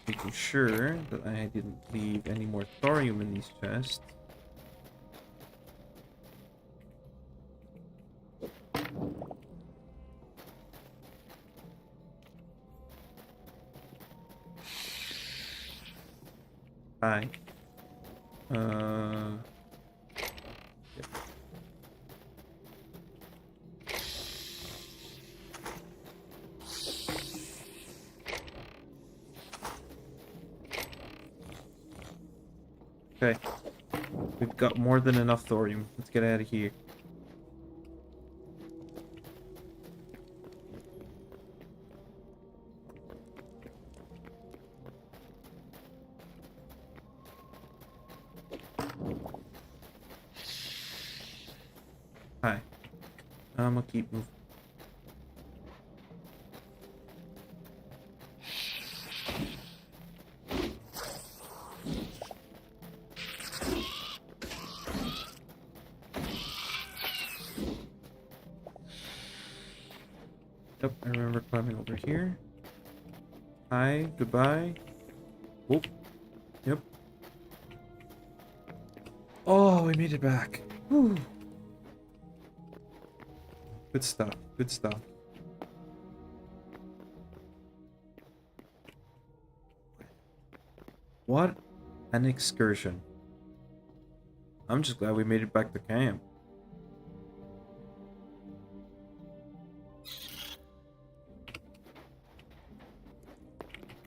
Making sure that I didn't leave any more thorium in these chests. Hi. Yep. Okay. We've got more than enough thorium. Let's get out of here. Hi. I'm gonna keep moving. Yep, I remember climbing over here. Hi, goodbye. Whoop. Yep. Oh, we made it back. Whew. Good stuff. Good stuff. What an excursion. I'm just glad we made it back to camp.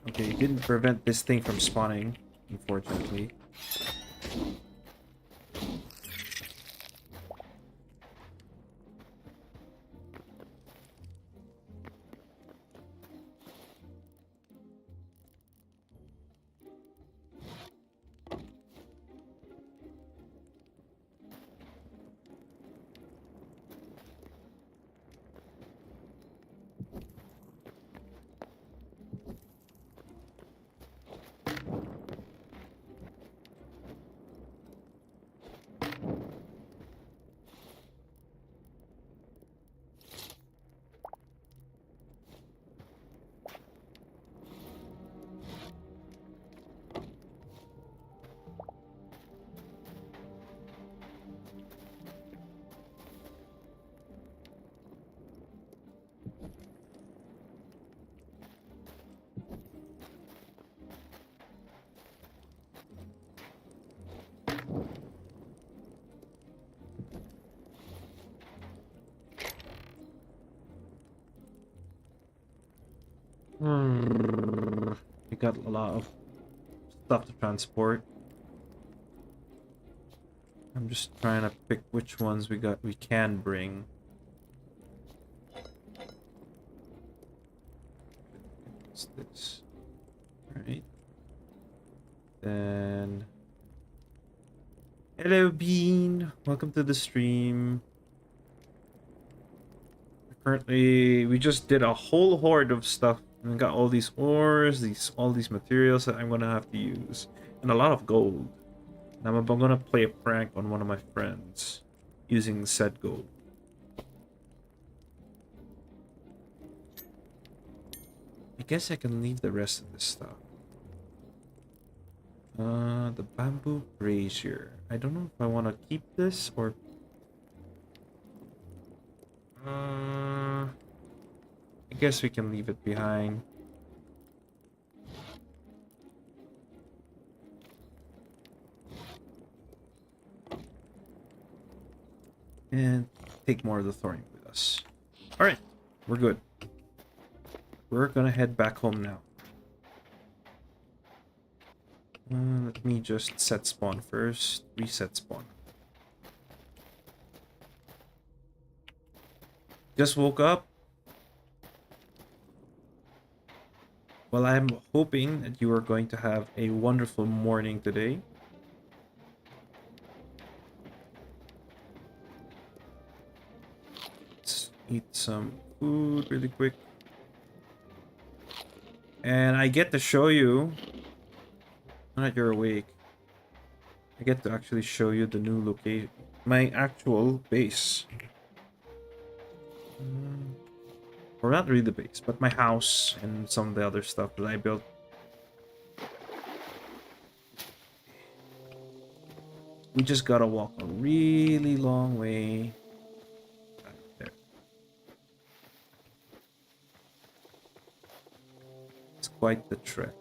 Okay, it didn't prevent this thing from spawning, unfortunately. We got a lot of stuff to transport. I'm just trying to pick which ones we can bring. What's this? Alright. Then hello Bean. Welcome to the stream. Currently we just did a whole horde of stuff and got all these ores, all these materials that I'm gonna have to use. And a lot of gold. Now I'm gonna play a prank on one of my friends using said gold. I guess I can leave the rest of this stuff. The bamboo brazier. I don't know if I want to keep this or... I guess we can leave it behind. And take more of the thorium with us. Alright, we're good. We're gonna head back home now. Let me just set spawn first. Reset spawn. Just woke up. Well, I'm hoping that you are going to have a wonderful morning today. Let's eat some food really quick. And I get to show you... Now that you're awake, I get to actually show you the new location. My actual base. Or not really the base, but my house and some of the other stuff that I built. We just gotta walk a really long way back there. It's quite the trek.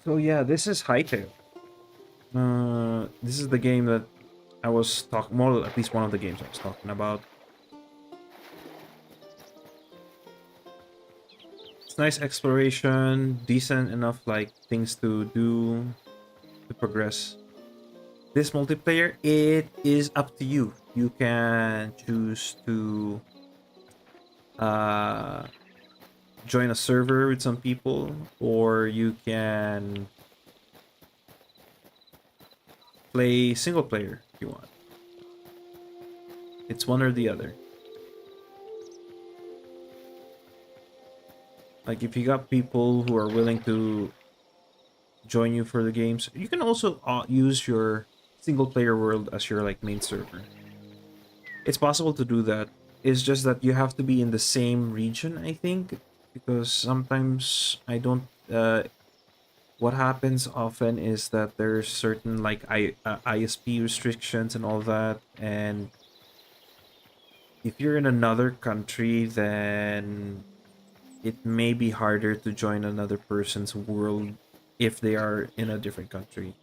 So yeah, this is Hytale. This is the game that I was talking, well, at least one of the games I was talking about. It's nice exploration, decent enough like things to do to progress. This multiplayer, it is up to you. You can choose to uh, join a server with some people, or you can play single player if you want. It's one or the other. Like if you got people who are willing to join you for the games, you can also use your single player world as your like main server. It's possible to do that. It's just that you have to be in the same region, I think, because sometimes I don't. What happens often is that there's certain like ISP restrictions and all that, and if you're in another country, then it may be harder to join another person's world if they are in a different country.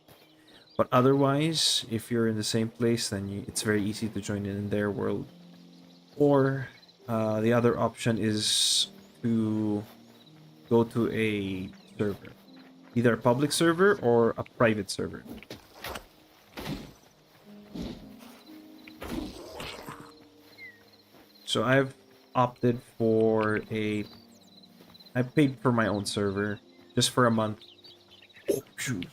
But otherwise, if you're in the same place, then it's very easy to join in their world. Or the other option is to go to a server, either a public server or a private server. So I've opted for a. I paid for my own server just for a month. Oh shoot,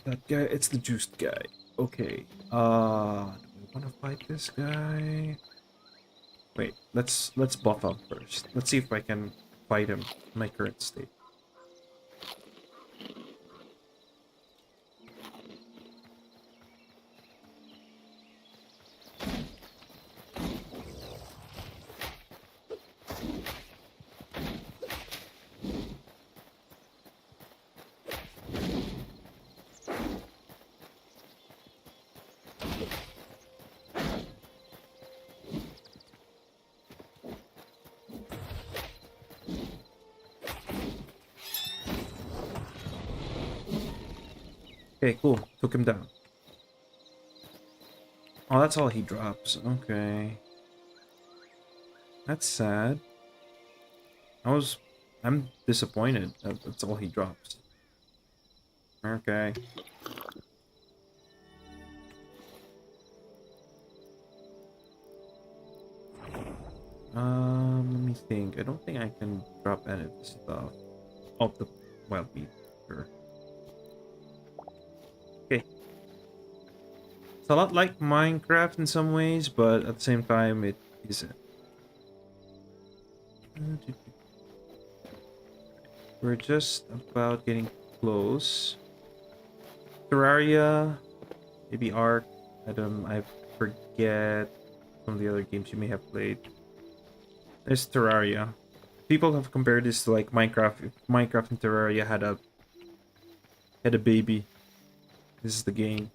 that guy! It's the juiced guy. Okay. Do we want to fight this guy? Wait, let's buff up first. Let's see if I can fight him in my current state. Okay, cool. Took him down. Oh, that's all he drops. Okay. That's sad. I'm disappointed that that's all he drops. Okay. Let me think. I don't think I can drop any of this stuff. Oh, the wild meat. Sure. Okay. It's a lot like Minecraft in some ways, but at the same time, it isn't. We're just about getting close. Terraria, maybe Ark. I forget some of the other games you may have played. There's Terraria. People have compared this to like Minecraft. If Minecraft and Terraria had a baby, this is the game.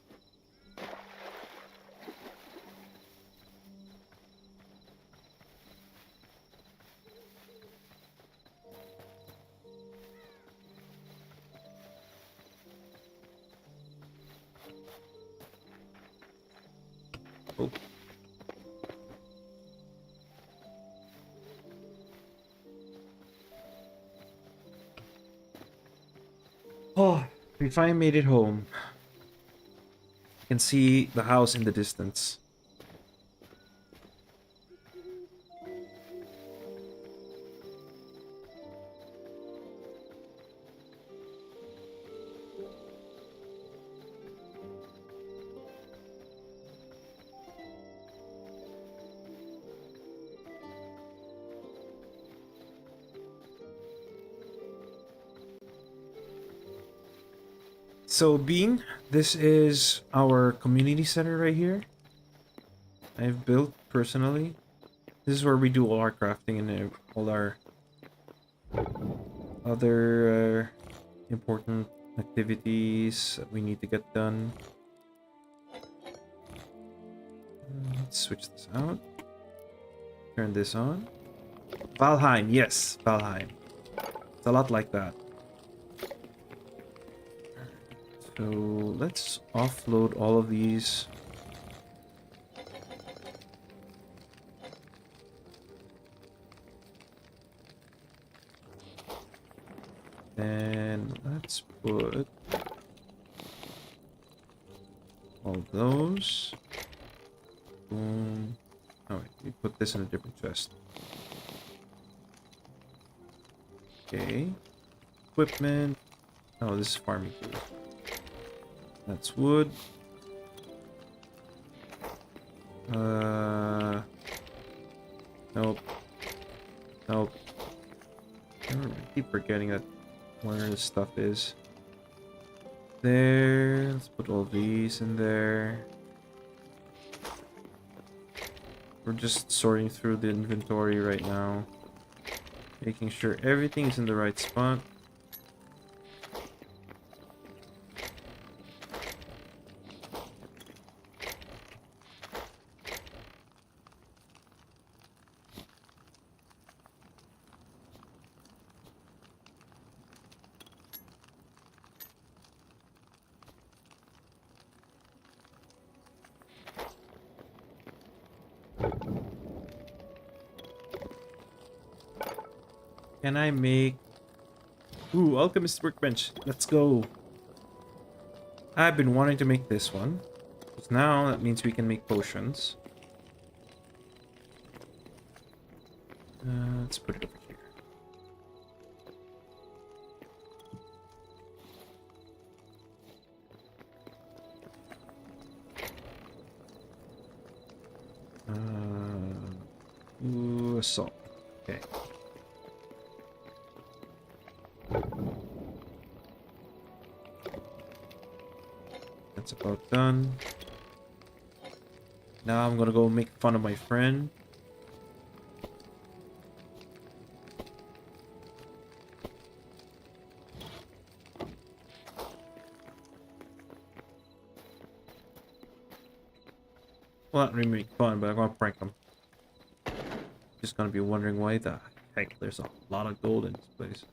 Oh. Oh, we finally made it home. You can see the house in the distance. So, Bean, this is our community center right here. I've built personally. This is where we do all our crafting and all our other important activities that we need to get done. Let's switch this out. Turn this on. Valheim, yes, Valheim. It's a lot like that. So let's offload all of these. And let's put all those. Boom. Oh wait, we put this in a different chest. Okay. Equipment. Oh, this is farming food. That's wood. Nope. Nope. I keep forgetting that where this stuff is. There. Let's put all these in there. We're just sorting through the inventory right now. Making sure everything's in the right spot. Can I make... Ooh, Alchemist Workbench. Let's go. I've been wanting to make this one. Because now that means we can make potions. Let's put it over here. Ooh, salt. Okay. That's about done. Now I'm gonna go make fun of my friend. Well, not really make fun, but I'm gonna prank him. Just gonna be wondering why the heck there's a lot of gold in this place.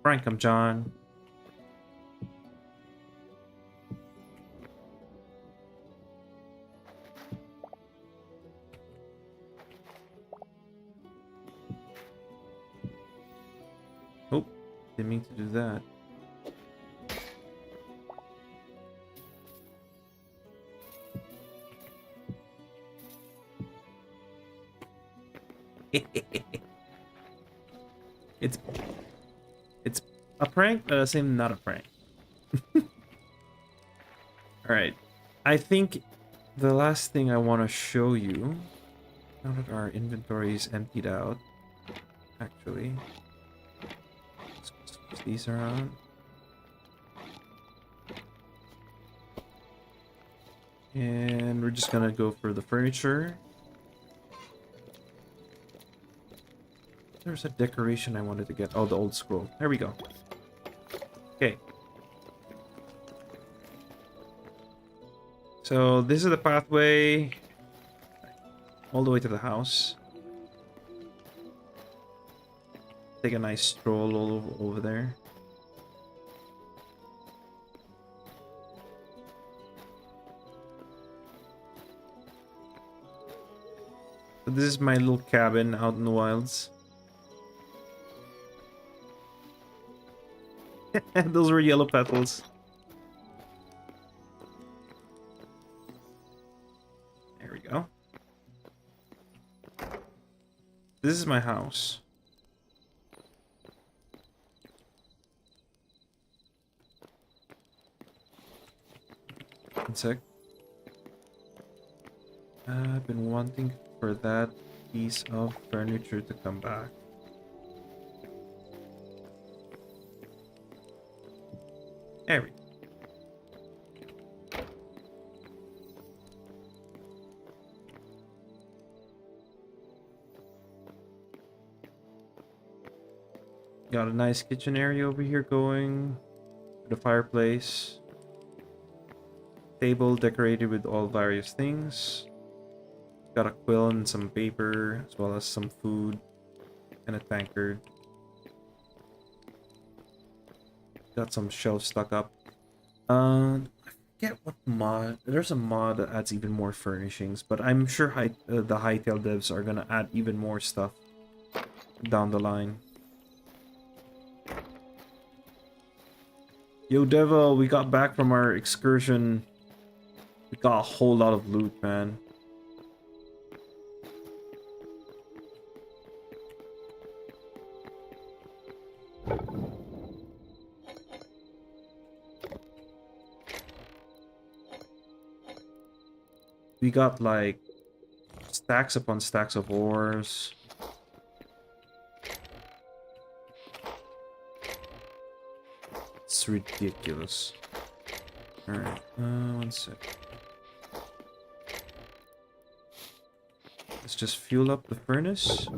Prank him, John. Oh, didn't mean to do that. it's a prank, but at the same not a prank. Alright. I think the last thing I want to show you, now that our inventory is emptied out, actually, let's switch these around. And we're just gonna go for the furniture. There's a decoration I wanted to get. Oh, the old scroll. There we go. Okay. So this is the pathway all the way to the house. Take a nice stroll all over there. So this is my little cabin out in the wilds. Those were yellow petals. There we go. This is my house. One sec. I've been wanting for that piece of furniture to come back. There we go. Got a nice kitchen area over here going. The fireplace. Table decorated with all various things. Got a quill and some paper, as well as some food and a tankard. Got some shelves stuck up. I forget what mod. There's a mod that adds even more furnishings, but I'm sure the Hytale devs are gonna add even more stuff down the line. Yo, Devil, we got back from our excursion. We got a whole lot of loot, man. We got like stacks upon stacks of ores. It's ridiculous. Alright, one sec. Let's just fuel up the furnace.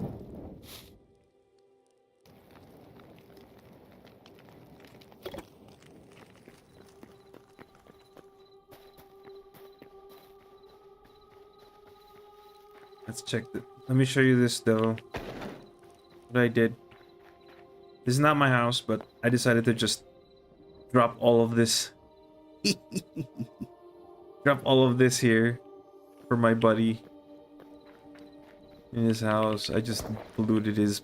Let's check the... Let me show you this though. What I did. This is not my house, but I decided to just drop all of this. Drop all of this here for my buddy in his house. I just polluted his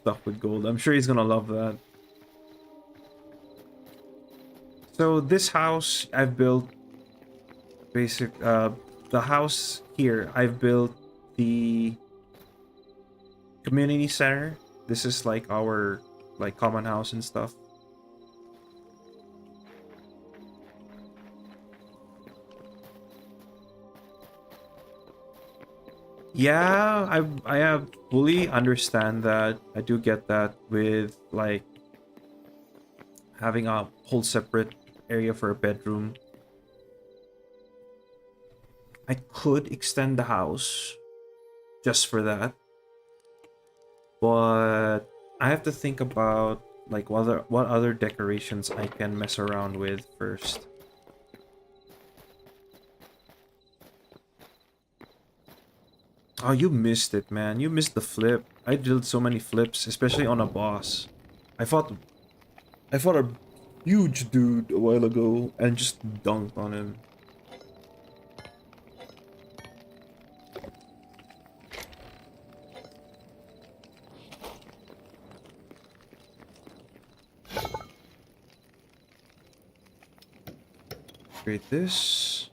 stuff with gold. I'm sure he's gonna love that. So this house I've built the house here I've built the community center. This is like our common house and stuff. Yeah, I have fully understand that. I do get that with like having a whole separate area for a bedroom. I could extend the house just for that. But I have to think about like what other decorations I can mess around with first. Oh, you missed it, man. You missed the flip. I did so many flips, especially on a boss. I fought a huge dude a while ago and just dunked on him. Create this.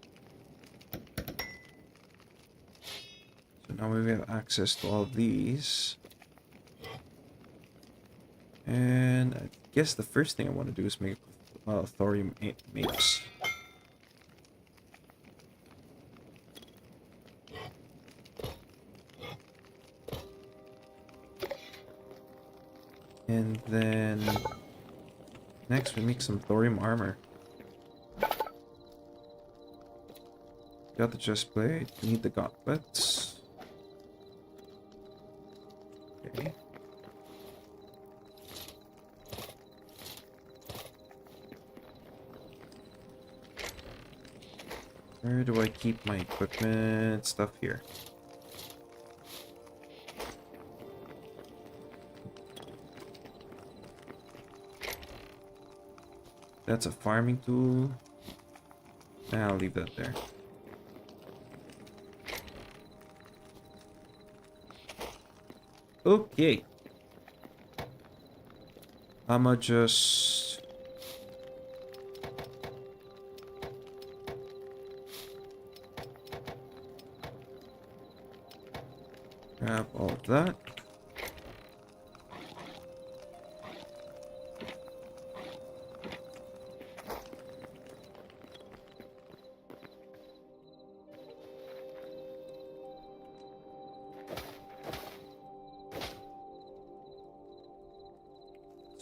So now we have access to all these. And I guess the first thing I want to do is make thorium maps. And then next we make some thorium armor. Got the chest plate. We need the gauntlets. Okay. Where do I keep my equipment stuff here? That's a farming tool. I'll leave that there. Okay. I'ma just grab all of that.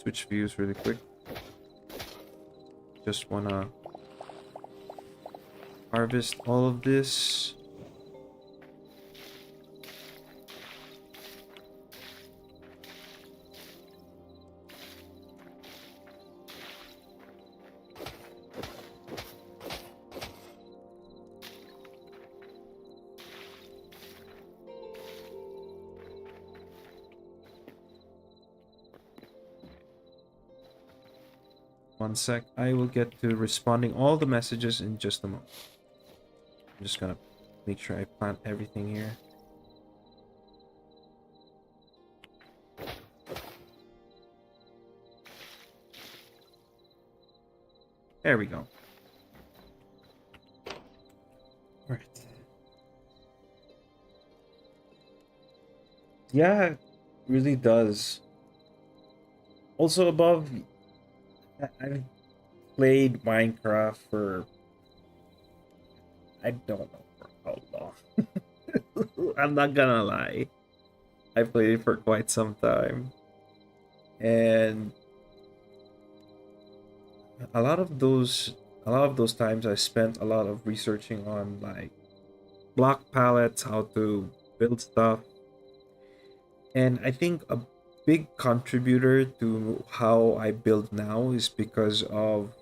switch views really quick. Just wanna harvest all of this. One sec. I will get to responding all the messages in just a moment. I'm just gonna make sure I plant everything here. There we go. All right. Yeah, it really does. Also above, I've played Minecraft for I don't know for how long. I'm not gonna lie. I played it for quite some time. And a lot of those times I spent a lot of researching on like block palettes, how to build stuff. And I think a big contributor to how I build now is because of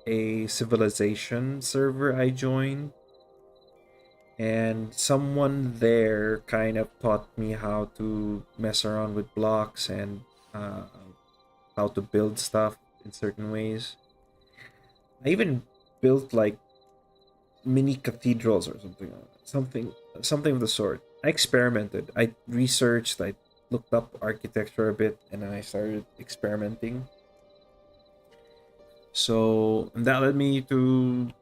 a civilization server I joined, and someone there kind of taught me how to mess around with blocks and uh, how to build stuff in certain ways. I even built like mini cathedrals or something of the sort. I experimented. I researched. I looked up architecture a bit, and then I started experimenting. So and that led me to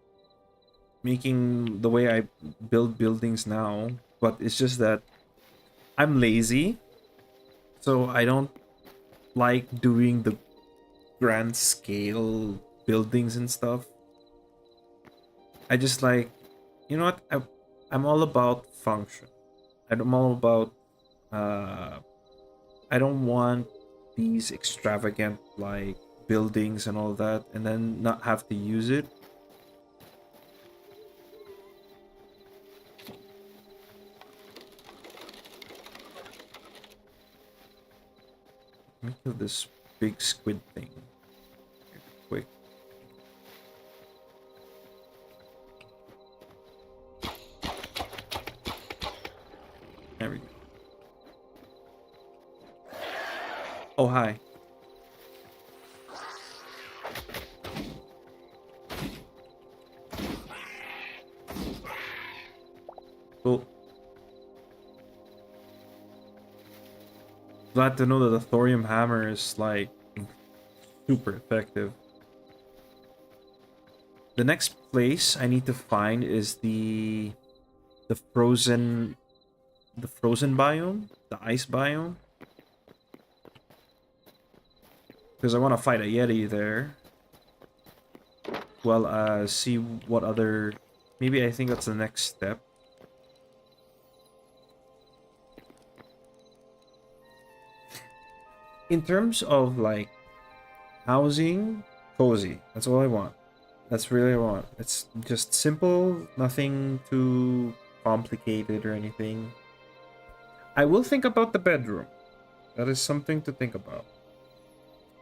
making the way I build buildings now. But it's just that I'm lazy, so I don't like doing the grand scale buildings and stuff. I just like, you know what? I'm all about function. I'm all about. Uh, I don't want these extravagant like buildings and all that, and then not have to use it. Let me kill this big squid thing. Quick. There we go. Oh, hi. Cool. Glad to know that the thorium hammer is like super effective. The next place I need to find is the frozen the frozen biome, the ice biome. Because I want to fight a Yeti there. Well, see what other... Maybe I think that's the next step. In terms of, like, housing, cozy. That's all I want. That's really what I want. It's just simple, nothing too complicated or anything. I will think about the bedroom. That is something to think about.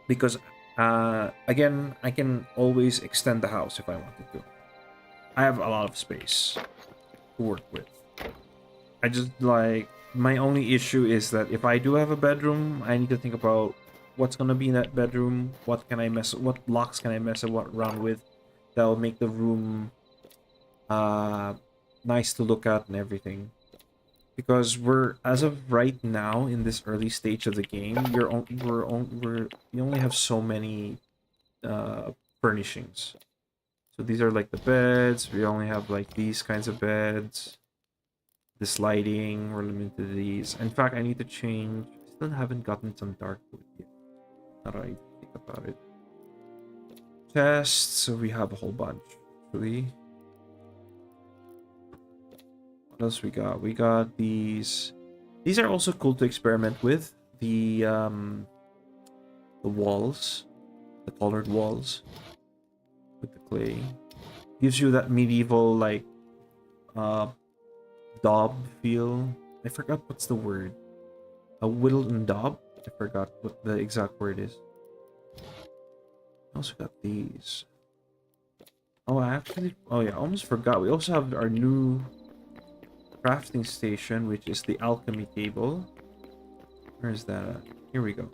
Because, again, I can always extend the house if I wanted to. I have a lot of space to work with. I just, like, my only issue is that if I do have a bedroom, I need to think about what's gonna be in that bedroom, what blocks can I mess around with that'll make the room nice to look at and everything. Because we're, as of right now in this early stage of the game, we only have so many furnishings. So these are like the beds. We only have like these kinds of beds. This lighting, we're limited to these. In fact, I need to change. I still haven't gotten some dark wood yet. Now that I think about it. Chests, so we have a whole bunch. Actually. What else we got? We got these. These are also cool to experiment with. The the walls, the colored walls with the clay. Gives you that medieval like uh daub feel. I forgot what's the word. A whittled and daub. I forgot what the exact word is. I also got these. Oh, oh yeah, I almost forgot. We also have our new crafting station, which is the alchemy table. Where is that at? Here we go.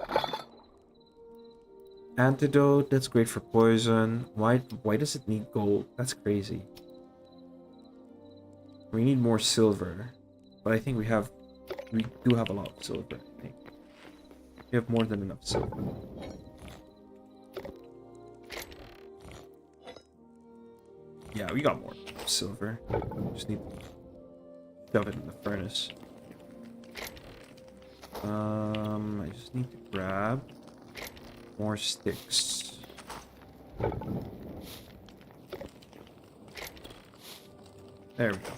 Antidote, that's great for poison. Why does it need gold? That's crazy. We need more silver. But I think we do have a lot of silver, I think. We have more than enough silver. Yeah, we got more silver. Just need to shove it in the furnace. I just need to grab more sticks. There we go.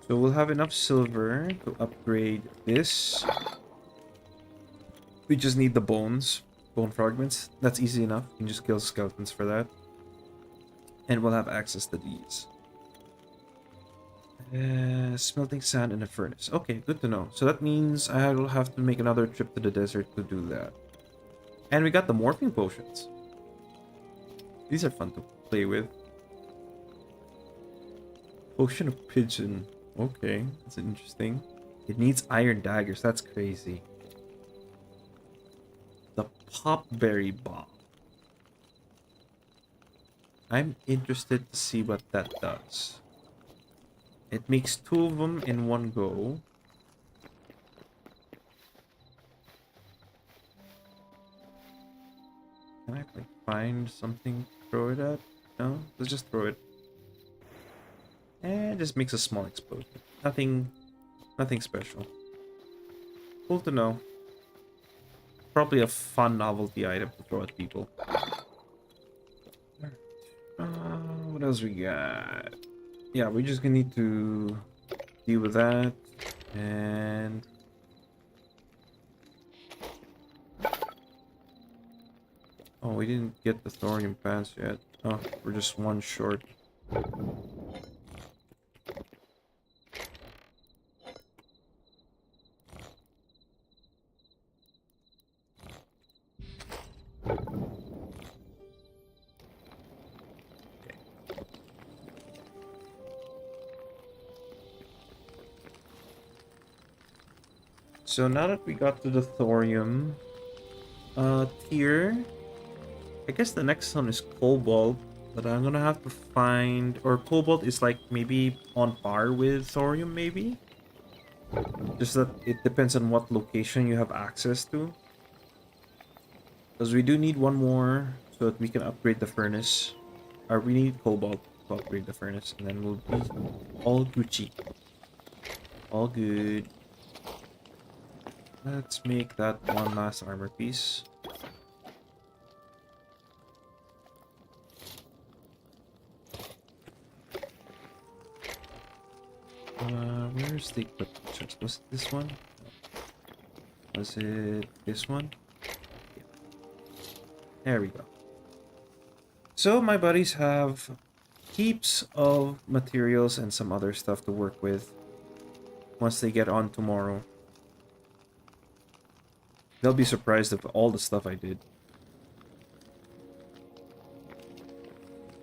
So we'll have enough silver to upgrade this. We just need the bones, bone fragments. That's easy enough. You can just kill skeletons for that. And we'll have access to these. Smelting sand in a furnace. Okay, good to know. So that means I will have to make another trip to the desert to do that. And we got the morphing potions. These are fun to play with. Potion of pigeon. Okay, that's interesting. It needs iron daggers. That's crazy. The popberry bomb. I'm interested to see what that does. It makes 2 of them in one go. Can I like find something to throw it at? No, let's just throw it. And it just makes a small explosion. Nothing special. Cool to know. Probably a fun novelty item to throw at people. What else we got? Yeah, we're just gonna need to deal with that. And oh, we didn't get the thorium pants yet. Oh, we're just one short. So now that we got to the thorium tier, I guess the next one is cobalt, but I'm gonna have to find, or cobalt is like maybe on par with thorium, maybe. Just that it depends on what location you have access to. Because we do need one more so that we can upgrade the furnace. Or we need cobalt to upgrade the furnace, and then we'll be all Gucci. All good. Let's make that one last armor piece. Where's the equipment chest? Was it this one? Was it this one? Yeah. There we go. So my buddies have heaps of materials and some other stuff to work with once they get on tomorrow. They'll be surprised of all the stuff I did.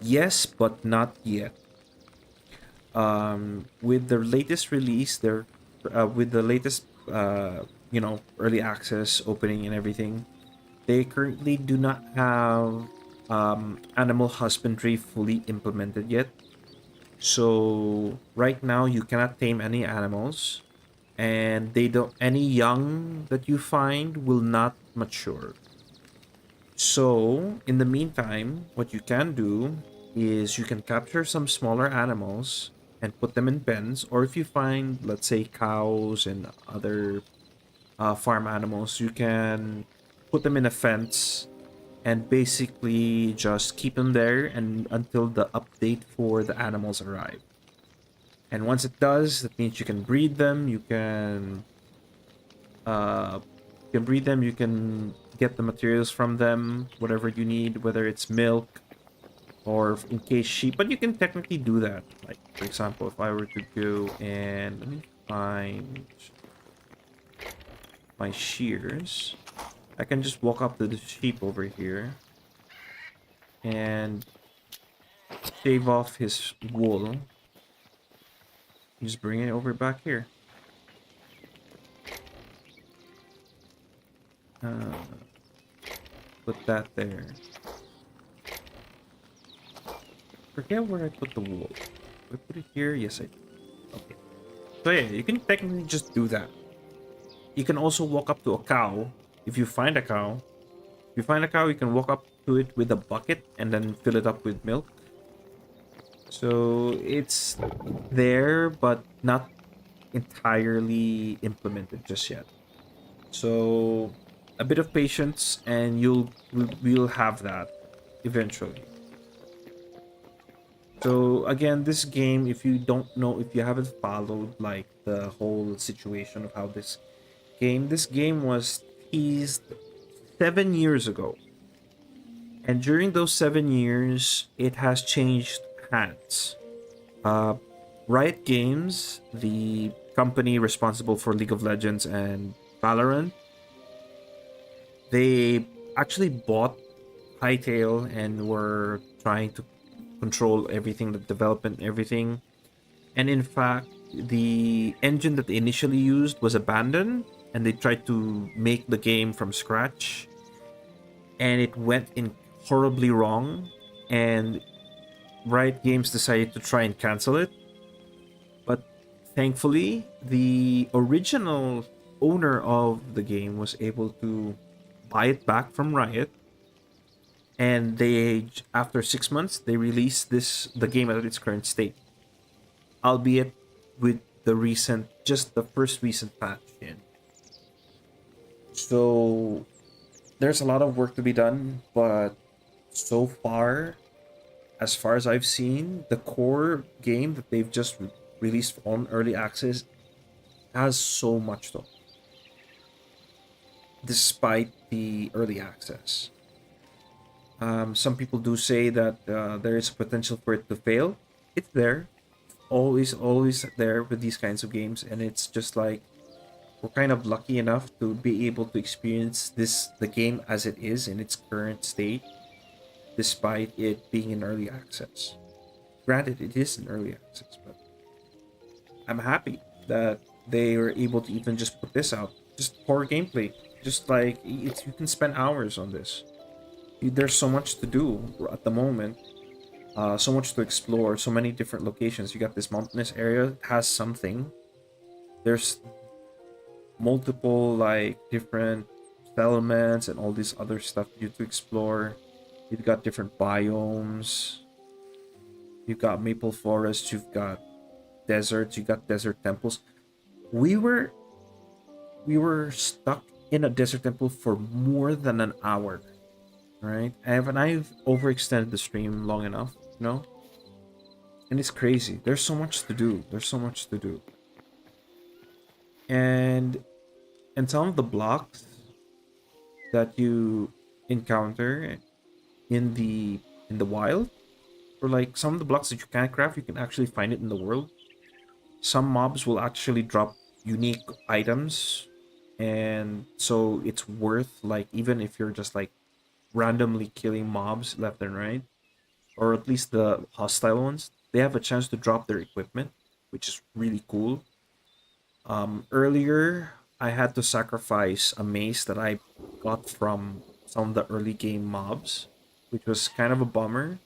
Yes, but not yet. With the latest release, with the latest, early access opening and everything, they currently do not have animal husbandry fully implemented yet. So right now you cannot tame any animals, and any young that you find will not mature. So in the meantime, what you can do is you can capture some smaller animals and put them in pens, or if you find, let's say, cows and other farm animals, you can put them in a fence and basically just keep them there and until the update for the animals arrive. And once it does, that means you can breed them. You can breed them. You can get the materials from them, whatever you need, whether it's milk or in case sheep. But you can technically do that. Like, for example, if I were to go and let me find my shears, I can just walk up to the sheep over here and shave off his wool. Just bring it over back here. Uh, put that there. Forget where I put the wool. Did I put it here? Yes, I did. Okay. So yeah, you can technically just do that. You can also walk up to a cow. If you find a cow, you can walk up to it with a bucket and then fill it up with milk. So it's there, but not entirely implemented just yet. So a bit of patience, and we'll have that eventually. So again, this game, if you don't know, if you haven't followed like the whole situation of how this game was teased 7 years ago, and during those 7 years, it has changed hands. Uh, Riot Games, the company responsible for League of Legends and Valorant, they actually bought Hytale and were trying to control everything, the development, everything. And in fact, the engine that they initially used was abandoned, and they tried to make the game from scratch, and it went in horribly wrong. And Riot Games decided to try and cancel it, but thankfully, the original owner of the game was able to buy it back from Riot, and they, after 6 months, they released the game at its current state, albeit with the first recent patch in. So there's a lot of work to be done, but so far, as far as I've seen, the core game that they've just released on early access has so much though, despite the early access. Some people do say that there is potential for it to fail. It's there, always there with these kinds of games, and it's just like we're kind of lucky enough to be able to experience the game as it is in its current state, despite it being in early access. Granted, it is in early access, but I'm happy that they were able to even just put this out. Just poor gameplay. Just like you can spend hours on this. There's so much to do at the moment. So much to explore. So many different locations. You got this mountainous area, it has something. There's multiple like different settlements and all this other stuff for you to explore. You've got different biomes. You've got maple forests. You've got deserts. You got desert temples. We were stuck in a desert temple for more than an hour, right? I've overextended the stream long enough, you know? And it's crazy. There's so much to do. And some of the blocks that you encounter in the wild, or like some of the blocks that you can't craft, you can actually find it in the world. Some mobs will actually drop unique items, and so it's worth, like, even if you're just like randomly killing mobs left and right, or at least the hostile ones, they have a chance to drop their equipment, which is really cool. Earlier, I had to sacrifice a mace that I got from some of the early game mobs, which was kind of a bummer,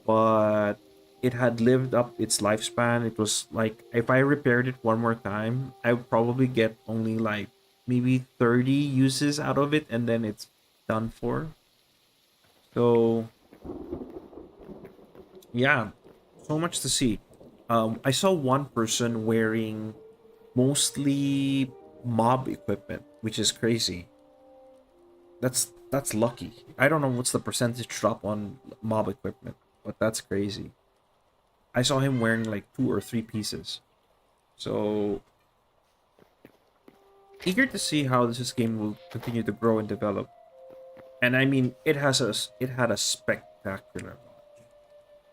but it had lived up its lifespan. It was like if I repaired it one more time, I would probably get only like maybe 30 uses out of it, and then it's done for. So yeah, so much to see. I saw one person wearing mostly mob equipment, which is crazy. That's lucky. I don't know what's the percentage drop on mob equipment, but that's crazy. I saw him wearing like two or three pieces. So Eager to see how this game will continue to grow and develop. And I mean, it had a spectacular launch.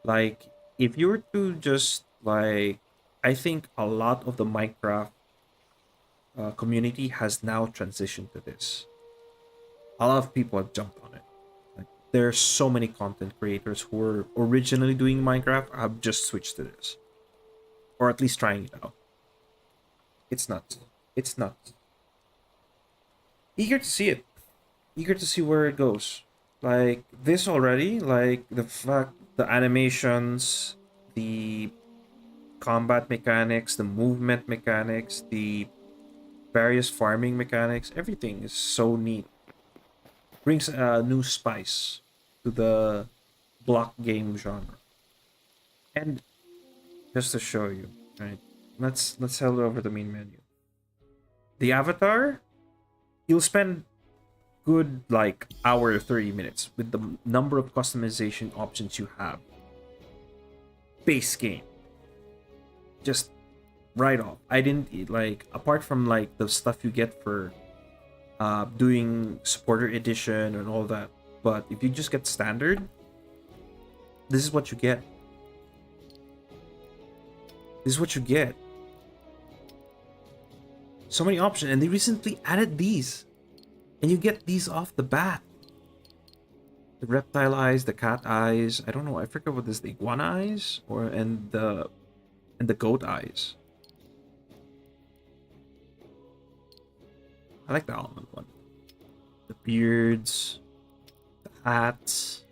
Like, if you were to just like, I think a lot of the Minecraft community has now transitioned to this. A lot of people have jumped on it. Like, there's so many content creators who were originally doing Minecraft have just switched to this, or at least trying it out. It's nuts. It's nuts. Eager to see it. Eager to see where it goes. Like this already, like the fact, the animations, the combat mechanics, the movement mechanics, the various farming mechanics, everything is so neat. Brings a new spice to the block game genre. And just to show you, right? Let's head over the main menu. The avatar, you'll spend good like hour or 30 minutes with the number of customization options you have. Base game. Just right off. I didn't like, apart from like the stuff you get for doing supporter edition and all that. But if you just get standard, this is what you get. This is what you get. So many options, and they recently added these. And you get these off the bat. The reptile eyes, the cat eyes. I don't know. I forget what this. The iguana eyes, or and the goat eyes. I like the almond one. The beards, the hats,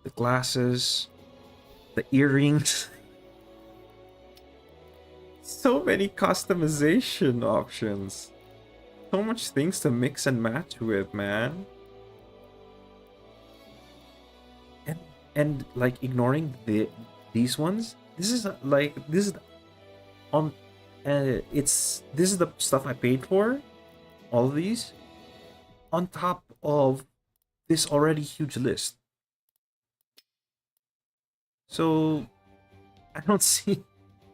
the glasses, the earrings. So many customization options. So much things to mix and match with, man. And like ignoring these ones. This is like this is on this is the stuff I paid for. All of these on top of this already huge list. So I don't see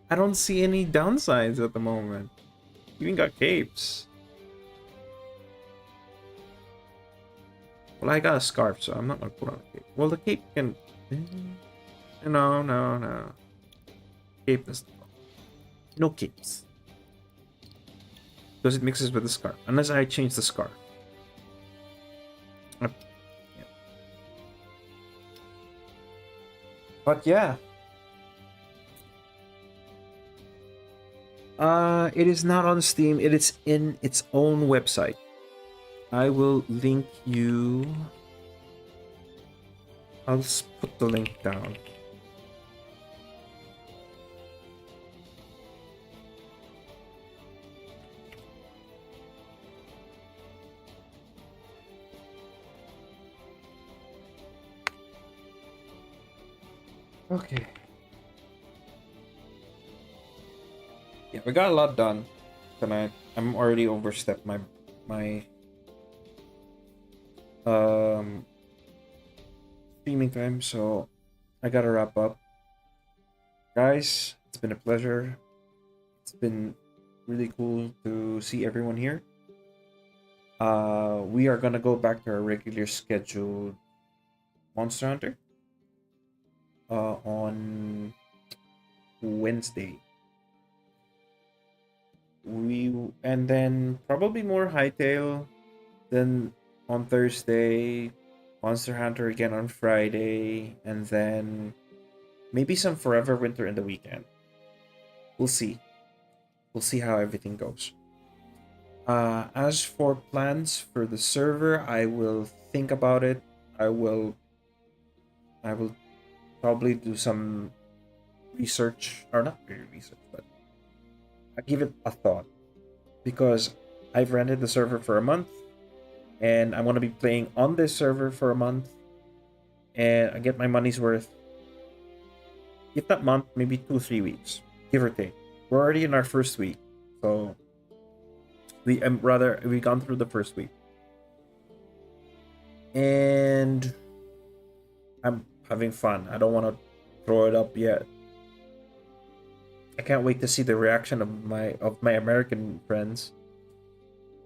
any downsides at the moment. Even got capes. Well, I got a scarf, so I'm not gonna put on a cape. Well, the cape can. No. Cape doesn't. No capes. Because it mixes with the scarf. Unless I change the scarf. Yeah. But yeah. It is not on Steam. It is in its own website. I will link you. I'll put the link down. Okay. Yeah, we got a lot done tonight. I'm already overstepped my streaming time, so I gotta wrap up. Guys, it's been a pleasure. It's been really cool to see everyone here. We are gonna go back to our regular scheduled Monster Hunter on Wednesday. And then probably more Hightail. Then on Thursday, Monster Hunter again on Friday, and then maybe some Forever Winter in the weekend. We'll see. We'll see how everything goes. As for plans for the server, I will think about it. I will probably do some research, or not really research, but I give it a thought, because I've rented the server for a month, and I'm gonna be playing on this server for a month, and I get my money's worth. If that month, maybe 2-3 weeks, give or take. We're already in our first week, so we gone through the first week, and I'm having fun. I don't want to throw it up yet. I can't wait to see the reaction of my American friends.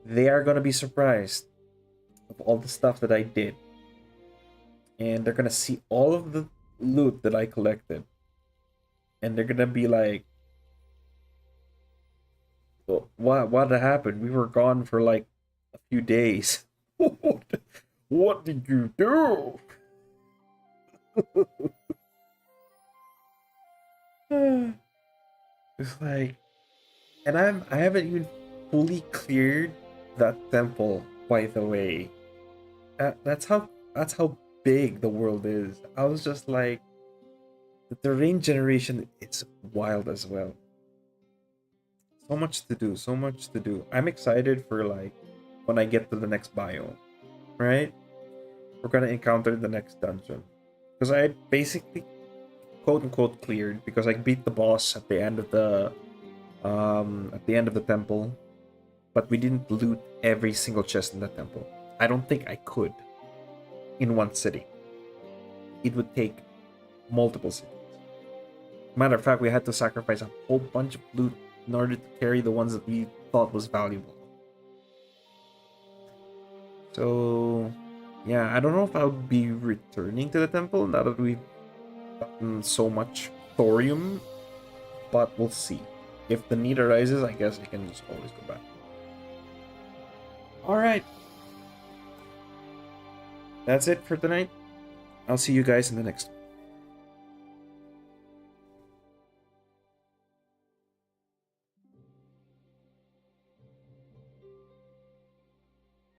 They are gonna be surprised of all the stuff that I did, and they're gonna see all of the loot that I collected, and they're gonna be like, what happened? We were gone for like a few days. What did you do?" It's like, and I haven't even fully cleared that temple. By the way, that's how big the world is. I was just like, the terrain generation. It's wild as well. So much to do. So much to do. I'm excited for like when I get to the next biome. Right? We're gonna encounter the next dungeon because I basically quote unquote cleared because I beat the boss at the end of the temple, but we didn't loot every single chest in the temple. I don't think I could in one city. It would take multiple cities. Matter of fact, we had to sacrifice a whole bunch of loot in order to carry the ones that we thought was valuable. So yeah, I don't know if I'll be returning to the temple now that we've gotten so much thorium, but we'll see. If the need arises, I guess I can just always go back. Alright. That's it for tonight. I'll see you guys in the next one.